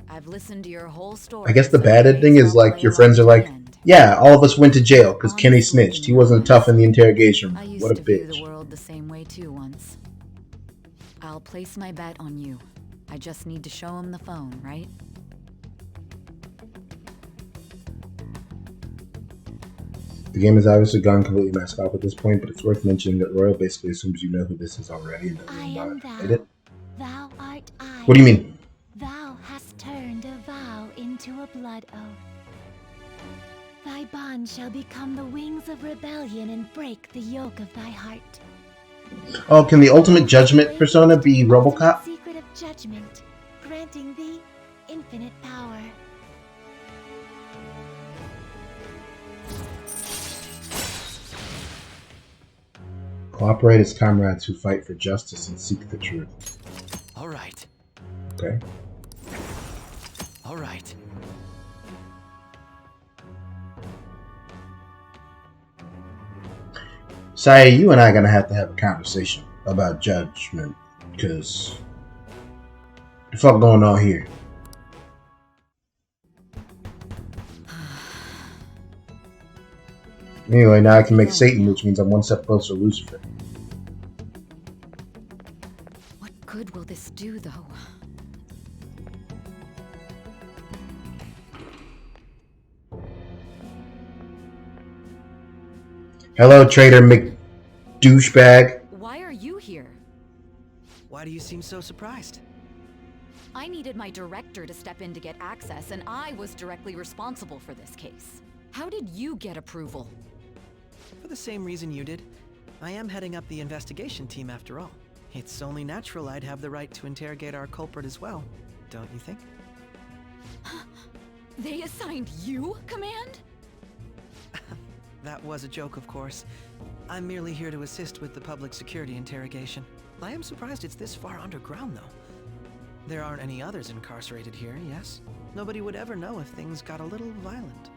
I've listened to your whole story.
I guess the bad ending is like your friends are like, yeah, all of us went to jail because Kenny snitched. He wasn't tough in the interrogation room. What a
I used to view
bitch.
the world the same way too once. I'll place my bet on you. I just need to show him the phone, right?
The game has obviously gone completely messed up at this point, but it's worth mentioning that Royal basically assumes you know who this is already and doesn't know about it.
Thou art I.
What do you mean?
Thou hast turned a vow into a blood oath. Thy bond shall become the wings of rebellion and break the yoke of thy heart.
Oh, can the ultimate judgment persona be RoboCop?
Secret of judgment, granting thee infinite power.
Cooperate as comrades who fight for justice and seek the truth.
All right.
Okay.
All right.
Saya, you and I are gonna have to have a conversation about judgment, because the fuck going on here? Anyway, now I can make Satan, which means I'm one step closer to Lucifer.
What good will this do, though?
Hello, Trader McDouchebag.
Why are you here?
Why do you seem so surprised?
I needed my director to step in to get access, and I was directly responsible for this case. How did you get approval?
For the same reason you did. I am heading up the investigation team after all. It's only natural I'd have the right to interrogate our culprit as well, don't you think?
They assigned you command?
That was a joke, of course. I'm merely here to assist with the public security interrogation. I am surprised it's this far underground, though. There aren't any others incarcerated here, yes? Nobody would ever know if things got a little violent.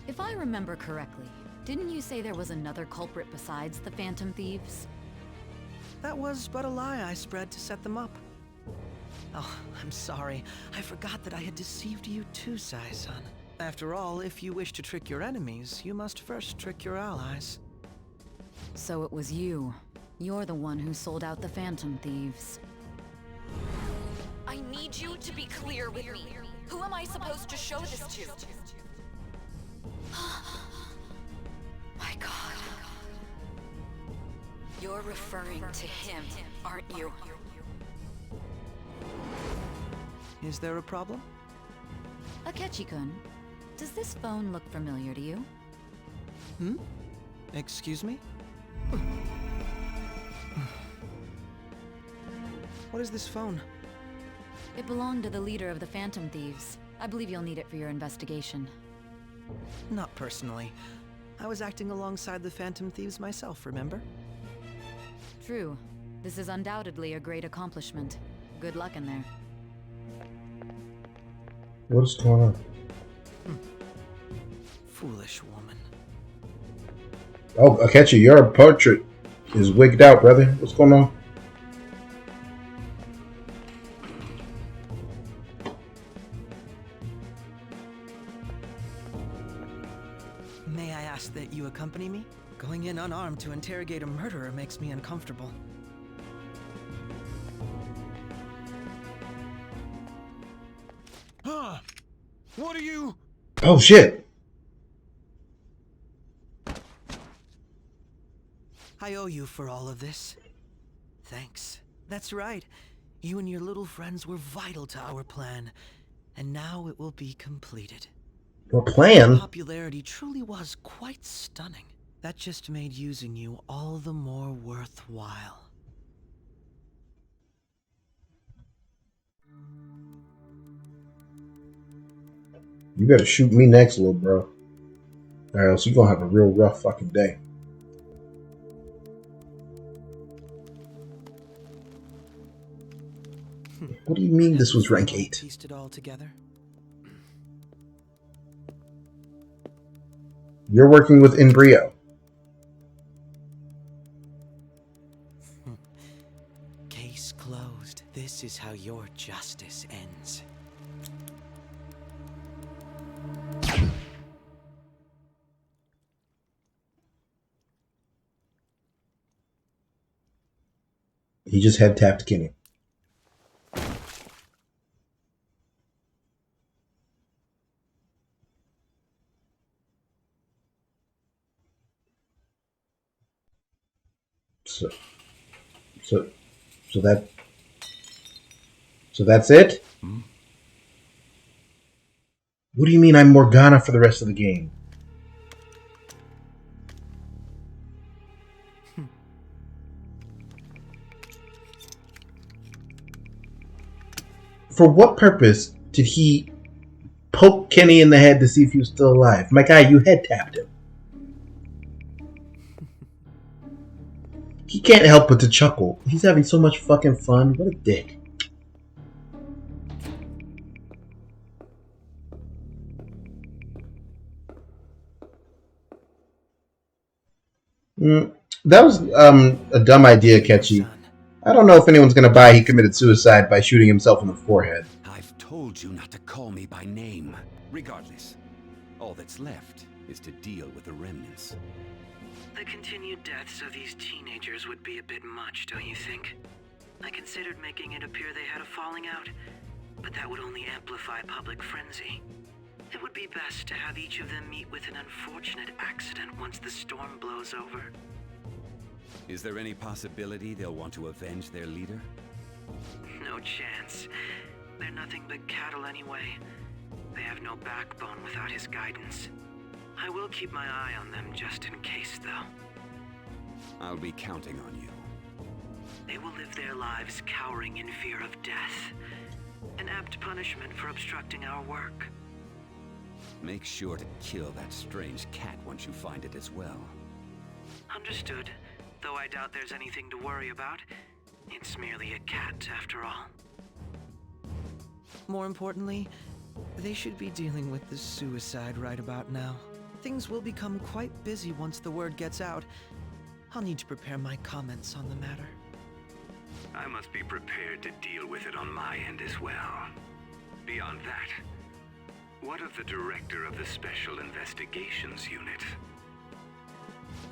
If I remember correctly, didn't you say there was another culprit besides the Phantom Thieves?
That was but a lie I spread to set them up. Oh, I'm sorry. I forgot that I had deceived you too, Sai-san. After all, if you wish to trick your enemies, you must first trick your allies.
So it was you. You're the one who sold out the Phantom Thieves. I need you to be clear with me. Who am I supposed to show this to? My God. You're referring to him, aren't you?
Is there a problem?
Akechi-kun, does this phone look familiar to you?
Hmm? Excuse me? What is this phone?
It belonged to the leader of the Phantom Thieves. I believe you'll need it for your investigation.
Not personally. I was acting alongside the Phantom Thieves myself, remember?
True. This is undoubtedly a great accomplishment. Good luck in there.
What is going on?
Foolish woman.
Oh, Akechi, your portrait is wigged out, brother. What's going on?
May I ask that you accompany me? Going in unarmed to interrogate a murderer makes me uncomfortable.
Huh? What are you?
Oh, shit.
I owe you for all of this. Thanks. That's right. You and your little friends were vital to our plan, and now it will be completed.
Your plan?
Your popularity truly was quite stunning. That just made using you all the more worthwhile.
You better shoot me next, little bro. Or else you're gonna have a real rough fucking day. What do you mean this was rank 8?
Pieced it all together.
You're working with Embryo.
Case closed. This is how your justice ends.
He just head tapped Kenny. So that's it? What do you mean I'm Morgana for the rest of the game? For what purpose did he poke Kenny in the head to see if he was still alive? My guy, you head tapped him. He can't help but to chuckle. He's having so much fucking fun. What a dick. That was a dumb idea, Ketchy. I don't know if anyone's gonna buy he committed suicide by shooting himself in the forehead.
I've told you not to call me by name. Regardless, all that's left is to deal with the remnants.
The continued deaths of these teenagers would be a bit much, don't you think? I considered making it appear they had a falling out, but that would only amplify public frenzy. It would be best to have each of them meet with an unfortunate accident once the storm blows over.
Is there any possibility they'll want to avenge their leader?
No chance. They're nothing but cattle anyway. They have no backbone without his guidance. I will keep my eye on them just in case, though.
I'll be counting on you.
They will live their lives cowering in fear of death. An apt punishment for obstructing our work.
Make sure to kill that strange cat once you find it as well.
Understood. Though I doubt there's anything to worry about. It's merely a cat, after all.
More importantly, they should be dealing with the suicide right about now. Things will become quite busy once the word gets out. I'll need to prepare my comments on the matter.
I must be prepared to deal with it on my end as well. Beyond that, what of the director of the Special Investigations Unit?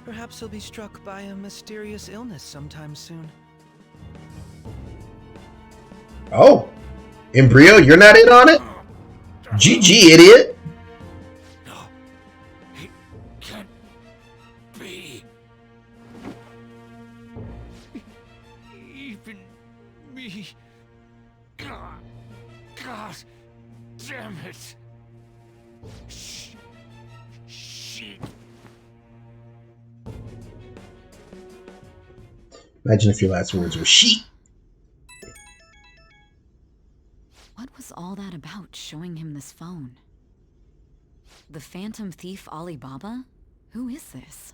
Perhaps he'll be struck by a mysterious illness sometime soon.
Oh! Embryo, you're not in on it? GG, idiot!
No. It can't be. Even me. God damn it. Shit.
Imagine if your last words were sheep.
What was all that about, showing him this phone? The Phantom Thief Alibaba? Who is this?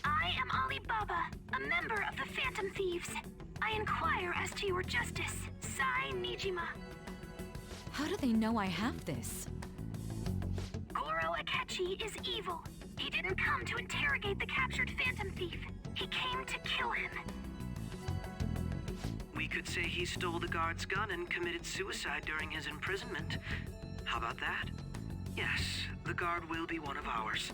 I am Alibaba, a member of the Phantom Thieves. I inquire as to your justice, Sai Nijima.
How do they know I have this?
Goro Akechi is evil. He didn't come to interrogate the captured Phantom Thief. He came to kill him.
We could say he stole the guard's gun and committed suicide during his imprisonment. How about that? Yes, the guard will be one of ours.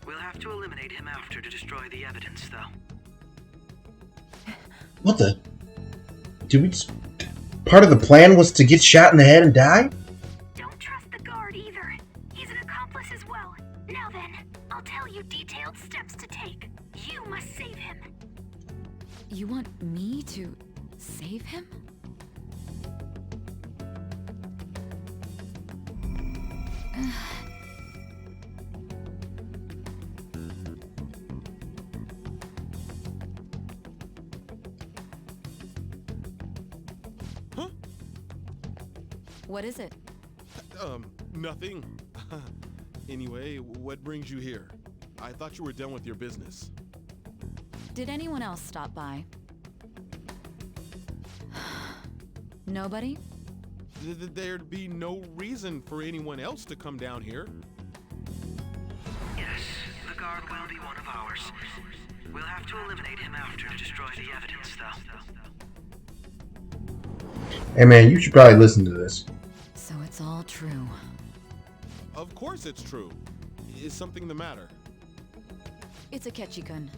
We'll have to eliminate him after to destroy the evidence, though.
What the? Did we just... Part of the plan was to get shot in the head and die?
Don't trust the guard either. He's an accomplice as well. Now then, I'll tell you detailed steps to take. You must save him.
You want me to Save him?
Huh?
What is it?
Nothing. Anyway, what brings you here? I thought you were done with your business.
Did anyone else stop by? Nobody?
There'd be no reason for anyone else to come down here.
Yes, the guard will be one of ours. We'll have to eliminate him after to destroy the evidence, though.
Hey man, you should probably listen to this.
So it's all true.
Of course it's true. Is something the matter?
It's Akechi-kun.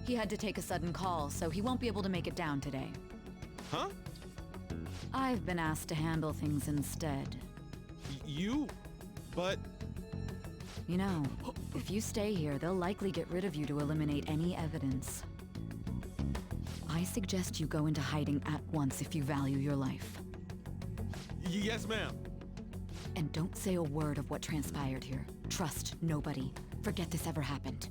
He had to take a sudden call, so he won't be able to make it down today.
Huh?
I've been asked to handle things instead.
You? But...
You know, if you stay here, they'll likely get rid of you to eliminate any evidence. I suggest you go into hiding at once if you value your life.
Yes, ma'am.
And don't say a word of what transpired here. Trust nobody. Forget this ever happened.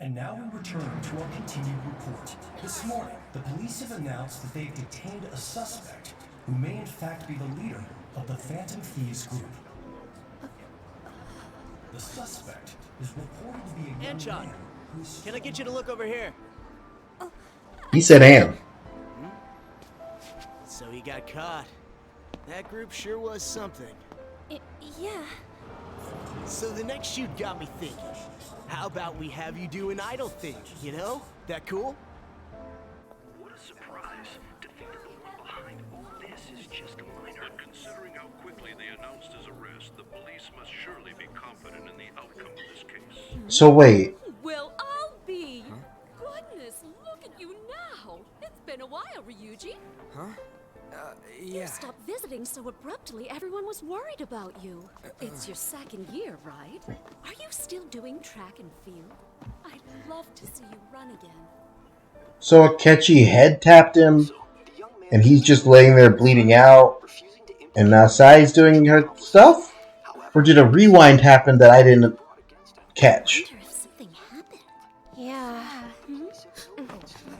And now we return to our continued report. This morning, the police have announced that they've detained a suspect who may in fact be the leader of the Phantom Thieves group. The suspect is reported to be a young man who's...
Can I get you to look over here?
He said "am."
So he got caught. That group sure was something.
Yeah.
So the next shoot got me thinking. How about we have you do an idol thing, you know? That cool?
What a surprise to think that the one behind all this is just a minor.
But considering how quickly they announced his arrest, the police must surely be confident in the outcome of this case.
So wait.
Well, I'll be. Goodness, look at you now. It's been a while, Ryuji.
Huh?
You stopped visiting so abruptly, everyone was worried about you. It's your second year, right? Are you still doing track and field? I'd love to see you run again.
So Akechi head tapped him, and he's just laying there bleeding out, and now Sai's doing her stuff? Or did a rewind happen that I didn't catch?
Yeah.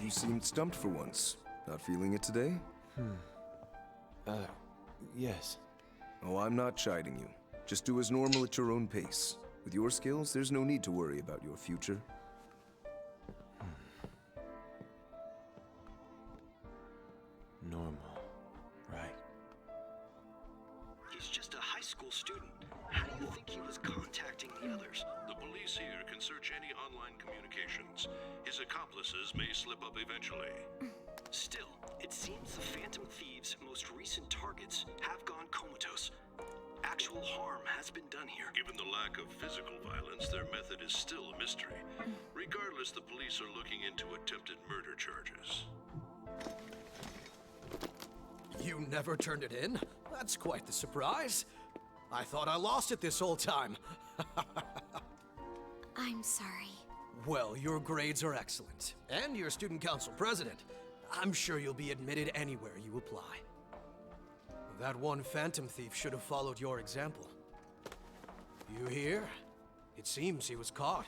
You seemed stumped for once. Not feeling it today?
Yes.
Oh, I'm not chiding you. Just do as normal at your own pace. With your skills, there's no need to worry about your future.
Normal, right?
He's just a high school student. How do you think he was contacting the others?
The police here can search any online communications. His accomplices may slip up eventually.
Still, it seems the Phantom Thieves' most recent targets have gone comatose. Actual harm has been done here.
Given the lack of physical violence, their method is still a mystery. Regardless, the police are looking into attempted murder charges.
You never turned it in? That's quite the surprise. I thought I lost it this whole time.
I'm sorry.
Well, your grades are excellent. And you're student council president. I'm sure you'll be admitted anywhere you apply. That one Phantom Thief should have followed your example. You hear? It seems he was caught.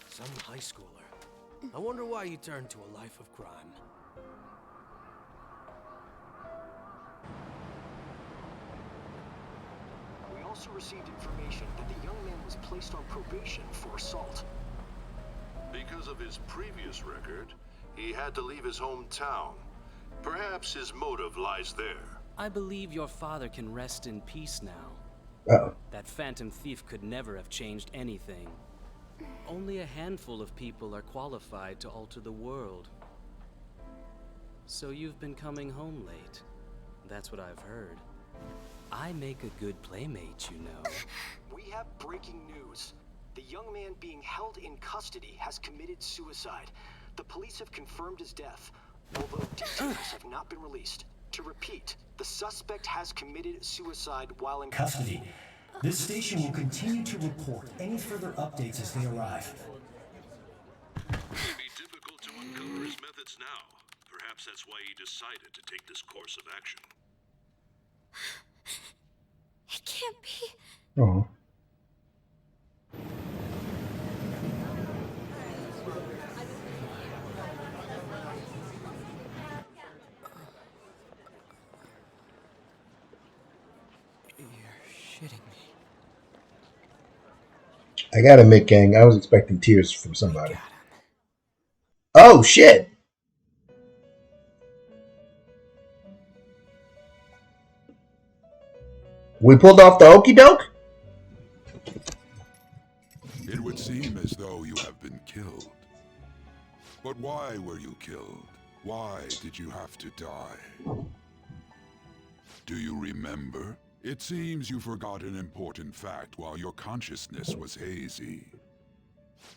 Some high schooler. I wonder why he turned to a life of crime.
We also received information that the young man was placed on probation for assault.
Because of his previous record, he had to leave his hometown. Perhaps his motive lies there.
I believe your father can rest in peace now.
Uh-oh.
That Phantom Thief could never have changed anything. Only a handful of people are qualified to alter the world. So you've been coming home late. That's what I've heard. I make a good playmate, you know.
We have breaking news. The young man being held in custody has committed suicide. The police have confirmed his death, although details have not been released. To repeat, the suspect has committed suicide while in custody.
This station will continue to report any further updates as they arrive.
It'd be difficult to uncover his methods now. Perhaps that's why he decided to take this course of action.
It can't be.
Oh.
You're shitting me.
I gotta admit, gang, I was expecting tears from somebody. Oh, shit! We pulled off the okey doke?
It would seem as though you have been killed. But why were you killed? Why did you have to die? Do you remember? It seems you forgot an important fact while your consciousness was hazy.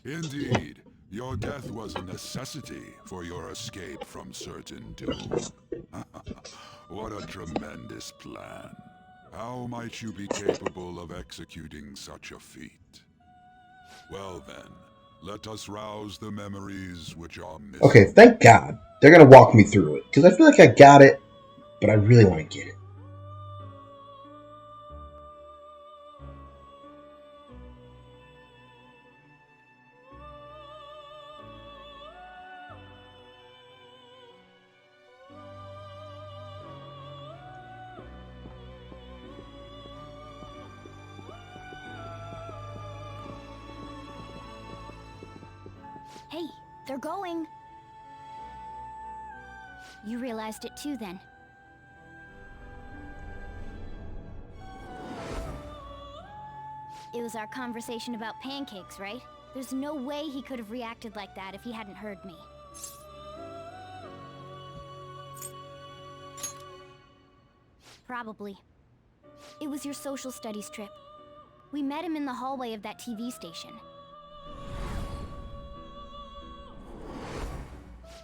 Indeed, your death was a necessity for your escape from certain doom. What a tremendous plan. How might you be capable of executing such a feat? Well then, let us rouse the memories which are missing.
Okay, thank God. They're gonna walk me through it. Because I feel like I got it, but I really want to get it.
Hey, they're going. You realized it too, then. It was our conversation about pancakes, right? There's no way he could have reacted like that if he hadn't heard me. Probably. It was your social studies trip. We met him in the hallway of that TV station.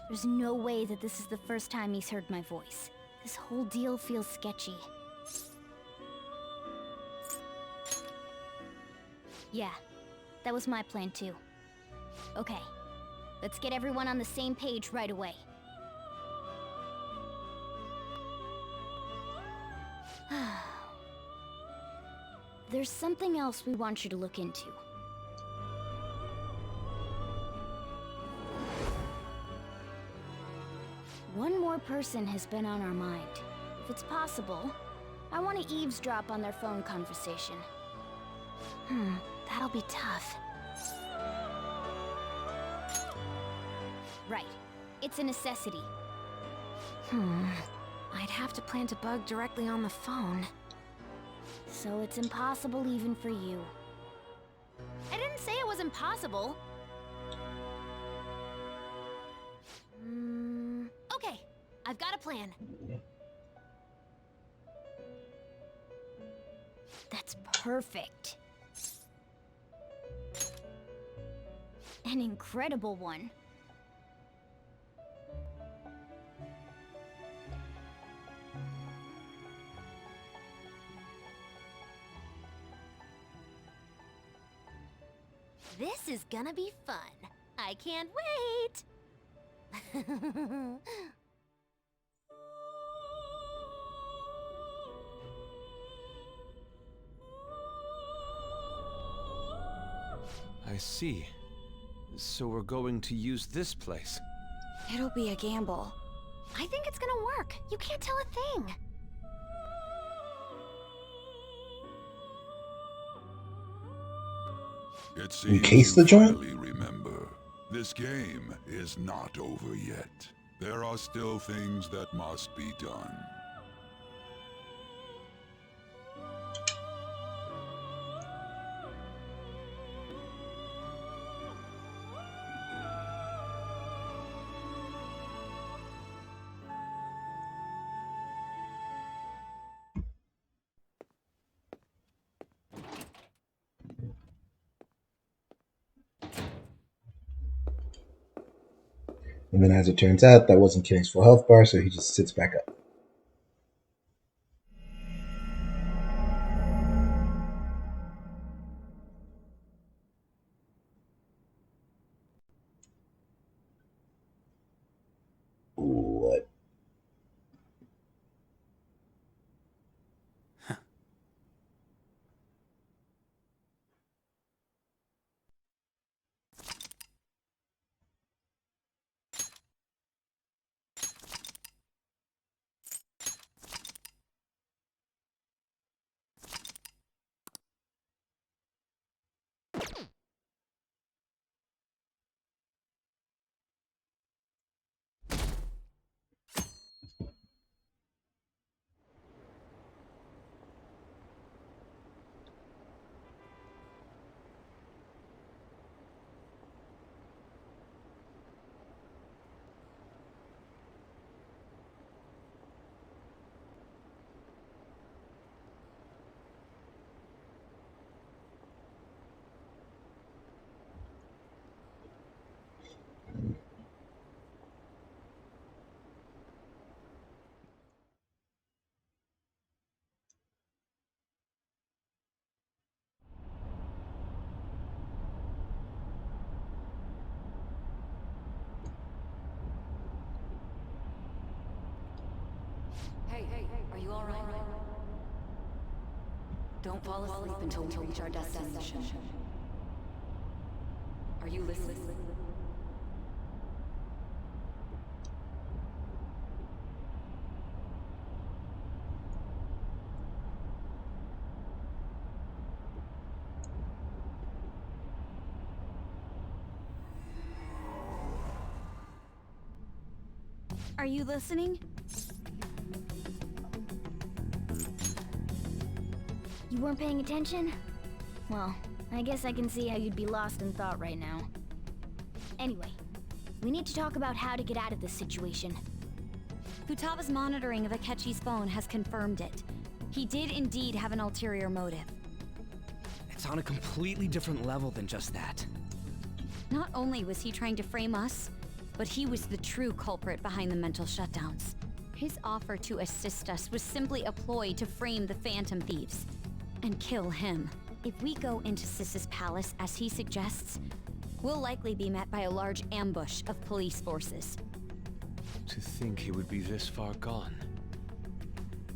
There's no way that this is the first time he's heard my voice. This whole deal feels sketchy. Yeah, that was my plan too. Okay, let's get everyone on the same page right away. There's something else we want you to look into. One more person has been on our mind. If it's possible, I want to eavesdrop on their phone conversation. That'll be tough. Right. It's a necessity. I'd have to plant a bug directly on the phone. So it's impossible even for you. I didn't say it was impossible. Okay, I've got a plan. That's perfect. An incredible one. This is gonna be fun. I can't wait.
I see. So we're going to use this place.
It'll be a gamble. I think it's gonna work. You can't tell a thing.
It seems
Encase
you
the joint?
finally remember. This game is not over yet. There are still things that must be done.
And then as it turns out, that wasn't Kenny's full health bar, so he just sits back up.
Hey, are you alright? Don't fall asleep until we reach our destination. Are you listening?
Are you listening? You weren't paying attention? Well, I guess I can see how you'd be lost in thought right now. Anyway, we need to talk about how to get out of this situation. Futaba's monitoring of Akechi's phone has confirmed it. He did indeed have an ulterior motive.
It's on a completely different level than just that.
Not only was he trying to frame us, but he was the true culprit behind the mental shutdowns. His offer to assist us was simply a ploy to frame the Phantom Thieves and kill him. If we go into Sis's palace as he suggests, we'll likely be met by a large ambush of police forces.
To think he would be this far gone.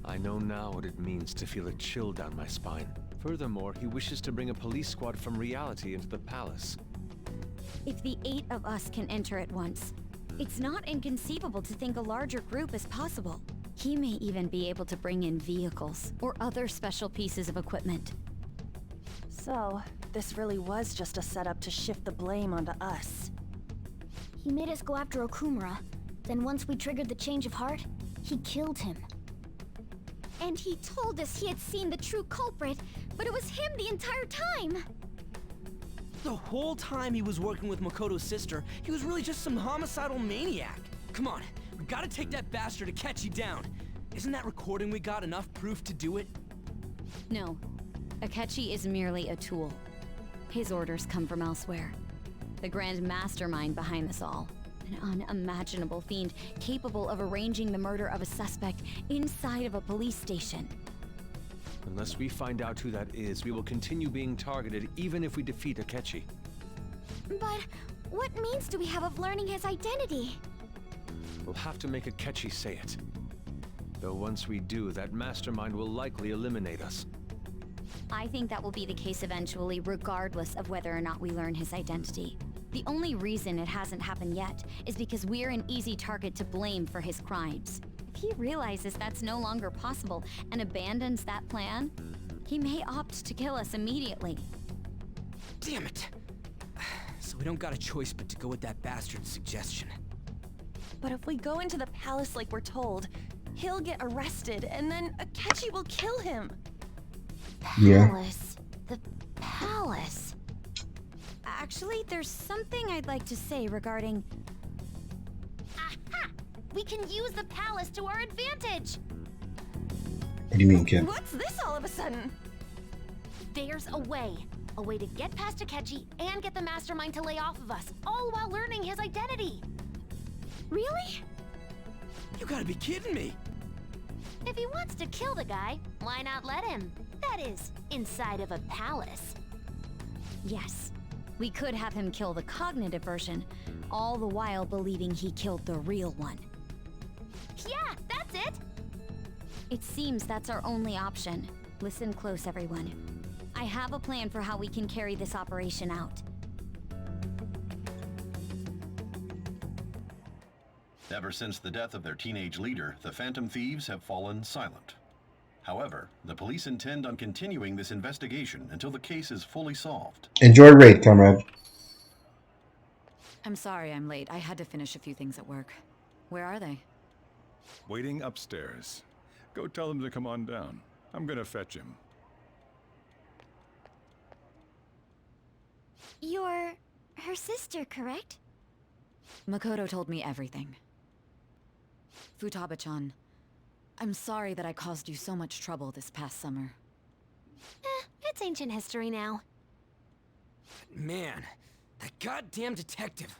I know now what it means to feel a chill down my spine. Furthermore, he wishes to bring a police squad from reality into the palace.
If the 8 of us can enter at once, it's not inconceivable to think a larger group is possible. He may even be able to bring in vehicles or other special pieces of equipment.
So, this really was just a setup to shift the blame onto us.
He made us go after Okumura. Then once we triggered the change of heart, he killed him. And he told us he had seen the true culprit, but it was him the entire time!
The whole time he was working with Makoto's sister, he was really just some homicidal maniac. Come on, we gotta take that bastard Akechi down. Isn't that recording we got enough proof to do it?
No. Akechi is merely a tool. His orders come from elsewhere. The grand mastermind behind this all. An unimaginable fiend capable of arranging the murder of a suspect inside of a police station.
Unless we find out who that is, we will continue being targeted even if we defeat Akechi.
But what means do we have of learning his identity?
We'll have to make Akechi say it. Though once we do, that mastermind will likely eliminate us.
I think that will be the case eventually, regardless of whether or not we learn his identity. The only reason it hasn't happened yet is because we're an easy target to blame for his crimes. If he realizes that's no longer possible and abandons that plan, he may opt to kill us immediately.
Damn it! So we don't got a choice but to go with that bastard's suggestion.
But if we go into the palace like we're told, he'll get arrested and then Akechi will kill him.
Palace. The palace. Actually, there's something I'd like to say regarding... Aha! We can use the palace to our advantage!
What do you mean, Ken?
What's this all of a sudden?
There's a way. A way to get past Akechi and get the mastermind to lay off of us, all while learning his identity.
Really?
You gotta be kidding me!
If he wants to kill the guy, why not let him? That is, inside of a palace.
Yes. We could have him kill the cognitive version, all the while believing he killed the real one.
Yeah, that's it!
It seems that's our only option. Listen close, everyone. I have a plan for how we can carry this operation out.
Ever since the death of their teenage leader, the Phantom Thieves have fallen silent. However, the police intend on continuing this investigation until the case is fully solved.
Enjoy raid, comrade.
I'm sorry I'm late. I had to finish a few things at work. Where are they?
Waiting upstairs. Go tell them to come on down. I'm gonna fetch him.
You're her sister, correct?
Makoto told me everything. Futaba-chan, I'm sorry that I caused you so much trouble this past summer.
It's ancient history now.
Man, that goddamn detective.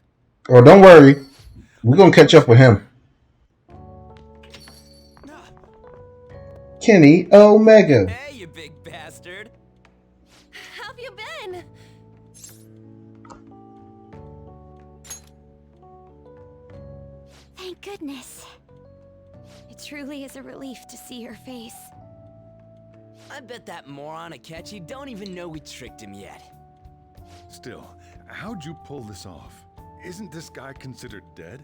Oh, don't worry. We're gonna catch up with him. Kenny Omega.
Hey, you big bastard.
How have you been?
Thank goodness.
It
It truly is a relief to see your face.
I bet that moron Akechi don't even know we tricked him yet.
Still, how'd you pull this off? Isn't this guy considered dead?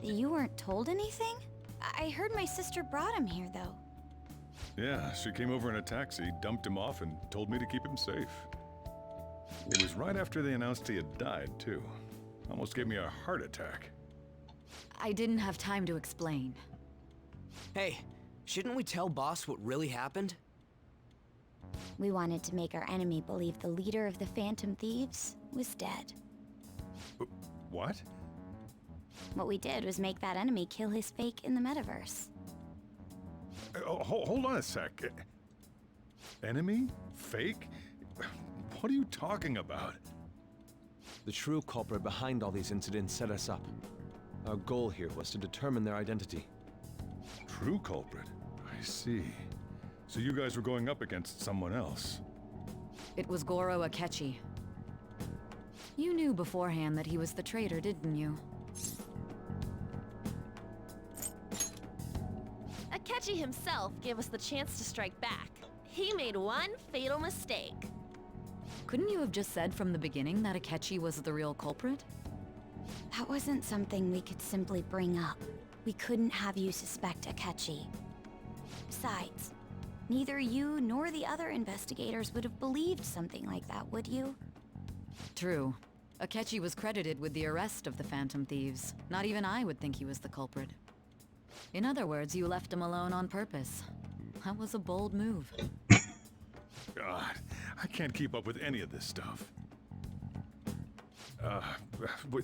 You weren't told anything? I heard my sister brought him here, though.
Yeah, she came over in a taxi, dumped him off, and told me to keep him safe. It was right after they announced he had died, too. Almost gave me a heart attack.
I didn't have time to explain.
Hey, shouldn't we tell boss what really happened?
We wanted to make our enemy believe the leader of the Phantom Thieves was dead.
What?
What we did was make that enemy kill his fake in the metaverse.
Hold on a sec. Enemy? Fake? What are you talking about?
The true culprit behind all these incidents set us up. Our goal here was to determine their identity.
True culprit? I see. So you guys were going up against someone else?
It was Goro Akechi. You knew beforehand that he was the traitor, didn't you?
Akechi himself gave us the chance to strike back. He made one fatal mistake.
Couldn't you have just said from the beginning that Akechi was the real culprit?
That wasn't something we could simply bring up. We couldn't have you suspect Akechi. Besides, neither you nor the other investigators would have believed something like that, would you?
True. Akechi was credited with the arrest of the Phantom Thieves. Not even I would think he was the culprit. In other words, you left him alone on purpose. That was a bold move.
God, I can't keep up with any of this stuff.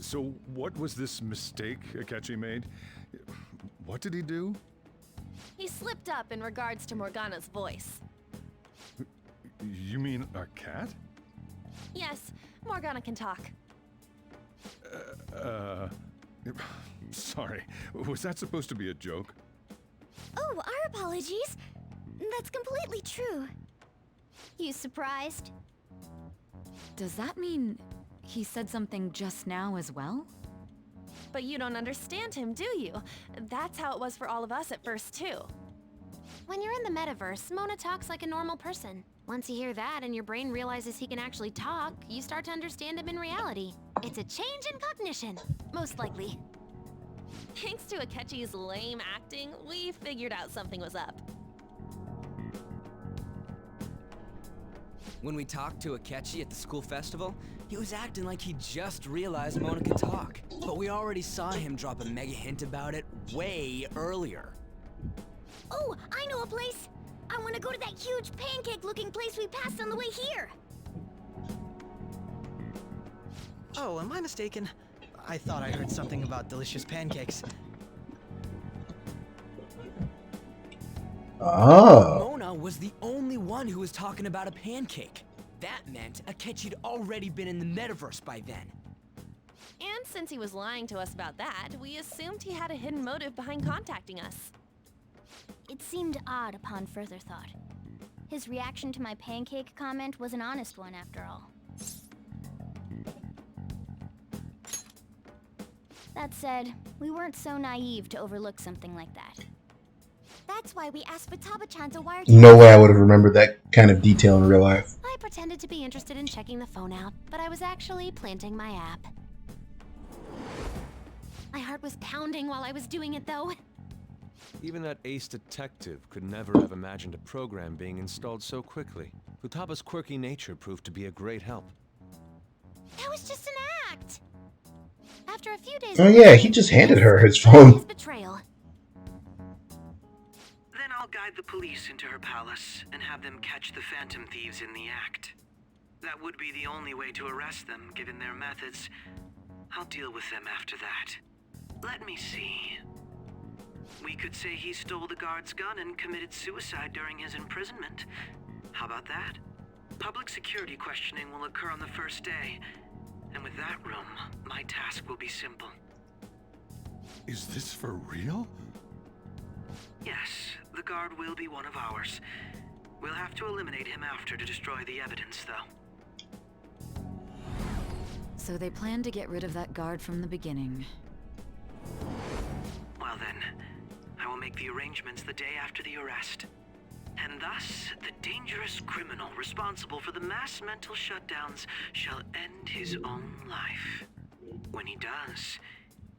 So what was this mistake Akechi made? What did he do?
He slipped up in regards to Morgana's voice.
You mean a cat?
Yes, Morgana can talk.
Sorry. Was that supposed to be a joke?
Oh, our apologies. That's completely true. You surprised?
Does that mean he said something just now as well?
But you don't understand him, do you? That's how it was for all of us at first, too. When you're in the metaverse, Mona talks like a normal person. Once you hear that and your brain realizes he can actually talk, you start to understand him in reality. It's a change in cognition, most likely. Thanks to Akechi's lame acting, we figured out something was up.
When we talked to Akechi at the school festival, he was acting like he just realized Mona could talk. But we already saw him drop a mega hint about it way earlier.
Oh, I know a place! I want to go to that huge pancake-looking place we passed on the way here!
Oh, am I mistaken? I thought I heard something about delicious pancakes.
Oh.
Mona was the only one who was talking about a pancake. That meant Akechi'd already been in the metaverse by then.
And since he was lying to us about that, we assumed he had a hidden motive behind contacting us.
It seemed odd upon further thought. His reaction to my pancake comment was an honest one, after all. That said, we weren't so naive to overlook something like that. That's why we asked Futaba-chan to wire...
No way I would have remembered that kind of detail in real life.
I pretended to be interested in checking the phone out, but I was actually planting my app. My heart was pounding while I was doing it, though.
Even that ace detective could never have imagined a program being installed so quickly. Futaba's quirky nature proved to be a great help.
That was just an act!
After a few days...
Oh yeah, he just handed her his phone.
Betrayal.
Then I'll guide the police into her palace and have them catch the Phantom Thieves in the act. That would be the only way to arrest them, given their methods. I'll deal with them after that. Let me see. We could say he stole the guard's gun and committed suicide during his imprisonment. How about that? Public security questioning will occur on the first day. And with that room, my task will be simple.
Is this for real?
Yes, the guard will be one of ours. We'll have to eliminate him after to destroy the evidence, though.
So they planned to get rid of that guard from the beginning.
Well then, I will make the arrangements the day after the arrest. And thus, the dangerous criminal responsible for the mass mental shutdowns shall end his own life. When he does,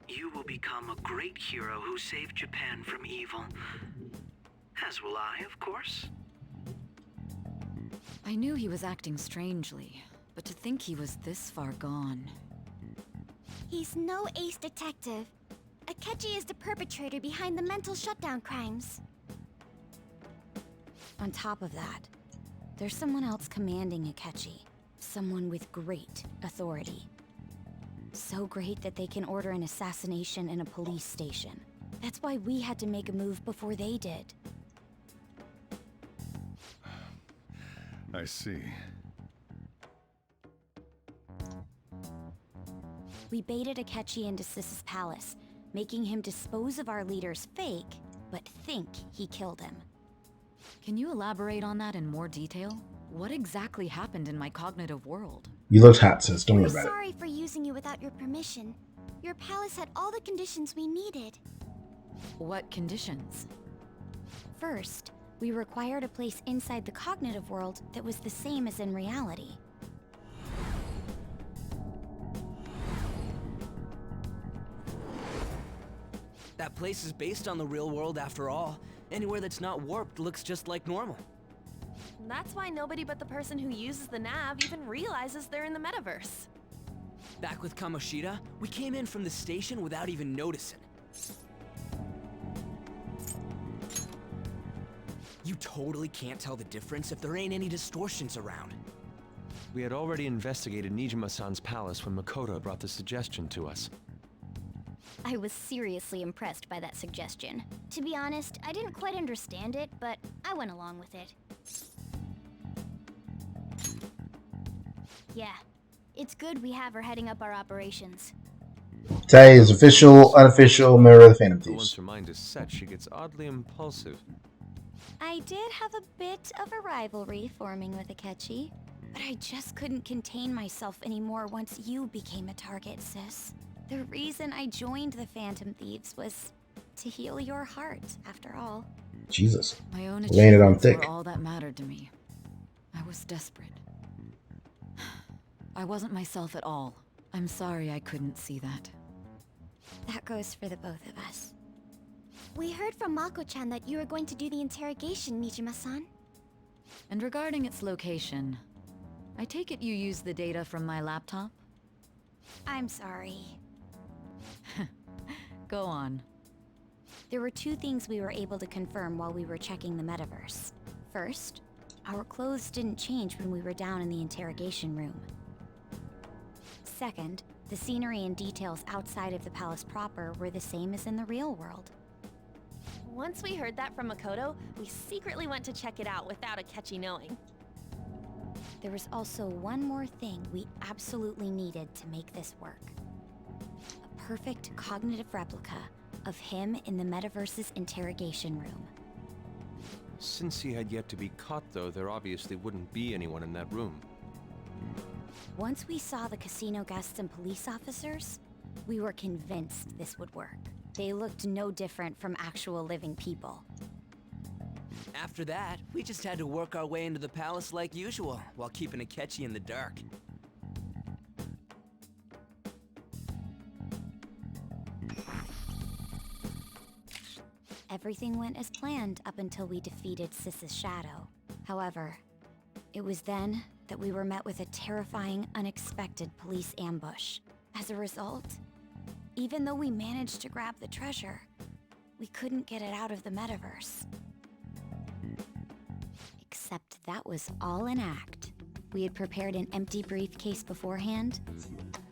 you will become a great hero who saved Japan from evil. As will I, of course.
I knew he was acting strangely, but to think he was this far gone.
He's no ace detective. Akechi is the perpetrator behind the mental shutdown crimes.
On top of that, there's someone else commanding Akechi. Someone with great authority. So great that they can order an assassination in a police station. That's why we had to make a move before they did.
I see.
We baited Akechi into Sis's palace, making him dispose of our leader's fake, but think he killed him.
Can you elaborate on that in more detail? What exactly happened in my cognitive world?
You looked hot, sis. Don't worry
We're
about it.
sorry for using you without your permission. Your palace had all the conditions we needed.
What conditions?
First, we required a place inside the cognitive world that was the same as in reality.
That place is based on the real world after all. Anywhere that's not warped looks just like normal.
That's why nobody but the person who uses the nav even realizes they're in the metaverse.
Back with Kamoshida, we came in from the station without even noticing. You totally can't tell the difference if there ain't any distortions around.
We had already investigated Nijima-san's palace when Makoto brought the suggestion to us.
I was seriously impressed by that suggestion. To be honest, I didn't quite understand it, but I went along with it. Yeah, it's good we have her heading up our operations.
Today is official, unofficial Mirror of the Phantom
But
Thieves.
once her mind is set, she gets oddly impulsive.
I did have a bit of a rivalry forming with Akechi, but I just couldn't contain myself anymore once you became a target, sis. The reason I joined the Phantom Thieves was to heal your heart, after all.
Jesus.
My own
Laying it on
achievements
thick.
were all that mattered to me. I was desperate. I wasn't myself at all. I'm sorry I couldn't see that.
That goes for the both of us. We heard from Mako-chan that you were going to do the interrogation, Nijima-san.
And regarding its location, I take it you used the data from my laptop?
I'm sorry.
Go on.
There were two things we were able to confirm while we were checking the metaverse. First, our clothes didn't change when we were down in the interrogation room. Second, the scenery and details outside of the palace proper were the same as in the real world.
Once we heard that from Makoto, we secretly went to check it out without Akechi knowing.
There was also one more thing we absolutely needed to make this work. A perfect cognitive replica of him in the metaverse's interrogation room.
Since he had yet to be caught, though, there obviously wouldn't be anyone in that room.
Once we saw the casino guests and police officers, we were convinced this would work. They looked no different from actual living people.
After that, we just had to work our way into the palace like usual, while keeping Akechi in the dark.
Everything went as planned up until we defeated Sis's shadow. However, it was then that we were met with a terrifying, unexpected police ambush. As a result, even though we managed to grab the treasure, we couldn't get it out of the metaverse. Except that was all an act. We had prepared an empty briefcase beforehand,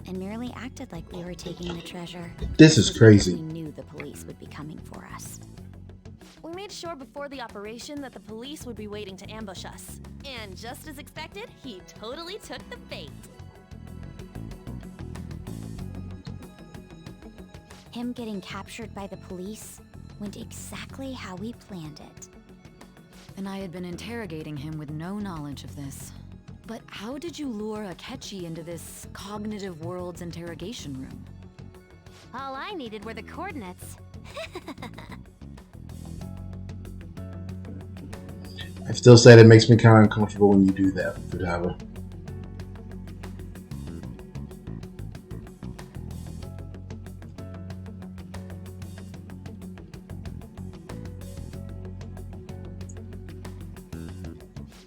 and merely acted like we were taking the treasure.
This is crazy.
We knew the police would be coming for us.
We made sure before the operation that the police would be waiting to ambush us. And just as expected, he totally took the bait.
Him getting captured by the police went exactly how we planned it.
And I had been interrogating him with no knowledge of this. But how did you lure Akechi into this cognitive world's interrogation room?
All I needed were the coordinates.
I still said it makes me kind of uncomfortable when you do that, Futaba.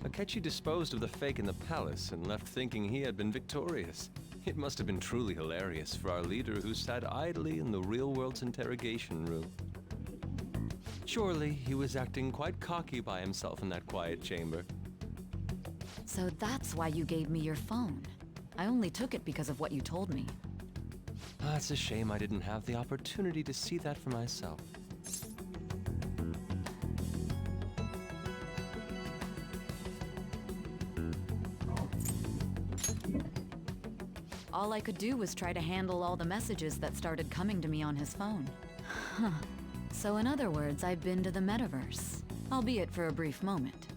Akechi disposed of the fake in the palace and left thinking he had been victorious. It must have been truly hilarious for our leader who sat idly in the real world's interrogation room. Surely he was acting quite cocky by himself in that quiet chamber.
So that's why you gave me your phone. I only took it because of what you told me.
It's a shame I didn't have the opportunity to see that for myself.
All I could do was try to handle all the messages that started coming to me on his phone. Huh. So in other words, I've been to the metaverse, albeit for a brief moment.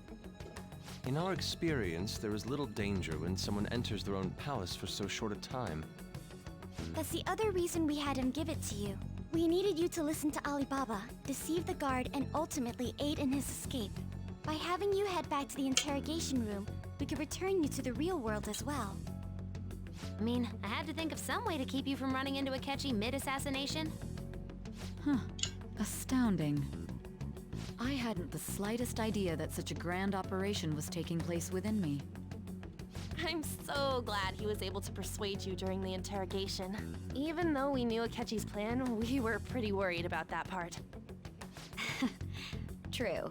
In our experience, there is little danger when someone enters their own palace for so short a time.
That's the other reason we had him give it to you. We needed you to listen to Alibaba, deceive the guard, and ultimately aid in his escape. By having you head back to the interrogation room, we could return you to the real world as well.
I mean, I had to think of some way to keep you from running into Akechi mid-assassination.
Huh. Astounding. I hadn't the slightest idea that such a grand operation was taking place within me.
I'm so glad he was able to persuade you during the interrogation. Even though we knew Akechi's plan, we were pretty worried about that part.
True.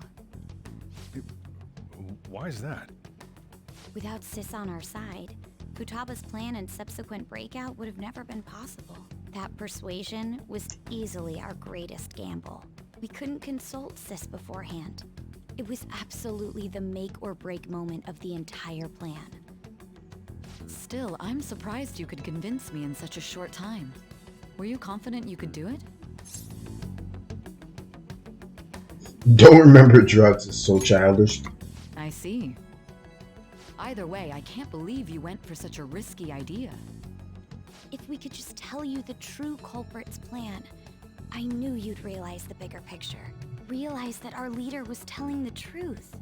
Why is that?
Without Sis on our side, Futaba's plan and subsequent breakout would have never been possible. That persuasion was easily our greatest gamble. We couldn't consult Sis beforehand. It was absolutely the make or break moment of the entire plan.
Still, I'm surprised you could convince me in such a short time. Were you confident you could do it?
Don't remember drugs is so childish.
I see. Either way, I can't believe you went for such a risky idea.
If we could just tell you the true culprit's plan, I knew you'd realize the bigger picture. Realize that our leader was telling the truth,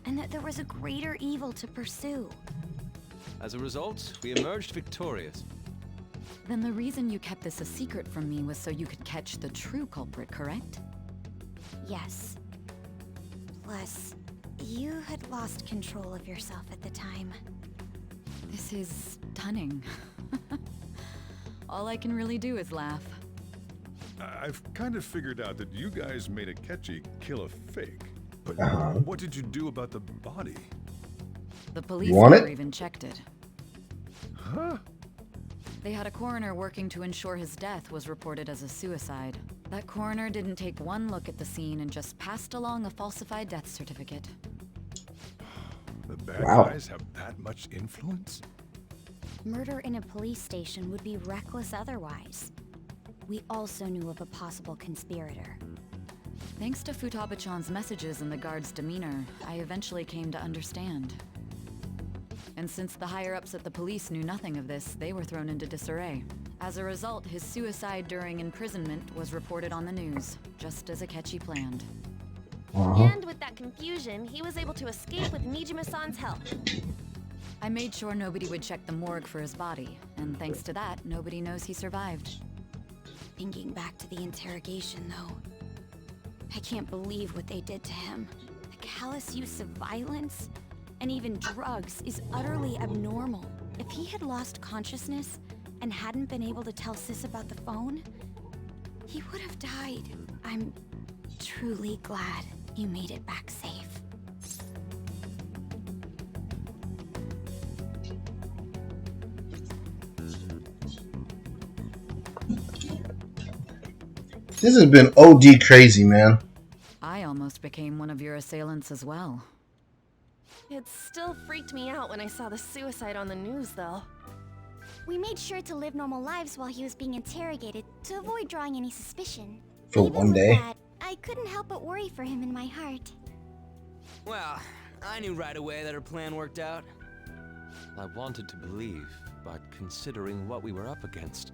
and that there was a greater evil to pursue.
As a result, we emerged victorious.
Then the reason you kept this a secret from me was so you could catch the true culprit, correct?
Yes. Plus, you had lost control of yourself at the time.
This is stunning. All I can really do is laugh.
I've kind of figured out that you guys made Akechi kill a fake. But what did you do about the body?
The police never even checked it.
Huh?
They had a coroner working to ensure his death was reported as a suicide. That coroner didn't take one look at the scene and just passed along a falsified death certificate.
The bad guys have that much influence?
Murder in a police station would be reckless otherwise. We also knew of a possible conspirator.
Thanks to Futaba-chan's messages and the guard's demeanor, I eventually came to understand. And since the higher-ups at the police knew nothing of this, they were thrown into disarray. As a result, his suicide during imprisonment was reported on the news, just as Akechi planned.
And with that confusion, he was able to escape with Nijima-san's help.
I made sure nobody would check the morgue for his body, and thanks to that, nobody knows he survived.
Thinking back to the interrogation, though, I can't believe what they did to him. The callous use of violence, and even drugs, is utterly abnormal. If he had lost consciousness and hadn't been able to tell Sis about the phone, he would have died. I'm truly glad you made it back safe.
This has been OD crazy, man.
I almost became one of your assailants as well.
It still freaked me out when I saw the suicide on the news, though.
We made sure to live normal lives while he was being interrogated to avoid drawing any suspicion.
For one day.
That, I couldn't help but worry for him in my heart.
Well, I knew right away that her plan worked out.
I wanted to believe, but considering what we were up against.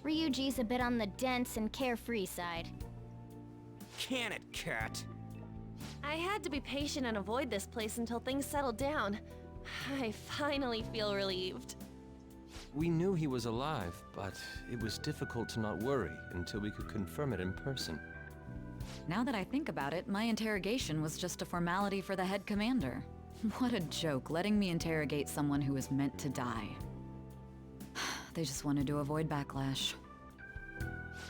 Ryuji's a bit on the dense and carefree side.
Can it, cat?
I had to be patient and avoid this place until things settled down. I finally feel relieved.
We knew he was alive, but it was difficult to not worry until we could confirm it in person.
Now that I think about it, my interrogation was just a formality for the head commander. What a joke, letting me interrogate someone who was meant to die. They just wanted to avoid backlash.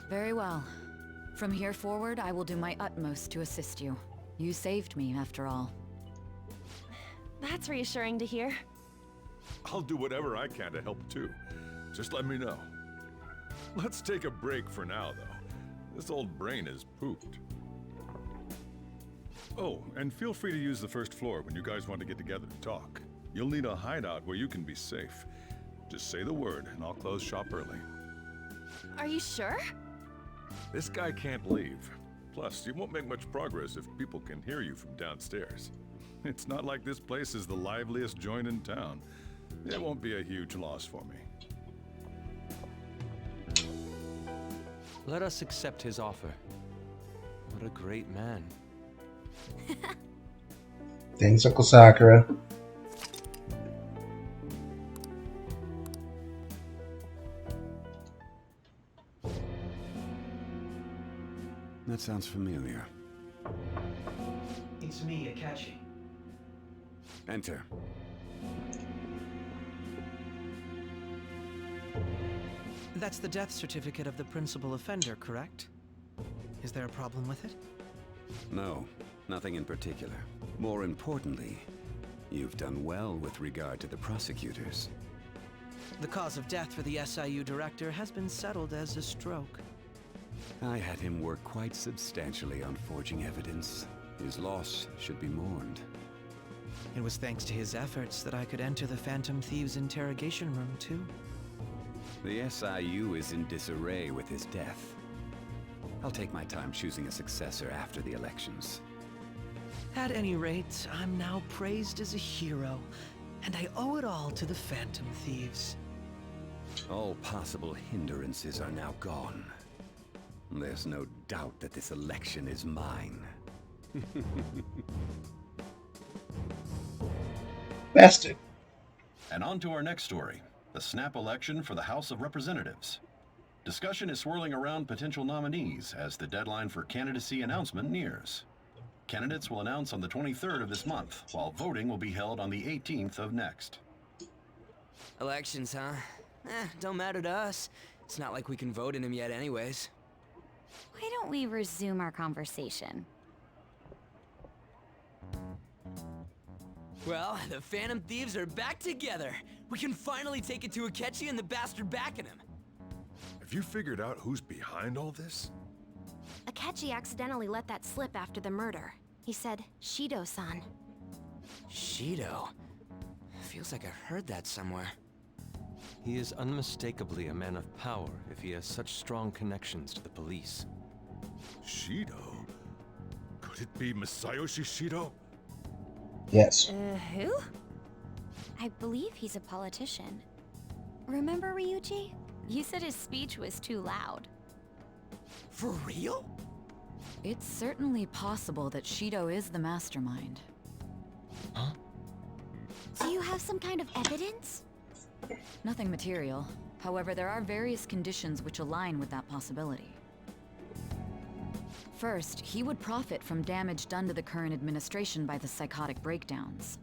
Very well. From here forward, I will do my utmost to assist you. You saved me, after all.
That's reassuring to hear.
I'll do whatever I can to help too. Just let me know. Let's take a break for now, though. This old brain is pooped. Oh, and feel free to use the first floor when you guys want to get together to talk. You'll need a hideout where you can be safe. Just say the word, and I'll close shop early.
Are you sure?
This guy can't leave. Plus, you won't make much progress if people can hear you from downstairs. It's not like this place is the liveliest joint in town. It won't be a huge loss for me.
Let us accept his offer. What a great man.
Thanks, Uncle Sakura.
That sounds familiar.
It's me, Akechi.
Enter.
That's the death certificate of the principal offender, correct? Is there a problem with it?
No, nothing in particular. More importantly, you've done well with regard to the prosecutors.
The cause of death for the SIU director has been settled as a stroke.
I had him work quite substantially on forging evidence. His loss should be mourned.
It was thanks to his efforts that I could enter the Phantom Thieves' interrogation room, too.
The SIU is in disarray with his death. I'll take my time choosing a successor after the elections.
At any rate, I'm now praised as a hero, and I owe it all to the Phantom Thieves.
All possible hindrances are now gone. There's no doubt that this election is mine.
Bastard.
And on to our next story, the snap election for the House of Representatives. Discussion is swirling around potential nominees as the deadline for candidacy announcement nears. Candidates will announce on the 23rd of this month, while voting will be held on the 18th of next.
Elections, huh? Don't matter to us. It's not like we can vote in them yet anyways.
Why don't we resume our conversation?
Well, the Phantom Thieves are back together. We can finally take it to Akechi and the bastard backing him.
Have you figured out who's behind all this?
Akechi accidentally let that slip after the murder. He said, Shido-san.
Shido? Feels like I heard that somewhere.
He is unmistakably a man of power if he has such strong connections to the police.
Shido? Could it be Masayoshi Shido?
Yes.
Who?
I believe he's a politician. Remember, Ryuji? You said his speech was too loud.
For real?
It's certainly possible that Shido is the mastermind.
Huh?
Do you have some kind of evidence?
Nothing material. However, there are various conditions which align with that possibility. First, he would profit from damage done to the current administration by the psychotic breakdowns.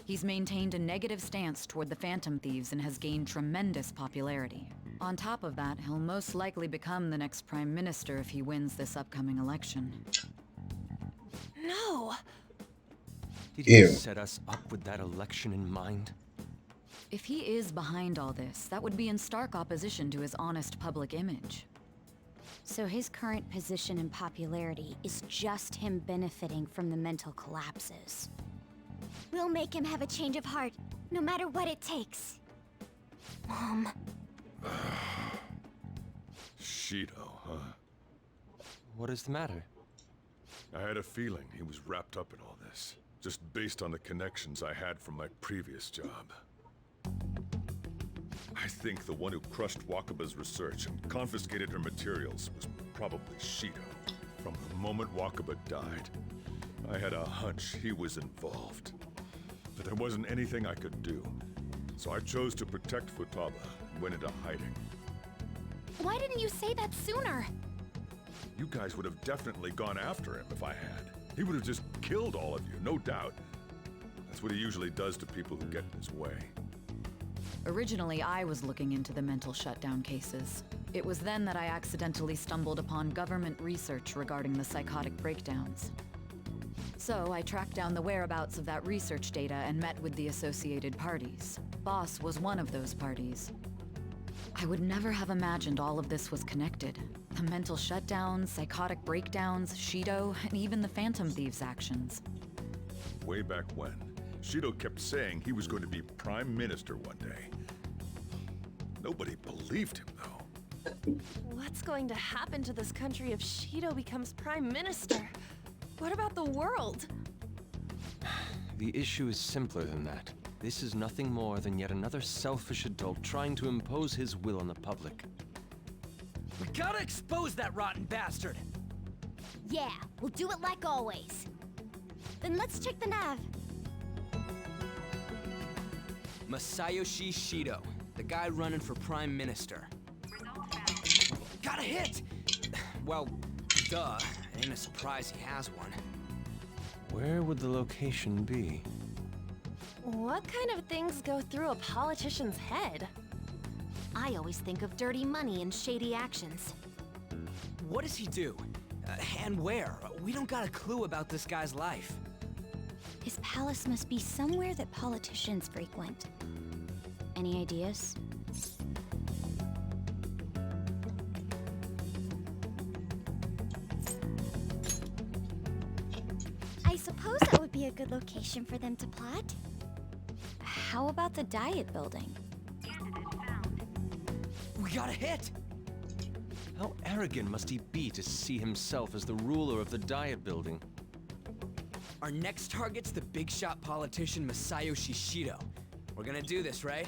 He's maintained a negative stance toward the Phantom Thieves and has gained tremendous popularity. On top of that, he'll most likely become the next Prime Minister if he wins this upcoming election.
No!
Did he set us up with that election in mind?
If he is behind all this, that would be in stark opposition to his honest public image.
So his current position and popularity is just him benefiting from the mental collapses. We'll make him have a change of heart, no matter what it takes. Mom.
Shido, huh?
What is the matter?
I had a feeling he was wrapped up in all this, just based on the connections I had from my previous job. I think the one who crushed Wakaba's research and confiscated her materials was probably Shido. From the moment Wakaba died, I had a hunch he was involved. But there wasn't anything I could do. So I chose to protect Futaba and went into hiding.
Why didn't you say that sooner?
You guys would have definitely gone after him if I had. He would have just killed all of you, no doubt. That's what he usually does to people who get in his way.
Originally, I was looking into the mental shutdown cases. It was then that I accidentally stumbled upon government research regarding the psychotic breakdowns. So I tracked down the whereabouts of that research data and met with the associated parties. Boss was one of those parties. I would never have imagined all of this was connected. The mental shutdowns, psychotic breakdowns, Shido, and even the Phantom Thieves' actions.
Way back when, Shido kept saying he was going to be Prime Minister one day. Nobody believed him, though.
What's going to happen to this country if Shido becomes Prime Minister? What about the world?
The issue is simpler than that. This is nothing more than yet another selfish adult trying to impose his will on the public.
We gotta expose that rotten bastard!
Yeah, we'll do it like always. Then let's check the nav.
Masayoshi Shido, the guy running for Prime Minister. Got a hit! Well, duh. Ain't a surprise he has one.
Where would the location be?
What kind of things go through a politician's head? I always think of dirty money and shady actions.
What does he do? And where? We don't got a clue about this guy's life.
His palace must be somewhere that politicians frequent. Any ideas? I suppose that would be a good location for them to plot. How about the Diet Building?
We got a hit!
How arrogant must he be to see himself as the ruler of the Diet Building?
Our next target's the big shot politician Masayoshi Shido. We're gonna do this, right?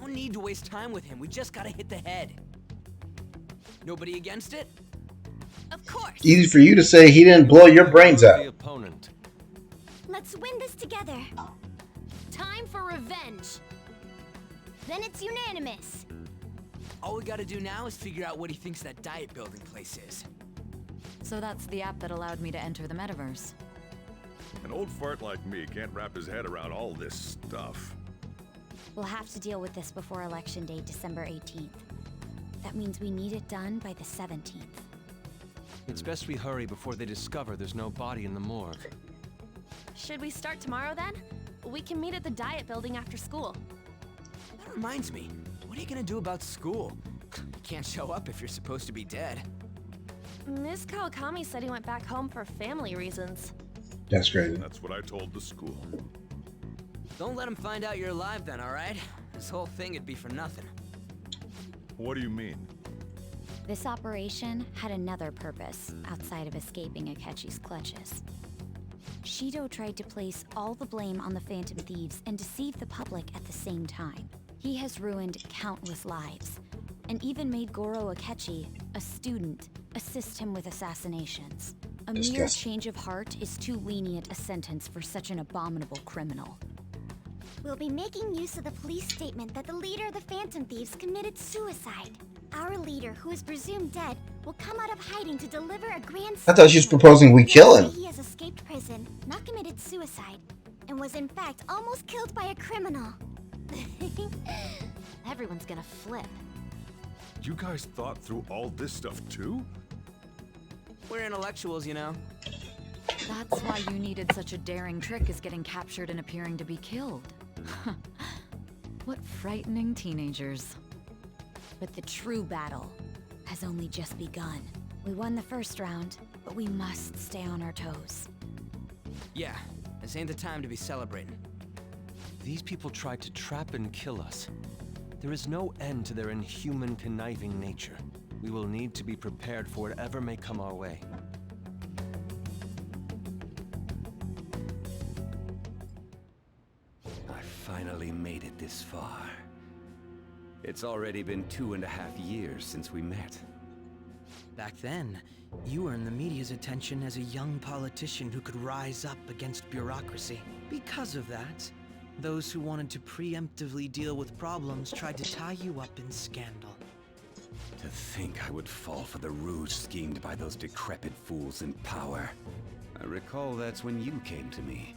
No need to waste time with him. We just gotta hit the head. Nobody against it?
Of course.
Easy for you to say he didn't blow your brains out.
The opponent.
Let's win this together.
Time for revenge.
Then it's unanimous.
All we gotta do now is figure out what he thinks that Diet Building place is.
So that's the app that allowed me to enter the metaverse.
An old fart like me can't wrap his head around all this stuff.
We'll have to deal with this before Election Day, December 18th. That means we need it done by the 17th.
It's best we hurry before they discover there's no body in the morgue.
Should we start tomorrow then? We can meet at the Diet Building after school.
That reminds me, what are you gonna do about school? You can't show up if you're supposed to be dead.
Miss Kawakami said he went back home for family reasons.
That's crazy.
That's what I told the school.
Don't let him find out you're alive then, alright? This whole thing would be for nothing.
What do you mean?
This operation had another purpose outside of escaping Akechi's clutches. Shido tried to place all the blame on the Phantom Thieves and deceive the public at the same time. He has ruined countless lives, and even made Goro Akechi, a student, assist him with assassinations. A mere change of heart is too lenient a sentence for such an abominable criminal. We'll be making use of the police statement that the leader of the Phantom Thieves committed suicide. Our leader, who is presumed dead, will come out of hiding to deliver a grand
I thought she was proposing we kill him.
He has escaped prison, not committed suicide, and was in fact almost killed by a criminal.
Everyone's gonna flip.
You guys thought through all this stuff too?
We're intellectuals, you know.
That's why you needed such a daring trick as getting captured and appearing to be killed. What frightening teenagers.
But the true battle has only just begun. We won the first round, but we must stay on our toes.
Yeah, this ain't the time to be celebrating.
These people tried to trap and kill us. There is no end to their inhuman, conniving nature. We will need to be prepared for whatever may come our way.
I finally made it this far. It's already been 2.5 years since we met.
Back then, you earned the media's attention as a young politician who could rise up against bureaucracy. Because of that, those who wanted to preemptively deal with problems tried to tie you up in scandal.
To think I would fall for the ruse schemed by those decrepit fools in power. I recall that's when you came to me.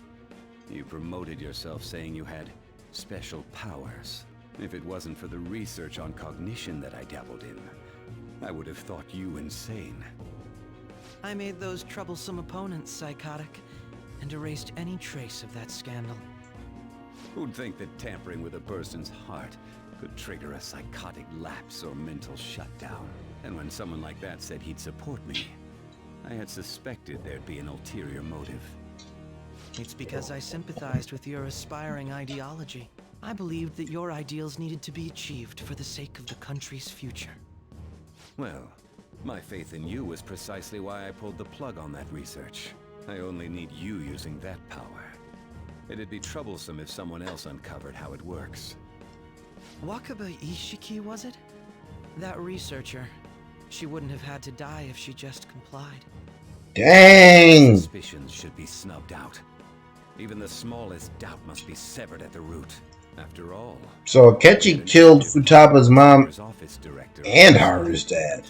You promoted yourself saying you had special powers. If it wasn't for the research on cognition that I dabbled in, I would have thought you insane.
I made those troublesome opponents psychotic, and erased any trace of that scandal.
Who'd think that tampering with a person's heart could trigger a psychotic lapse or mental shutdown? And when someone like that said he'd support me, I had suspected there'd be an ulterior motive.
It's because I sympathized with your aspiring ideology. I believed that your ideals needed to be achieved for the sake of the country's future.
Well, my faith in you was precisely why I pulled the plug on that research. I only need you using that power. It'd be troublesome if someone else uncovered how it works.
Wakaba Ishiki, was it? That researcher. She wouldn't have had to die if she just complied.
Dang!
Suspicions should be snubbed out. Even the smallest doubt must be severed at the root. After all,
So Akechi killed Futaba's mom and Haru's dad.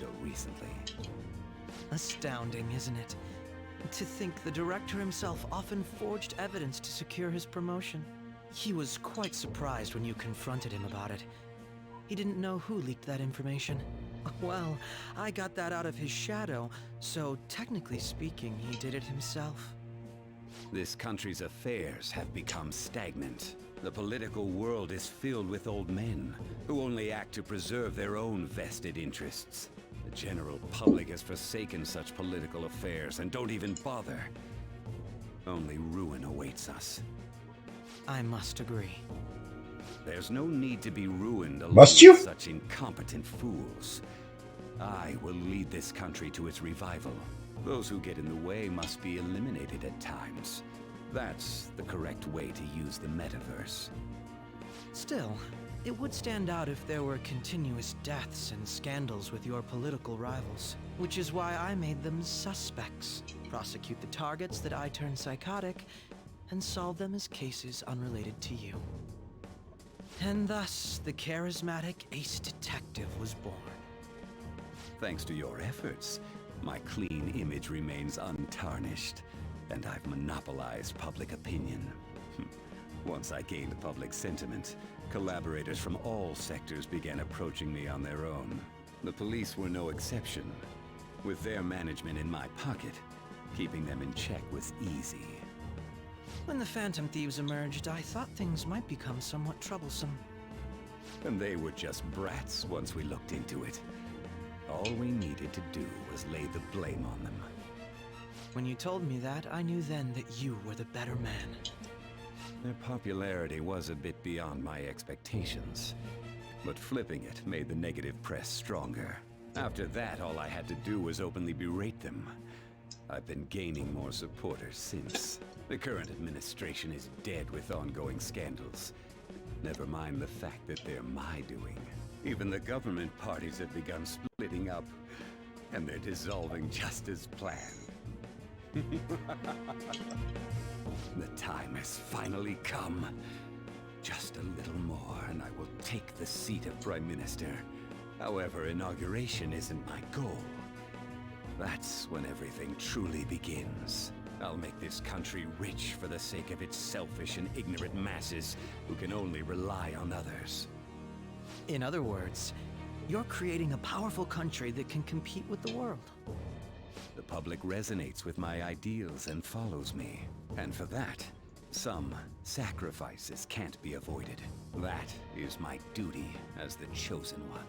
Astounding, isn't it? To think the director himself often forged evidence to secure his promotion. He was quite surprised when you confronted him about it. He didn't know who leaked that information. Well, I got that out of his shadow, so technically speaking, he did it himself.
This country's affairs have become stagnant. The political world is filled with old men who only act to preserve their own vested interests. The general public has forsaken such political affairs and don't even bother. Only ruin awaits us.
I must agree.
There's no need to be ruined along
Must you?
with such incompetent fools. I will lead this country to its revival. Those who get in the way must be eliminated at times. That's the correct way to use the metaverse.
Still, it would stand out if there were continuous deaths and scandals with your political rivals, which is why I made them suspects. Prosecute the targets that I turn psychotic, and solve them as cases unrelated to you. And thus, the charismatic ace detective was born.
Thanks to your efforts, my clean image remains untarnished, and I've monopolized public opinion. Once I gained public sentiment, collaborators from all sectors began approaching me on their own. The police were no exception. With their management in my pocket, keeping them in check was easy.
When the Phantom Thieves emerged, I thought things might become somewhat troublesome.
And they were just brats once we looked into it. All we needed to do was lay the blame on them.
When you told me that, I knew then that you were the better man.
Their popularity was a bit beyond my expectations. But flipping it made the negative press stronger. After that, all I had to do was openly berate them. I've been gaining more supporters since. The current administration is dead with ongoing scandals. Never mind the fact that they're my doing. Even the government parties have begun splitting up, and they're dissolving just as planned. The time has finally come. Just a little more, and I will take the seat of Prime Minister. However, inauguration isn't my goal. That's when everything truly begins. I'll make this country rich for the sake of its selfish and ignorant masses who can only rely on others.
In other words, you're creating a powerful country that can compete with the world.
The public resonates with my ideals and follows me. And for that, some sacrifices can't be avoided. That is my duty as the chosen one.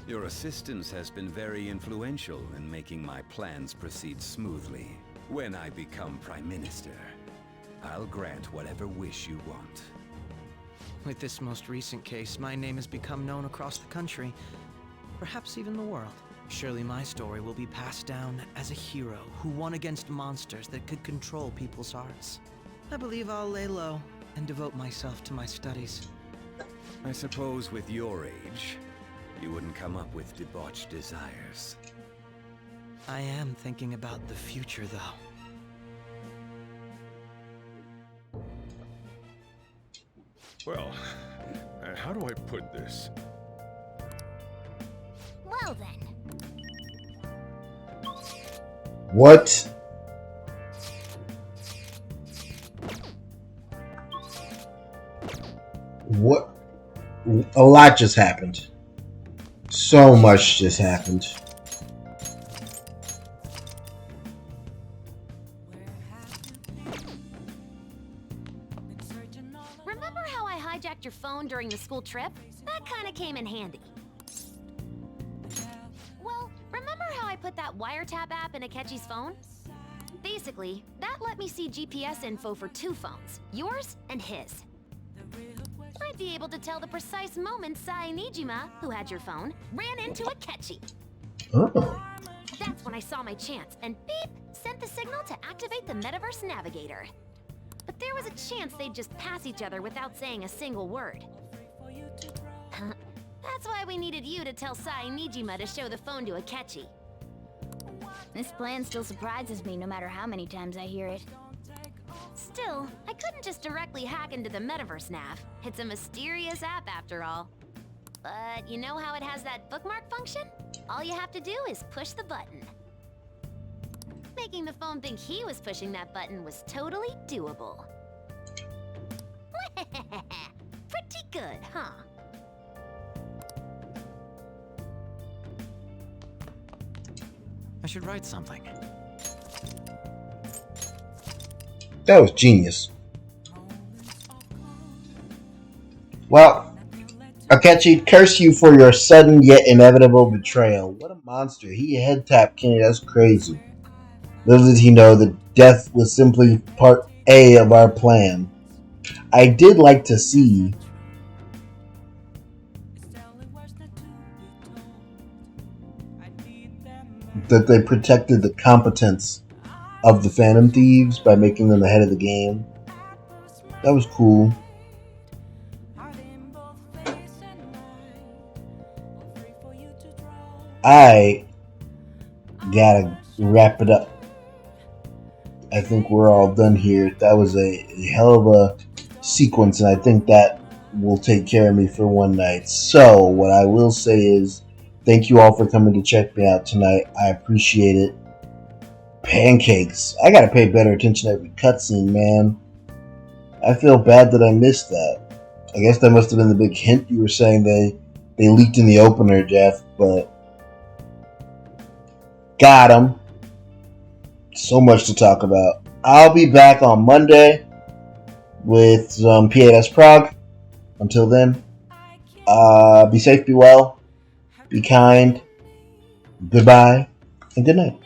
Your assistance has been very influential in making my plans proceed smoothly. When I become Prime Minister, I'll grant whatever wish you want.
With this most recent case, my name has become known across the country, perhaps even the world. Surely my story will be passed down as a hero who won against monsters that could control people's hearts. I believe I'll lay low and devote myself to my studies.
I suppose with your age, you wouldn't come up with debauched desires.
I am thinking about the future, though.
Well, how do I put this?
Well then.
What? What? A lot just happened. So much just happened.
Remember how I hijacked your phone during the school trip? That kind of came in handy. Well, remember how I put that wiretap app in Akechi's phone? Basically, that let me see GPS info for 2 phones, yours and his. I'd be able to tell the precise moment Sai Nijima, who had your phone, ran into Akechi.
Oh.
That's when I saw my chance, and beep, sent the signal to activate the Metaverse Navigator. But there was a chance they'd just pass each other without saying a single word. That's why we needed you to tell Sai Nijima to show the phone to Akechi.
This plan still surprises me no matter how many times I hear it.
Still, I couldn't just directly hack into the Metaverse Nav. It's a mysterious app after all. But you know how it has that bookmark function? All you have to do is push the button. Making the phone think he was pushing that button was totally doable. Pretty good, huh?
I should write something.
That was genius. Well, Akechi, curse you for your sudden yet inevitable betrayal. What a monster. He head tapped Kenny. That's crazy. Little did he know that death was simply part A of our plan. I did like to see that they protected the competence of the Phantom Thieves by making them ahead of the game. That was cool. I gotta wrap it up. I think we're all done here. That was a hell of a sequence, and I think that will take care of me for one night. So, what I will say is, thank you all for coming to check me out tonight. I appreciate it. Pancakes. I gotta pay better attention to every cutscene, man. I feel bad that I missed that. I guess that must have been the big hint you were saying they leaked in the opener, Jeff, but got him. So much to talk about. I'll be back on Monday with some PAS Prague. Until then, be safe, be well, be kind, goodbye, and good night.